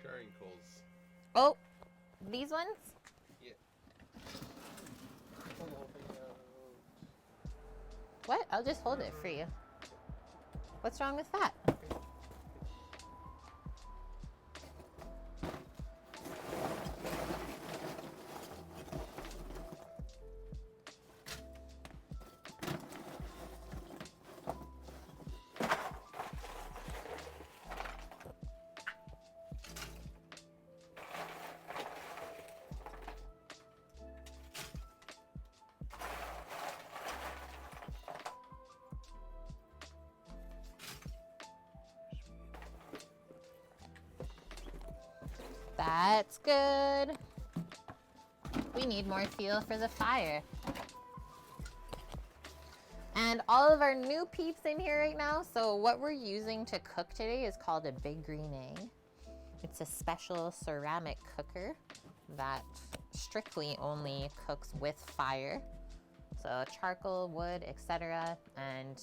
Carrying coals. Oh, these ones? Yeah. What? I'll just hold it for you. What's wrong with that? That's good. We need more fuel for the fire. And all of our new peeps in here right now. So what we're using to cook today is called a big green egg. It's a special ceramic cooker that strictly only cooks with fire. So charcoal, wood, etc. And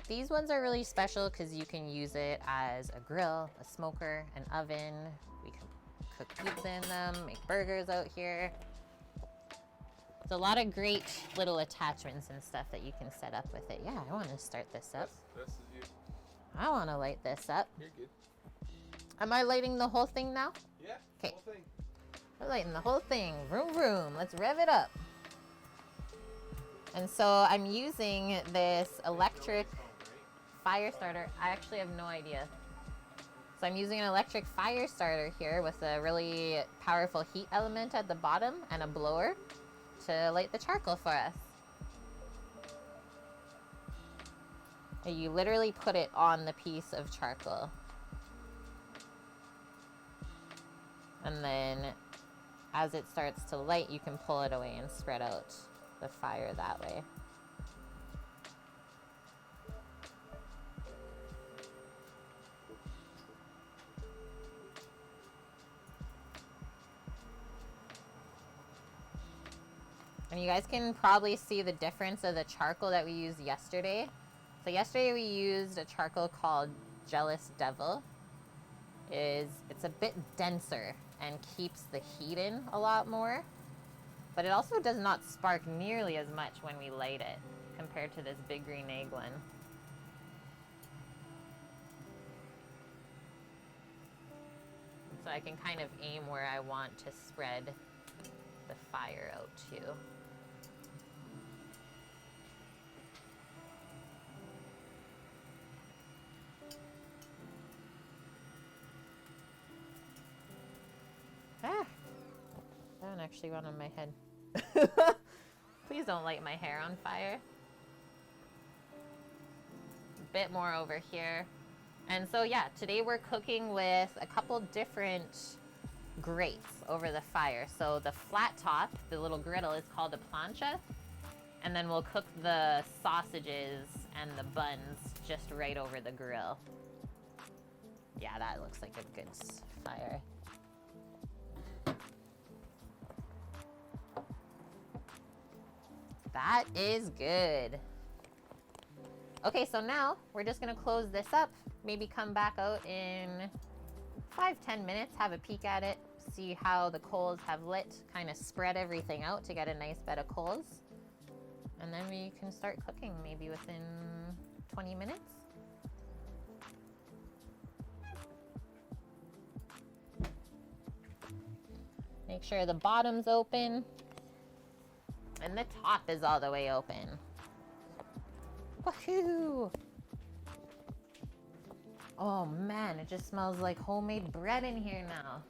these ones are really special because you can use it as a grill, a smoker, an oven. We can cook pizza in them, make burgers out here. There's a lot of great little attachments and stuff that you can set up with it. Yeah, I want to start this up. This is you. I want to light this up. You're good. Am I lighting the whole thing now? Yeah. 'Kay. Whole thing. We're lighting the whole thing. Vroom, vroom. Let's rev it up. And so I'm using this electric fire starter. I actually have no idea. So I'm using an electric fire starter here with a really powerful heat element at the bottom and a blower to light the charcoal for us. And you literally put it on the piece of charcoal. And then as it starts to light, you can pull it away and spread out the fire that way. And you guys can probably see the difference of the charcoal that we used yesterday. So yesterday we used a charcoal called Jealous Devil. It's a bit denser and keeps the heat in a lot more. But it also does not spark nearly as much when we light it compared to this big green egg one. So I can kind of aim where I want to spread the fire out to. Ah, that one actually went on my head. Please don't light my hair on fire. A bit more over here. And so yeah, today we're cooking with a couple different grates over the fire. So the flat top, the little griddle, is called a plancha. And then we'll cook the sausages and the buns just right over the grill. Yeah, that looks like a good fire. That is good. Okay, so now we're just gonna close this up, maybe come back out in 5-10 minutes, have a peek at it, see how the coals have lit, kind of spread everything out to get a nice bed of coals. And then we can start cooking maybe within 20 minutes. Make sure the bottom's open and the top is all the way open. Woohoo! Oh man, it just smells like homemade bread in here now.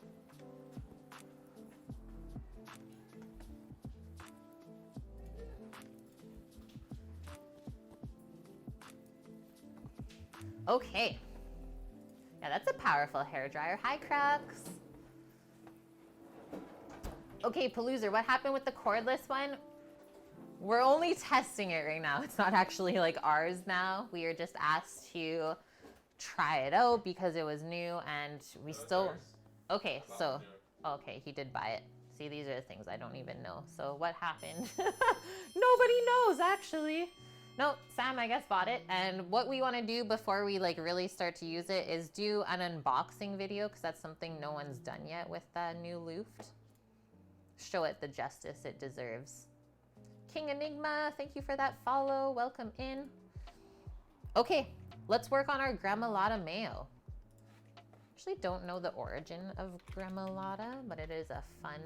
Okay. Yeah, that's a powerful hairdryer. Hi, Crux. Okay, Paloozer, what happened with the cordless one? We're only testing it right now. It's not actually like ours now. We are just asked to try it out because it was new and we still... Okay, so... Okay, he did buy it. See, these are the things I don't even know. So what happened? Nobody knows, actually. No, Sam, I guess, bought it. And what we want to do before we like really start to use it is do an unboxing video because that's something no one's done yet with that new Luft. Show it the justice it deserves. King Enigma, thank you for that follow. Welcome in. Okay, let's work on our gremolata mayo. Actually don't know the origin of gremolata, but it is a fun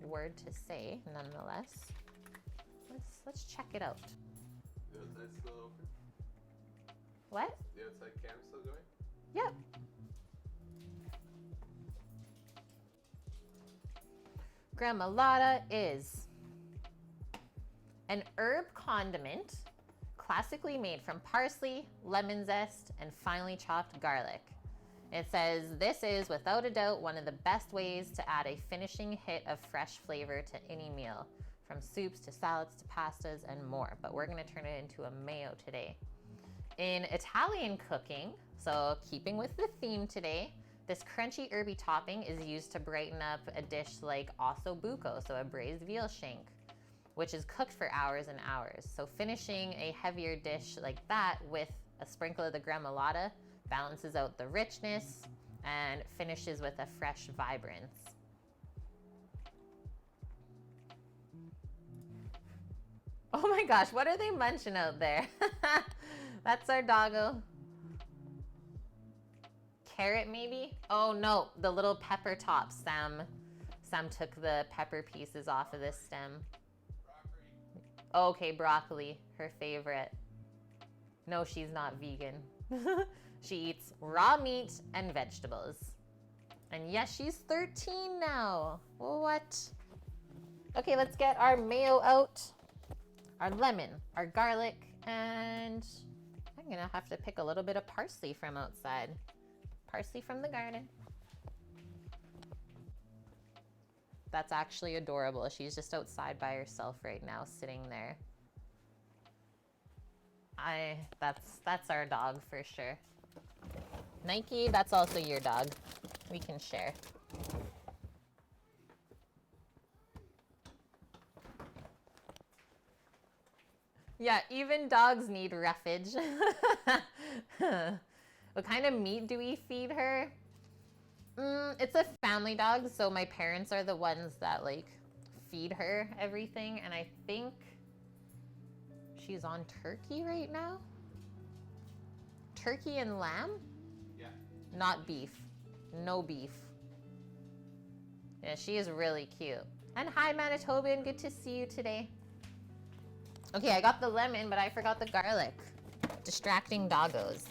word to say nonetheless. Let's check it out. The outside's still open? What? The outside cam's still going? Yep. Gremolata is an herb condiment classically made from parsley, lemon zest, and finely chopped garlic. It says this is without a doubt one of the best ways to add a finishing hit of fresh flavor to any meal, from soups to salads to pastas and more, but we're gonna turn it into a mayo today. In Italian cooking, so keeping with the theme today, this crunchy herby topping is used to brighten up a dish like osso buco, so a braised veal shank, which is cooked for hours and hours. So finishing a heavier dish like that with a sprinkle of the gremolata balances out the richness and finishes with a fresh vibrance. Oh my gosh, what are they munching out there? That's our doggo. Carrot maybe? Oh no, the little pepper tops. Sam took the pepper pieces off of this stem. Okay, broccoli, her favorite. No, she's not vegan. She eats raw meat and vegetables. And yes, she's 13 now. What? Okay, let's get our mayo out, our lemon, our garlic, and I'm gonna have to pick a little bit of parsley from outside. Parsley from the garden. That's actually adorable. She's just outside by herself right now, sitting there. That's our dog for sure. Nike, that's also your dog. We can share. Yeah, even dogs need roughage. What kind of meat do we feed her? It's a family dog, so my parents are the ones that like feed her everything, and I think she's on turkey right now. Turkey and lamb? Yeah. Not beef. No beef. Yeah, she is really cute. And hi, Manitoban. Good to see you today. Okay, I got the lemon, but I forgot the garlic. Distracting doggos.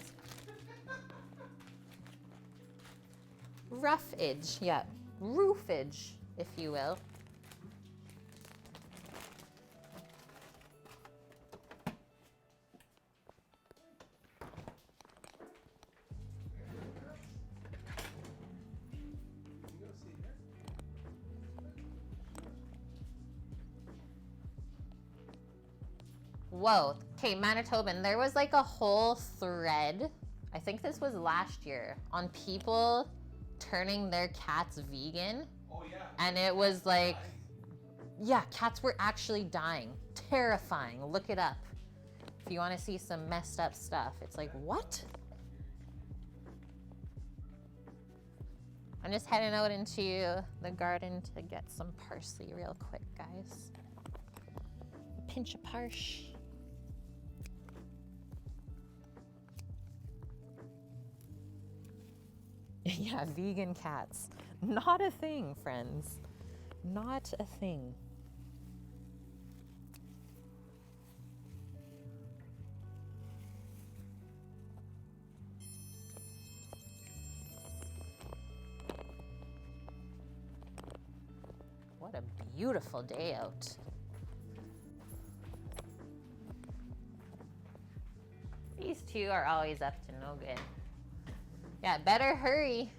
Roughage, yeah. Roofage, if you will. Whoa. Okay, Manitoban, there was like a whole thread, I think this was last year, on people turning their cats vegan. Oh yeah. And it was like, yeah, cats were actually dying. Terrifying. Look it up. If you want to see some messed up stuff. It's like, what? I'm just heading out into the garden to get some parsley real quick, guys. A pinch of parsh. Yeah, vegan cats. Not a thing, friends. Not a thing. What a beautiful day out. These two are always up to no good. Yeah, better hurry.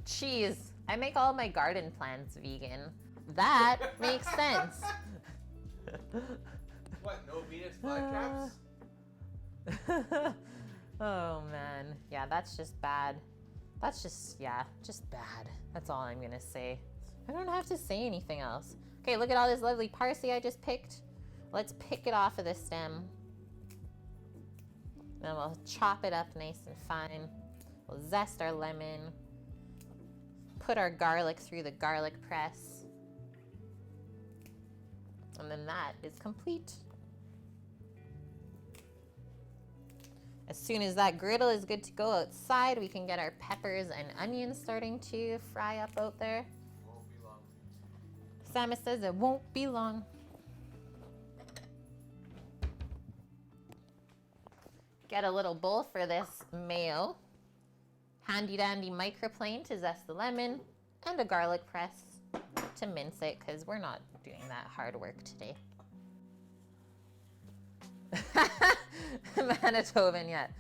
Cheese. I make all my garden plants vegan. That makes sense. What, no Venus flytraps? Oh man. Yeah, that's just bad. That's just, yeah, just bad. That's all I'm gonna say. I don't have to say anything else. Okay, look at all this lovely parsley I just picked. Let's pick it off of the stem. Then we'll chop it up nice and fine. We'll zest our lemon. Put our garlic through the garlic press. And then that is complete. As soon as that griddle is good to go outside, we can get our peppers and onions starting to fry up out there. Won't be long. Samus says it won't be long. Get a little bowl for this mayo. Handy dandy microplane to zest the lemon, and a garlic press to mince it because we're not doing that hard work today. Manitoban yet.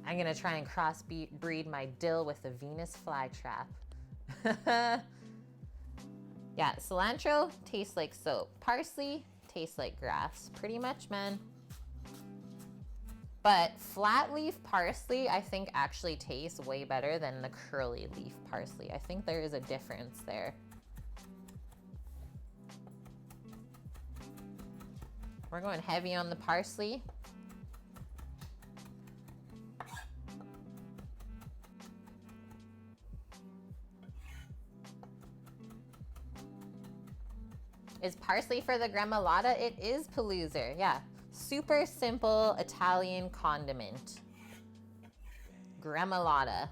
I'm gonna try and crossbreed my dill with the Venus flytrap. Yeah, cilantro tastes like soap. Parsley tastes like grass. Pretty much, man. But flat leaf parsley, I think actually tastes way better than the curly leaf parsley. I think there is a difference there. We're going heavy on the parsley. Is parsley for the gremolata? It is, Paloozer, yeah. Super simple Italian condiment. Gremolata.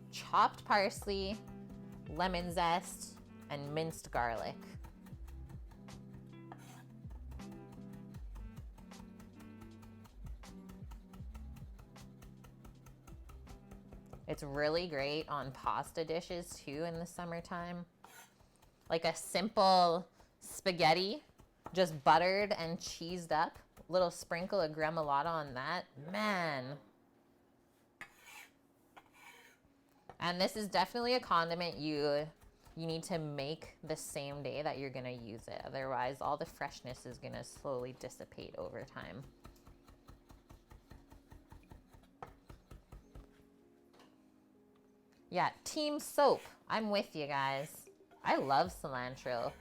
Chopped parsley, lemon zest, and minced garlic. It's really great on pasta dishes too in the summertime. Like a simple spaghetti, just buttered and cheesed up. Little sprinkle of gremolata on that. Man. And this is definitely a condiment you need to make the same day that you're gonna use it. Otherwise, all the freshness is gonna slowly dissipate over time. Yeah, team soap. I'm with you guys. I love cilantro.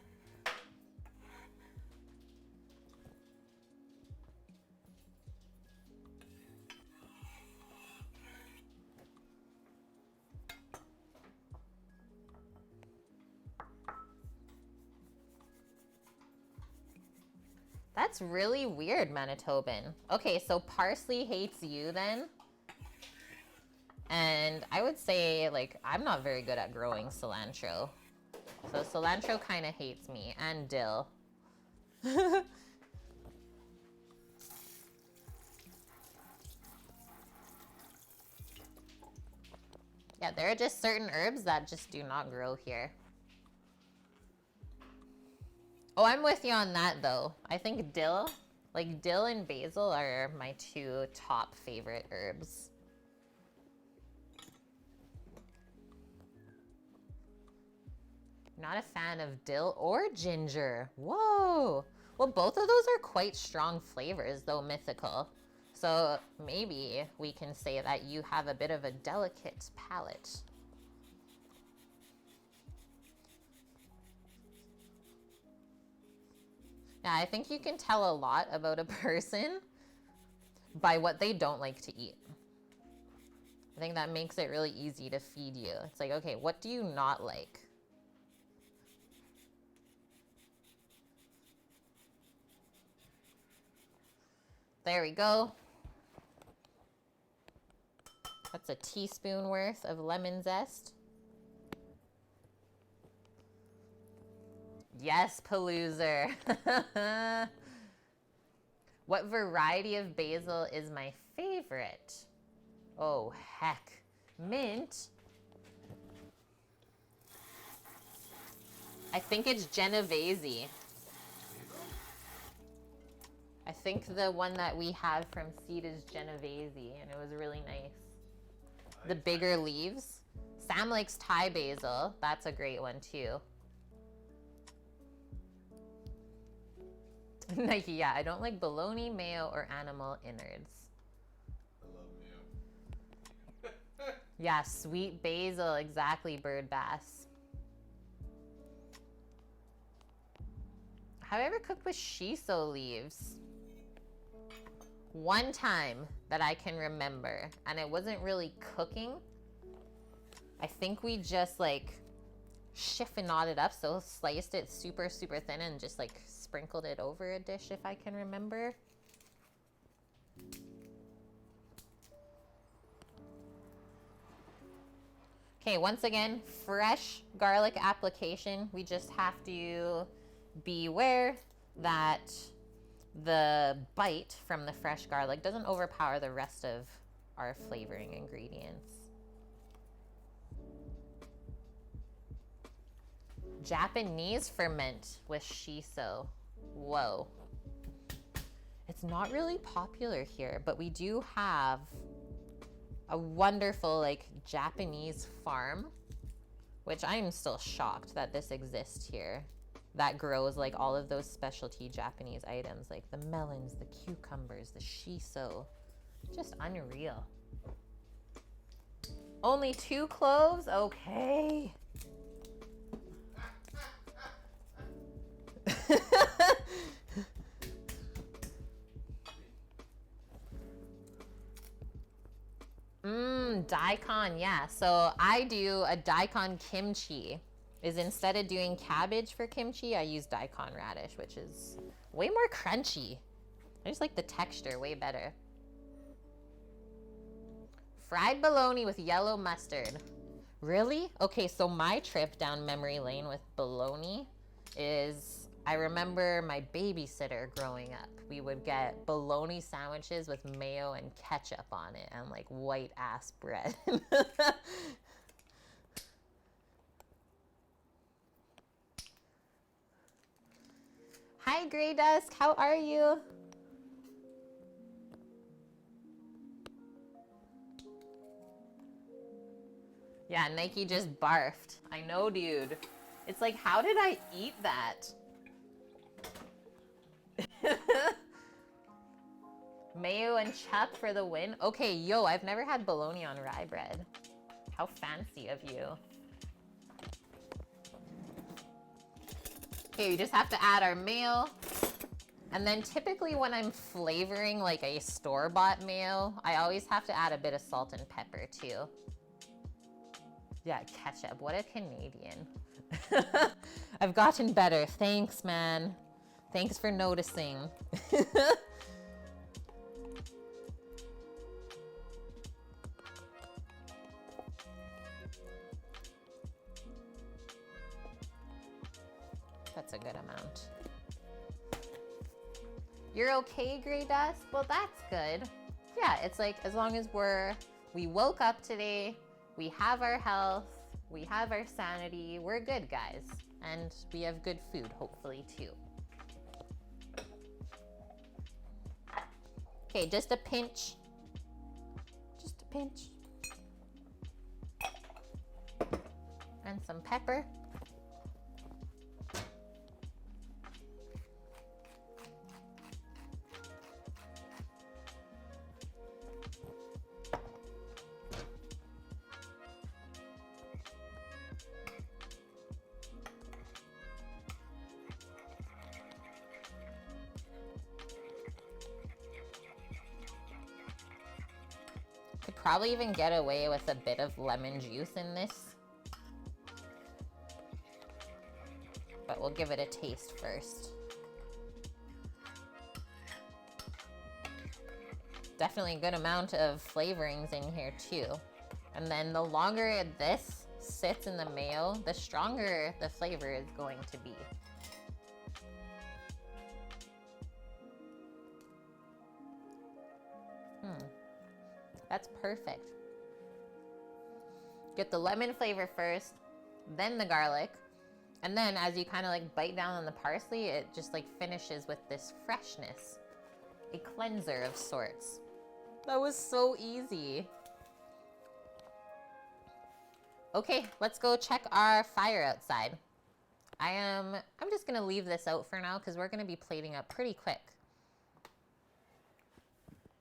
That's really weird, Manitoban. Okay, so parsley hates you then? And I would say, like, I'm not very good at growing cilantro. So cilantro kind of hates me, and dill. Yeah, there are just certain herbs that just do not grow here. Oh, I'm with you on that though. I think dill, like dill and basil are my two top favorite herbs. Not a fan of dill or ginger. Whoa. Well, both of those are quite strong flavors though, Mythical. So maybe we can say that you have a bit of a delicate palate. Yeah, I think you can tell a lot about a person by what they don't like to eat. I think that makes it really easy to feed you. It's like, okay, what do you not like? There we go. That's a teaspoon worth of lemon zest. Yes, Paloozer. What variety of basil is my favorite? Oh, heck. Mint. I think it's Genovese. I think the one that we have from seed is Genovese, and it was really nice. The bigger leaves. Sam likes Thai basil. That's a great one too. Nike, yeah, I don't like bologna, mayo, or animal innards. I love mayo. Yeah, sweet basil, exactly, bird bass. Have I ever cooked with shiso leaves? One time that I can remember, and it wasn't really cooking. I think we just like chiffonade it up, so sliced it super, super thin and just like sprinkled it over a dish, if I can remember. Okay, once again, fresh garlic application. We just have to beware that the bite from the fresh garlic doesn't overpower the rest of our flavoring ingredients. Japanese ferment with shiso. Whoa. It's not really popular here, but we do have a wonderful like Japanese farm, which I'm still shocked that this exists here, that grows like all of those specialty Japanese items like the melons, the cucumbers, the shiso. Just unreal. Only 2 cloves? Okay. Daikon, yeah. So I do a daikon kimchi. Is instead of doing cabbage for kimchi, I use daikon radish, which is way more crunchy. I just like the texture way better. Fried bologna with yellow mustard. Really? Okay, so my trip down memory lane with bologna is, I remember my babysitter growing up. We would get bologna sandwiches with mayo and ketchup on it and like white ass bread. Hi, Grey Dusk. How are you? Yeah, Nike just barfed. I know, dude. It's like, how did I eat that? Mayo and chuck for the win. Okay, yo, I've never had bologna on rye bread. How fancy of you. Okay, we just have to add our mayo. And then typically when I'm flavoring like a store-bought mayo, I always have to add a bit of salt and pepper too. Yeah, ketchup. What a Canadian. I've gotten better. Thanks, man. Thanks for noticing. a good amount. You're okay, Grey Dust? Well, that's good. Yeah, it's like as long as we woke up today, we have our health, we have our sanity, we're good, guys. And we have good food, hopefully, too. Okay, just a pinch. Just a pinch. And some pepper. Could probably even get away with a bit of lemon juice in this. But we'll give it a taste first. Definitely a good amount of flavorings in here too. And then the longer this sits in the mayo, the stronger the flavor is going to be. That's perfect. Get the lemon flavor first, then the garlic, and then as you kind of like bite down on the parsley, it just like finishes with this freshness. A cleanser of sorts. That was so easy. Okay, let's go check our fire outside. I'm just gonna leave this out for now because we're gonna be plating up pretty quick.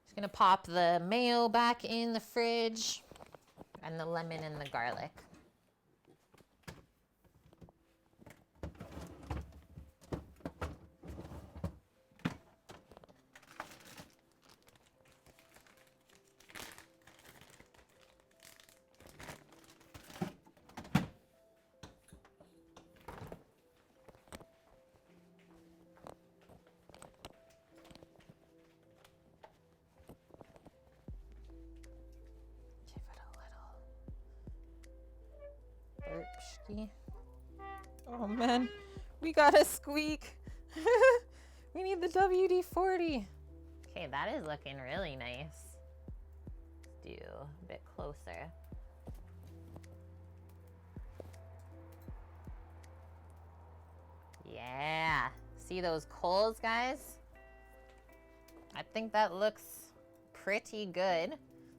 Just gonna pop the mayo back in the fridge and the lemon and the garlic. Oh man, we got a squeak. We need the WD-40. Okay, that is looking really nice. Let's do a bit closer. Yeah, see those coals, guys? I think that looks pretty good.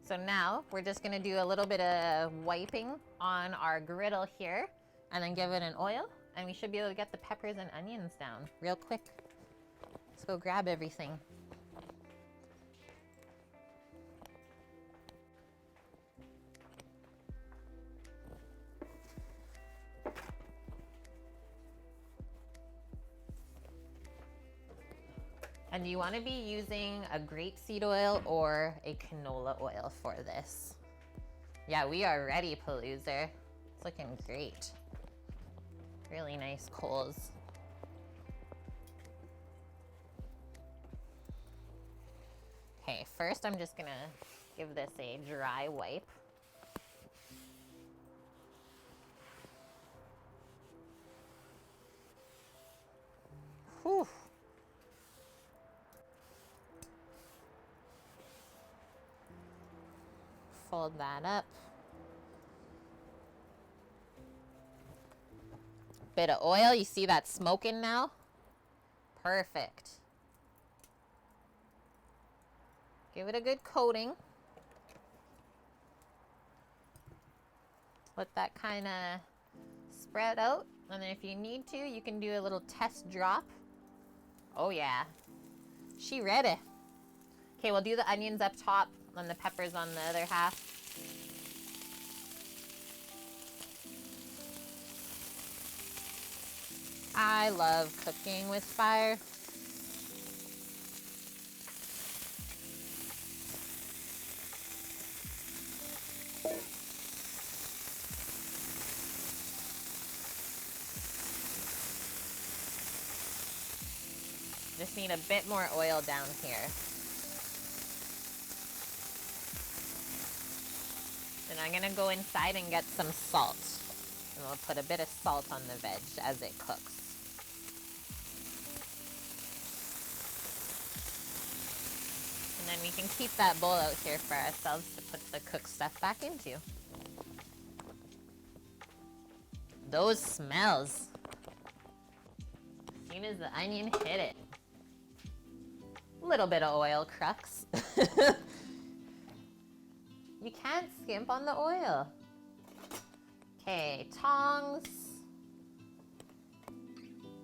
So now we're just gonna do a little bit of wiping on our griddle here and then give it an oil and we should be able to get the peppers and onions down real quick. Let's go grab everything. And you want to be using a grapeseed oil or a canola oil for this. Yeah, we are ready, Paloozer. It's looking great. Really nice coals. Okay, first I'm just gonna give this a dry wipe. Whew. Fold that up. Bit of oil, you see that smoking now? Perfect. Give it a good coating. Let that kind of spread out. And then if you need to, you can do a little test drop. Oh yeah, she ready. Okay, we'll do the onions up top and the peppers on the other half. I love cooking with fire. Just need a bit more oil down here. And I'm gonna go inside and get some salt. And we'll put a bit of salt on the veg as it cooks. then we can keep that bowl out here for ourselves to put the cooked stuff back into. Those smells. As soon as the onion hit it. A little bit of oil crux. You can't skimp on the oil. Okay, tongs.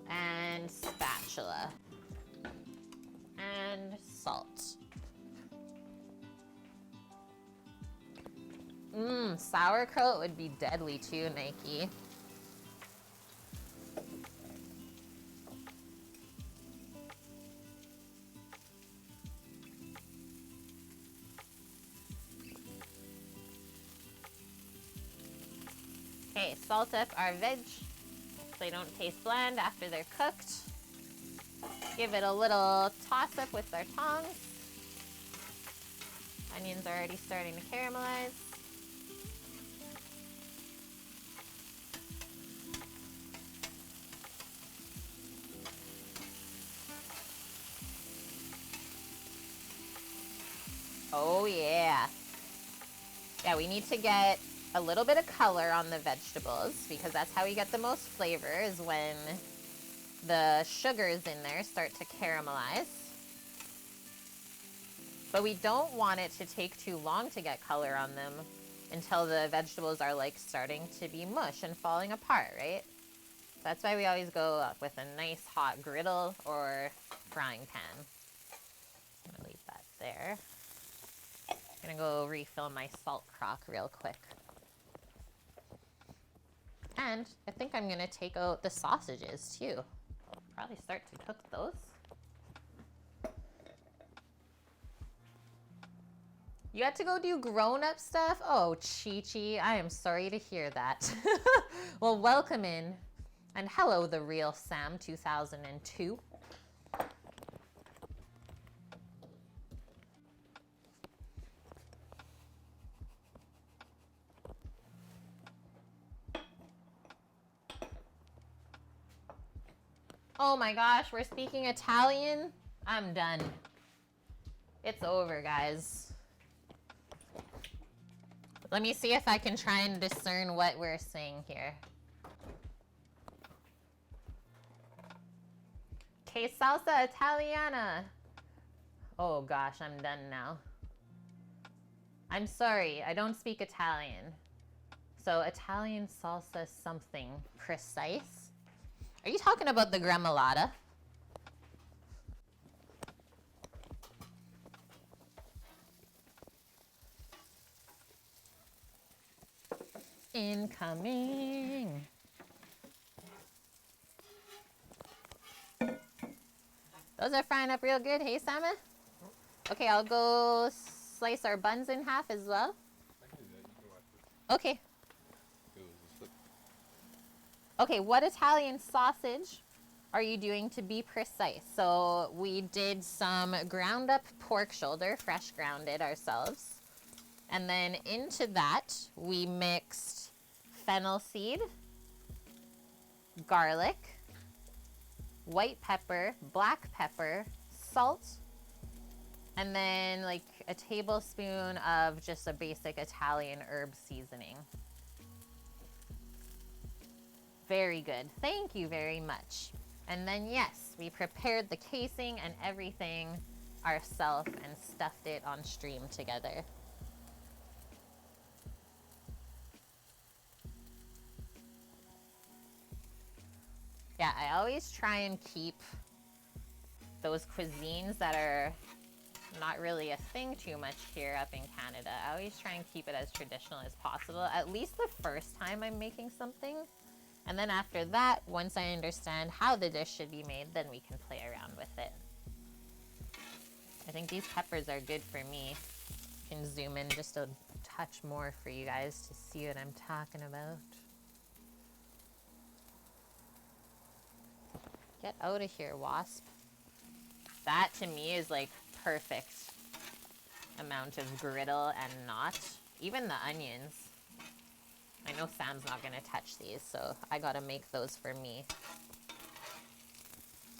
And spatula. And salt. Sauerkraut would be deadly too, Nike. Okay, salt up our veg so they don't taste bland after they're cooked. Give it a little toss up with our tongs. Onions are already starting to caramelize. Oh yeah. Yeah, we need to get a little bit of color on the vegetables because that's how we get the most flavor, is when the sugars in there start to caramelize. But we don't want it to take too long to get color on them until the vegetables are like starting to be mush and falling apart, right? That's why we always go with a nice hot griddle or frying pan. I'm gonna leave that there. I'm gonna go refill my salt crock real quick. And I think I'm gonna take out the sausages too. Probably start to cook those. You had to go do grown-up stuff? Oh, Chi-Chi, I am sorry to hear that. Well, welcome in. And hello, the real Sam 2002. Oh my gosh, we're speaking Italian? I'm done. It's over, guys. Let me see if I can try and discern what we're saying here. Que salsa italiana. Oh gosh, I'm done now. I'm sorry, I don't speak Italian. So Italian salsa something precise. Are you talking about the gremolata? Incoming. Those are frying up real good. Hey, Sama? Okay, I'll go slice our buns in half as well. I can do that. You can watch this. Okay. It was a slip. Okay, what Italian sausage are you doing to be precise? So we did some ground up pork shoulder, fresh grounded ourselves. And then into that, we mixed fennel seed, garlic, white pepper, black pepper, salt, and then like a tablespoon of just a basic Italian herb seasoning. Very good. Thank you very much. And then yes, we prepared the casing and everything ourselves and stuffed it on stream together. Yeah, I always try and keep those cuisines that are not really a thing too much here up in Canada. I always try and keep it as traditional as possible, at least the first time I'm making something. And then after that, once I understand how the dish should be made, then we can play around with it. I think these peppers are good for me. I can zoom in just a touch more for you guys to see what I'm talking about. Get out of here, wasp. That to me is like perfect amount of griddle and not. Even the onions. I know Sam's not gonna touch these, so I gotta make those for me.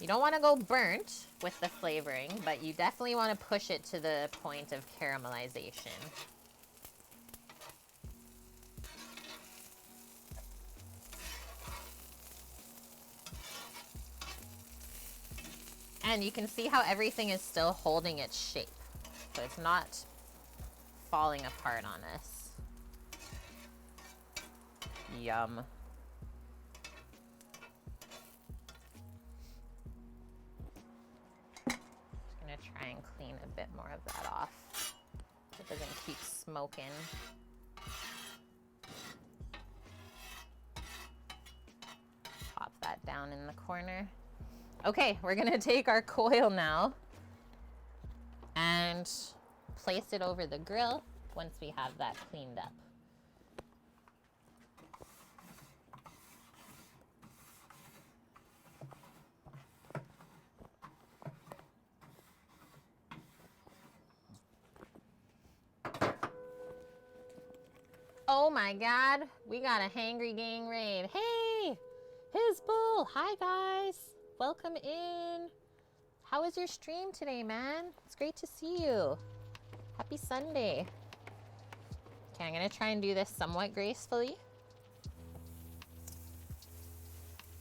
You don't want to go burnt with the flavoring, but you definitely want to push it to the point of caramelization. And you can see how everything is still holding its shape. So it's not falling apart on us. Yum. Just gonna try and clean a bit more of that off so it doesn't keep smoking. Pop that down in the corner. Okay, we're gonna take our coil now and place it over the grill once we have that cleaned up. Oh my God, we got a hangry gang raid. Hey, Hizbull, hi guys. Welcome in. How was your stream today, man? It's great to see you. Happy Sunday. Okay, I'm gonna try and do this somewhat gracefully.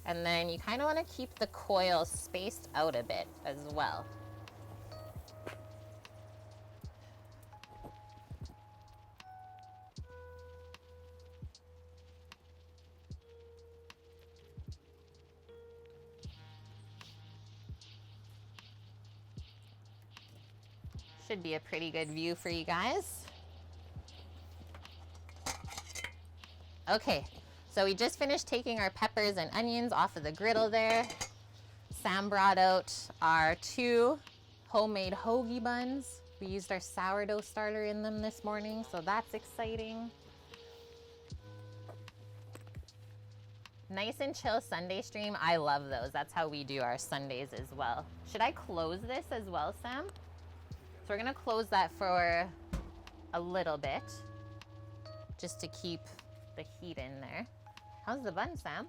And then you kind of want to keep the coil spaced out a bit as well. Should be a pretty good view for you guys. Okay, so we just finished taking our peppers and onions off of the griddle there. Sam brought out our 2 homemade hoagie buns. We used our sourdough starter in them this morning, so that's exciting. Nice and chill Sunday stream. I love those. That's how we do our Sundays as well. Should I close this as well, Sam? So we're gonna close that for a little bit, just to keep the heat in there. How's the bun, Sam?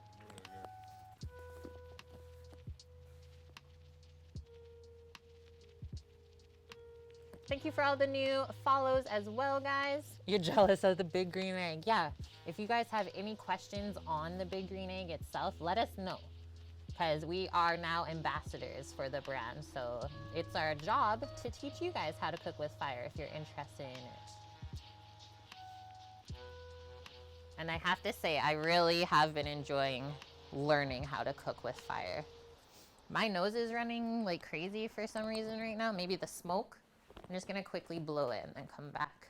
Thank you for all the new follows as well, guys. You're jealous of the big green egg. Yeah, if you guys have any questions on the big green egg itself, let us know, because we are now ambassadors for the brand. So it's our job to teach you guys how to cook with fire if you're interested in it. And I have to say, I really have been enjoying learning how to cook with fire. My nose is running like crazy for some reason right now. Maybe the smoke. I'm just gonna quickly blow it and then come back.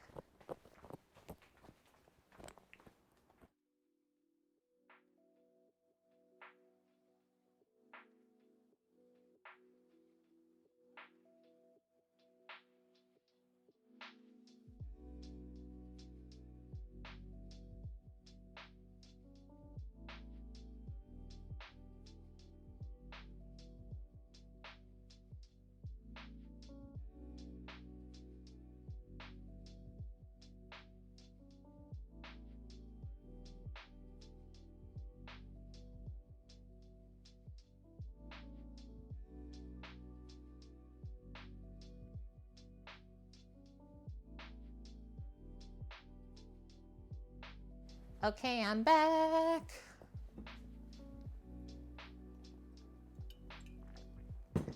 Okay, I'm back.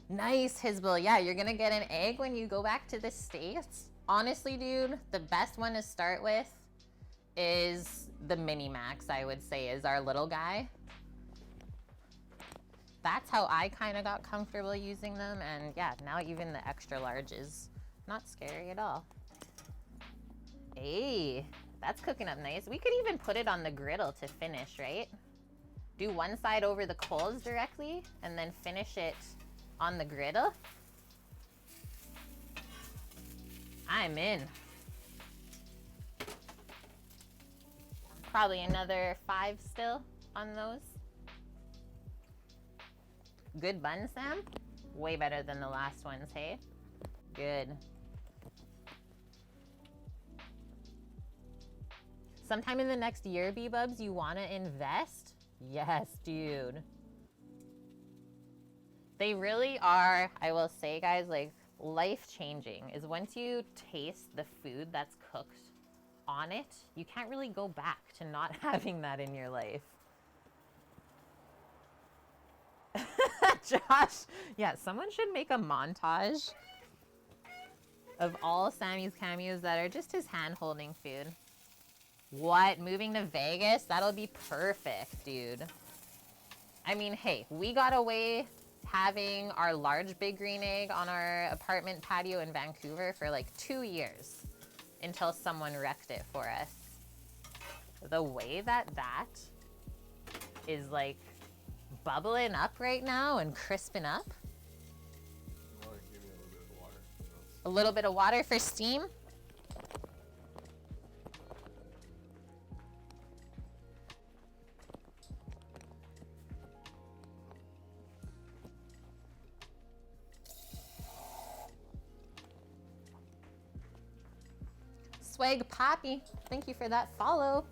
Nice, Hizbull. Yeah, you're gonna get an egg when you go back to the States. Honestly, dude, the best one to start with is the Mini Max, I would say, is our little guy. That's how I kind of got comfortable using them. And yeah, now even the extra large is not scary at all. Hey. That's cooking up nice. We could even put it on the griddle to finish, right? Do one side over the coals directly and then finish it on the griddle. I'm in. Probably another 5 still on those. Good bun, Sam? Way better than the last ones, hey? Good. Sometime in the next year, B-Bubs, you want to invest? Yes, dude. They really are, I will say, guys, like, life-changing is once you taste the food that's cooked on it, you can't really go back to not having that in your life. Josh, yeah, someone should make a montage of all Sammy's cameos that are just his hand-holding food. What? Moving to Vegas? That'll be perfect, dude. I mean, hey, we got away having our large big green egg on our apartment patio in Vancouver for like 2 years until someone wrecked it for us. The way that that is like bubbling up right now and crisping up. Well, give me a little bit of water. A little bit of water for steam. Swag Poppy, thank you for that follow.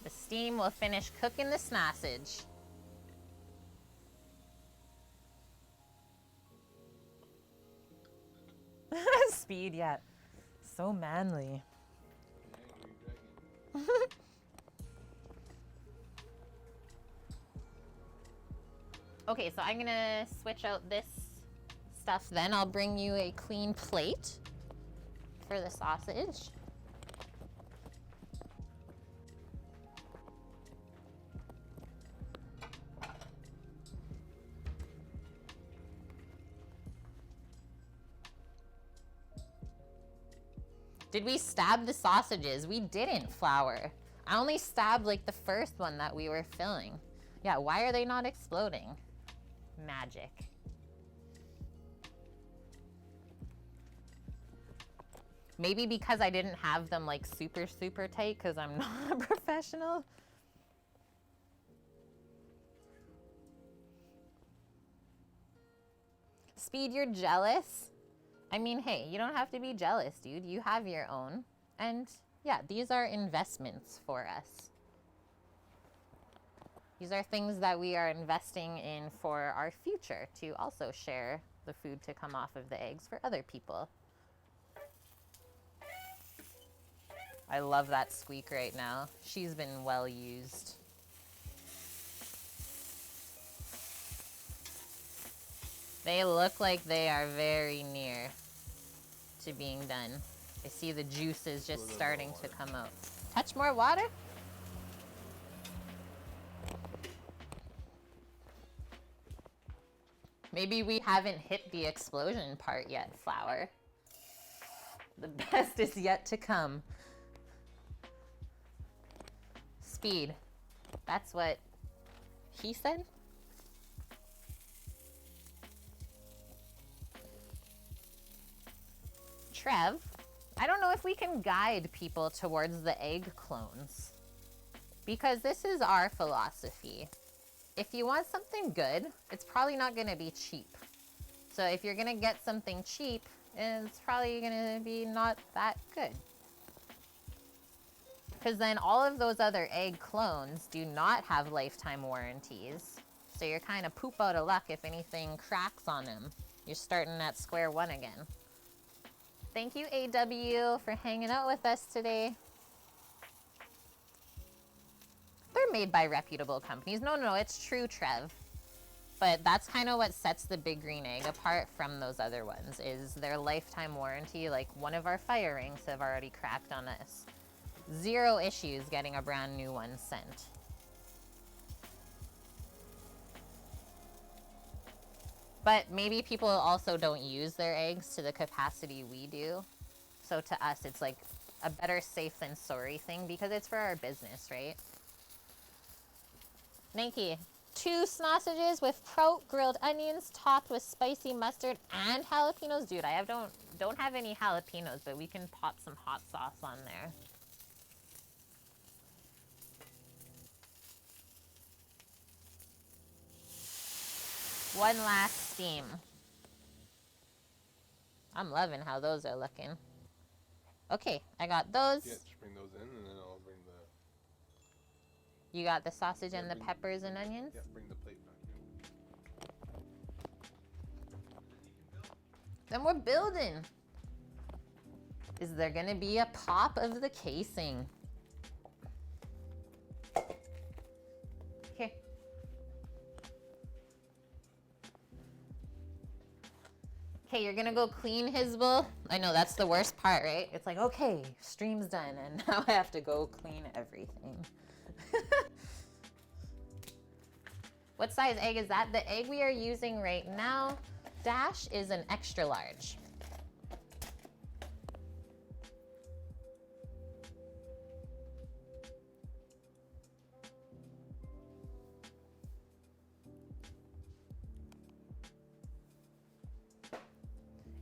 The steam will finish cooking the sausage. Speed, yeah. So manly. Okay, so I'm gonna switch out this stuff then. I'll bring you a clean plate for the sausage. Did we stab the sausages? We didn't, Flour. I only stabbed like the first one that we were filling. Yeah, why are they not exploding? Magic. Maybe because I didn't have them like super, super tight because I'm not a professional. Speed, you're jealous? I mean, hey, you don't have to be jealous, dude. You have your own. And yeah, these are investments for us. These are things that we are investing in for our future to also share the food to come off of the eggs for other people. I love that squeak right now. She's been well used. They look like they are very near to being done. I see the juices just starting to come out. Touch more water? Maybe we haven't hit the explosion part yet, Flour. The best is yet to come. Speed. That's what he said? Trev, I don't know if we can guide people towards the egg clones, because this is our philosophy. If you want something good, it's probably not going to be cheap. So if you're going to get something cheap, it's probably going to be not that good. Because then all of those other egg clones do not have lifetime warranties. So you're kind of poop out of luck if anything cracks on them. You're starting at square one again. Thank you, AW, for hanging out with us today. They're made by reputable companies. No, it's true, Trev. But that's kind of what sets the Big Green Egg apart from those other ones, is their lifetime warranty. Like, one of our fire rings have already cracked on us. 0 issues getting a brand new one sent. But maybe people also don't use their eggs to the capacity we do. So to us, it's like a better safe than sorry thing because it's for our business, right? Nike, 2 sausages with kraut, grilled onions, topped with spicy mustard and jalapenos. Dude, I don't have any jalapenos, but we can pop some hot sauce on there. One last steam. I'm loving how those are looking. Okay, I got those. Yeah, just bring those in, and then I'll bring the... You got the sausage and the bring- peppers and onions? Yeah, bring the plate back. Then we're building. Is there gonna be a pop of the casing? Here. Okay, you're gonna go clean his bowl. I know that's the worst part, right? It's like, okay, stream's done, and now I have to go clean everything. What size egg is that? The egg we are using right now, Dash, is an extra large.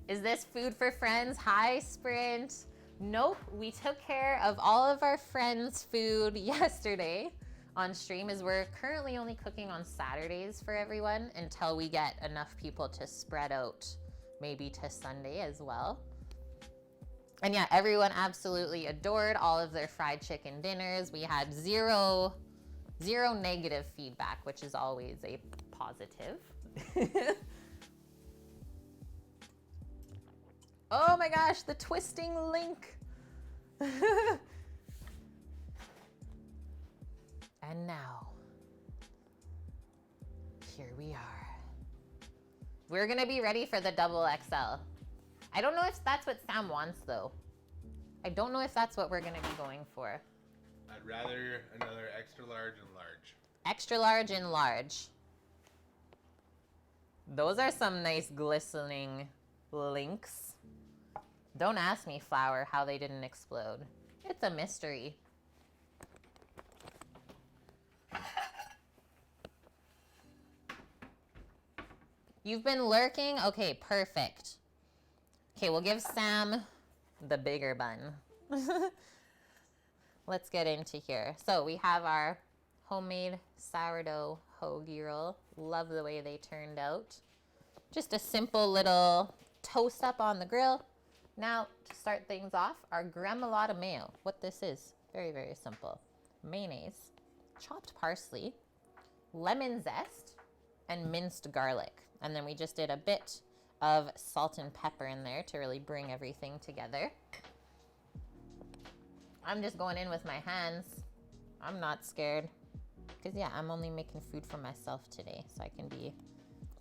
Is this food for friends? Hi, Sprint. Nope, we took care of all of our friends' food yesterday on stream, as we're currently only cooking on Saturdays for everyone until we get enough people to spread out maybe to Sunday as well. And yeah, everyone absolutely adored all of their fried chicken dinners. We had zero negative feedback, which is always a positive. Oh my gosh, the twisting link. And now, here we are. We're gonna be ready for the double XL. I don't know if that's what Sam wants though. I don't know if that's what we're gonna be going for. I'd rather another extra large and large. Extra large and large. Those are some nice glistening links. Don't ask me, Flour, how they didn't explode. It's a mystery. You've been lurking? Okay, perfect. Okay, we'll give Sam the bigger bun. Let's get into here. So we have our homemade sourdough hoagie roll. Love the way they turned out. Just a simple little toast up on the grill. Now, to start things off, our gremolata mayo. What this is, very, very simple. Mayonnaise, chopped parsley, lemon zest, and minced garlic. And then we just did a bit of salt and pepper in there to really bring everything together. I'm just going in with my hands. I'm not scared. Because yeah, I'm only making food for myself today, so I can be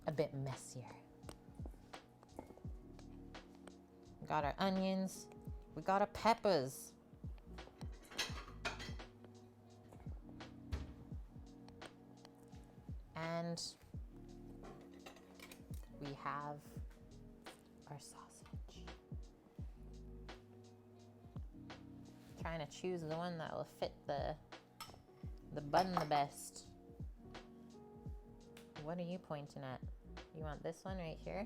a bit messier. Got our onions. We got our peppers. And we have our sausage. Trying to choose the one that will fit the bun the best. What are you pointing at? You want this one right here?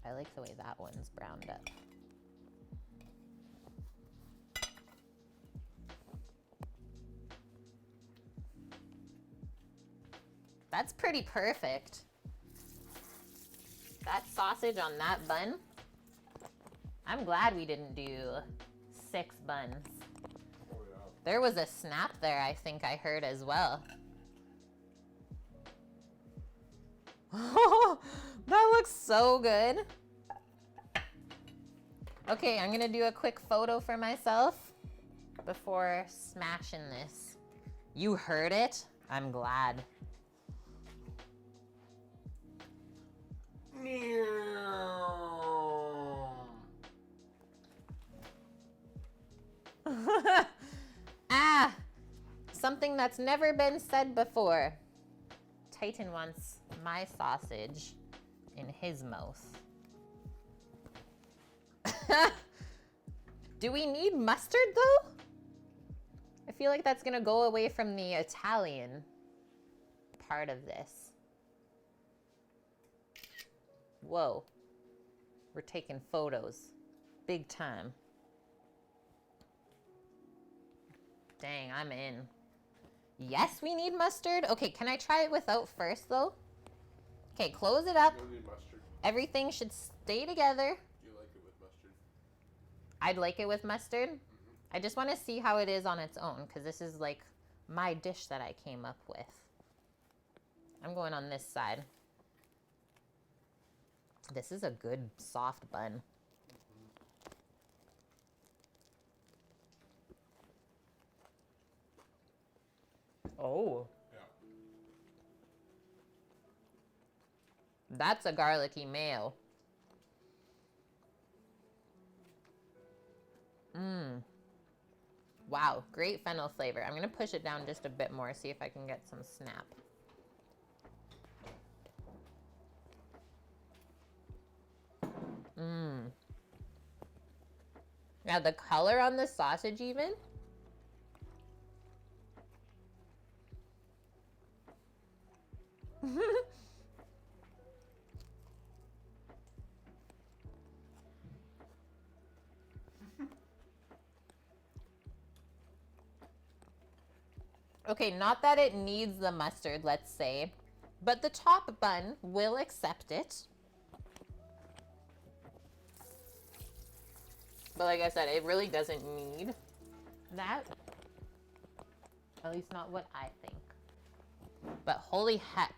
I like the way that one's browned up. That's pretty perfect. That sausage on that bun. I'm glad we didn't do 6 buns. Oh, yeah. There was a snap there, I think I heard as well. That looks so good. Okay, I'm gonna do a quick photo for myself before smashing this. You heard it? I'm glad. Ah, something that's never been said before. Titan wants my sausage in his mouth. Do we need mustard though? I feel like that's gonna go away from the Italian part of this. Whoa, we're taking photos, big time. Dang, I'm in. Yes, we need mustard. Okay, can I try it without first though? Okay, close it up. You don't need mustard. Everything should stay together. Do you like it with mustard? I'd like it with mustard. I just want to see how it is on its own because this is like my dish that I came up with. I'm going on this side. This is a good soft bun. Oh. Yeah. That's a garlicky mayo. Mmm. Wow, great fennel flavor. I'm going to push it down just a bit more, see if I can get some snap. Mmm. Yeah, the color on the sausage even. Okay, not that it needs the mustard, let's say, but the top bun will accept it. But like I said, it really doesn't need that. At least not what I think. But holy heck,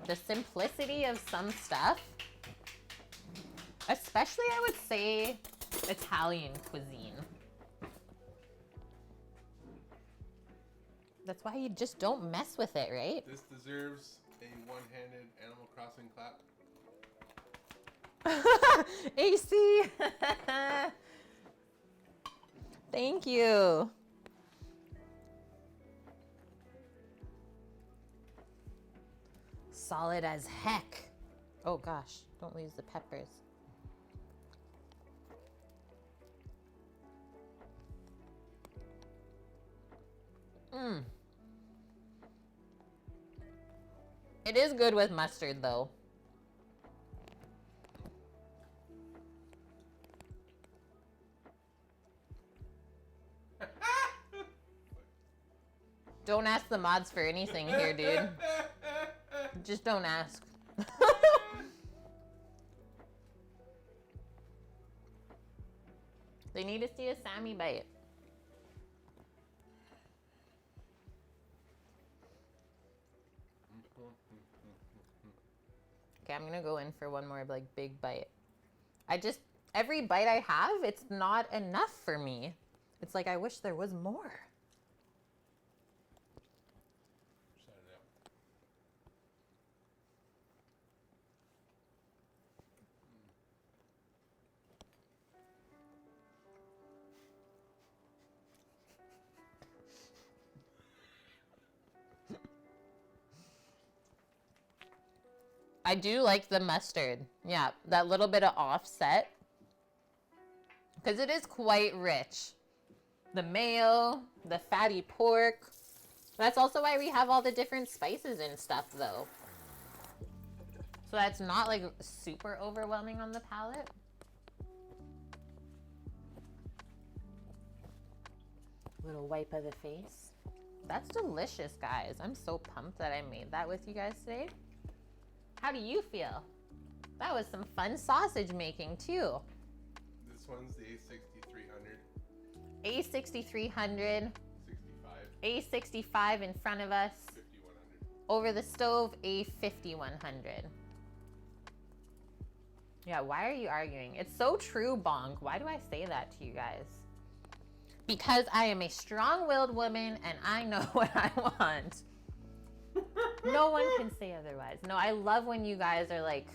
the simplicity of some stuff, especially I would say Italian cuisine. That's why you just don't mess with it, right? This deserves a one-handed Animal Crossing clap. AC! Thank you. Solid as heck. Oh gosh, don't lose the peppers. Mmm. It is good with mustard though. Don't ask the mods for anything here, dude. Just don't ask. They need to see a Sammy bite. Okay, I'm gonna go in for one more like big bite. Every bite I have, it's not enough for me. It's like I wish there was more. Shut it up. I do like the mustard. Yeah, that little bit of offset. Because it is quite rich. The mayo, the fatty pork. That's also why we have all the different spices and stuff though. So that's not like super overwhelming on the palate. Little wipe of the face. That's delicious, guys. I'm so pumped that I made that with you guys today. How do you feel? That was some fun sausage making too. This one's the A6300. A6300. 65. A65 in front of us. 5100. Over the stove, A5100. Yeah, why are you arguing? It's so true, Bonk. Why do I say that to you guys? Because I am a strong-willed woman and I know what I want. No one can say otherwise. No, I love when you guys are like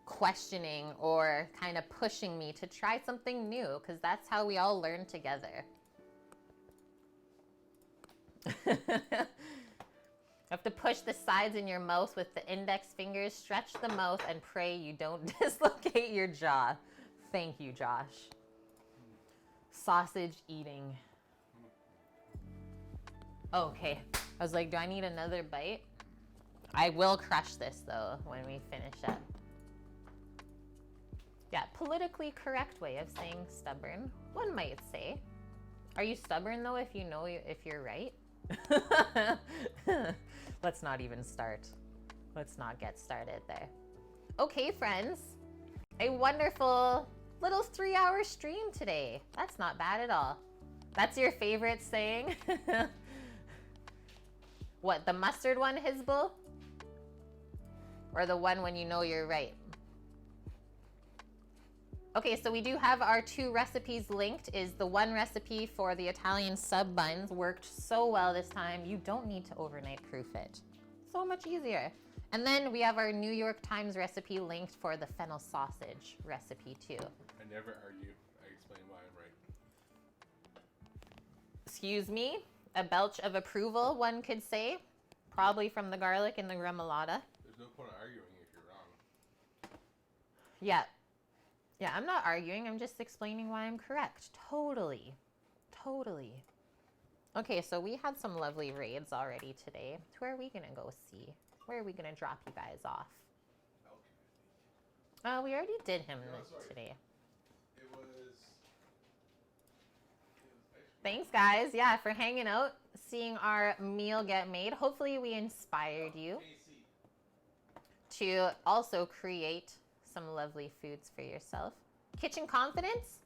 questioning or kind of pushing me to try something new because that's how we all learn together. You have to push the sides in your mouth with the index fingers, stretch the mouth, and pray you don't dislocate your jaw. Thank you, Josh. Sausage eating. Okay. I was like, do I need another bite? I will crush this though when we finish up. Yeah, politically correct way of saying stubborn, one might say. Are you stubborn though if you know if you're right? Let's not even start. Let's not get started there. Okay, friends. A wonderful little 3-hour stream today. That's not bad at all. That's your favorite saying? What, the mustard one, Hizbul? Or the one when you know you're right? Okay, so we do have our 2 recipes linked. Is the one recipe for the Italian sub buns. Worked so well this time. You don't need to overnight proof it. So much easier. And then we have our New York Times recipe linked for the fennel sausage recipe too. I never argue. I explain why I'm right. Excuse me? A belch of approval, one could say. Probably from the garlic and the gremolata. There's no point in arguing if you're wrong. Yeah. Yeah, I'm not arguing. I'm just explaining why I'm correct. Totally. Totally. Okay, so we had some lovely raids already today. Who are we going to go see? Where are we going to drop you guys off? We already did him today. It was Thanks, guys. Yeah, for hanging out, seeing our meal get made. Hopefully we inspired you to also create some lovely foods for yourself. Kitchen confidence?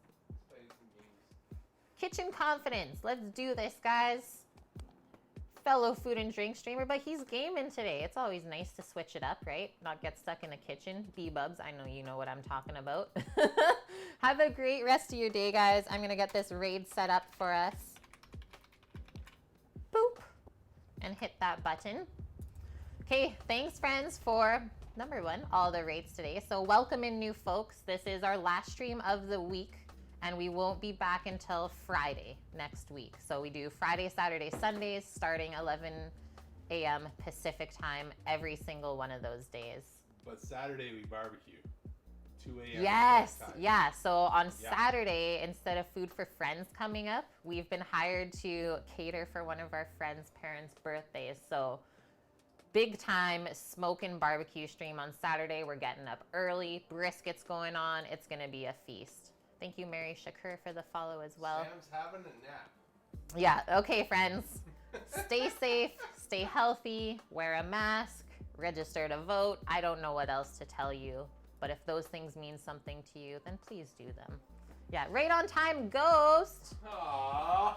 Kitchen confidence. Let's do this, guys. Fellow food and drink streamer, but he's gaming today. It's always nice to switch it up, right? Not get stuck in the kitchen. B-Bubs, I know you know what I'm talking about. Have a great rest of your day, guys. I'm going to get this raid set up for us. Boop. And hit that button. Okay, thanks, friends, for number 1, all the raids today. So welcome in new folks. This is our last stream of the week, and we won't be back until Friday next week. So we do Friday, Saturday, Sundays, starting 11 a.m. Pacific time every single one of those days. But Saturday we barbecue. 2 a.m. Yes, yeah. So on Saturday, instead of Food for Friends coming up, we've been hired to cater for one of our friends' parents' birthdays. So big time smoking barbecue stream on Saturday. We're getting up early. Brisket's going on. It's going to be a feast. Thank you, Mary Shakur, for the follow as well. Sam's having a nap. Yeah, okay, friends. Stay safe, stay healthy, wear a mask, register to vote. I don't know what else to tell you, but if those things mean something to you, then please do them. Yeah, right on time, Ghost. Aww.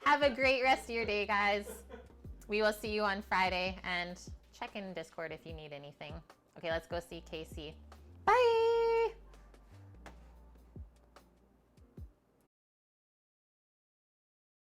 Have a great rest of your day, guys. We will see you on Friday, and check in Discord if you need anything. Okay, let's go see Casey.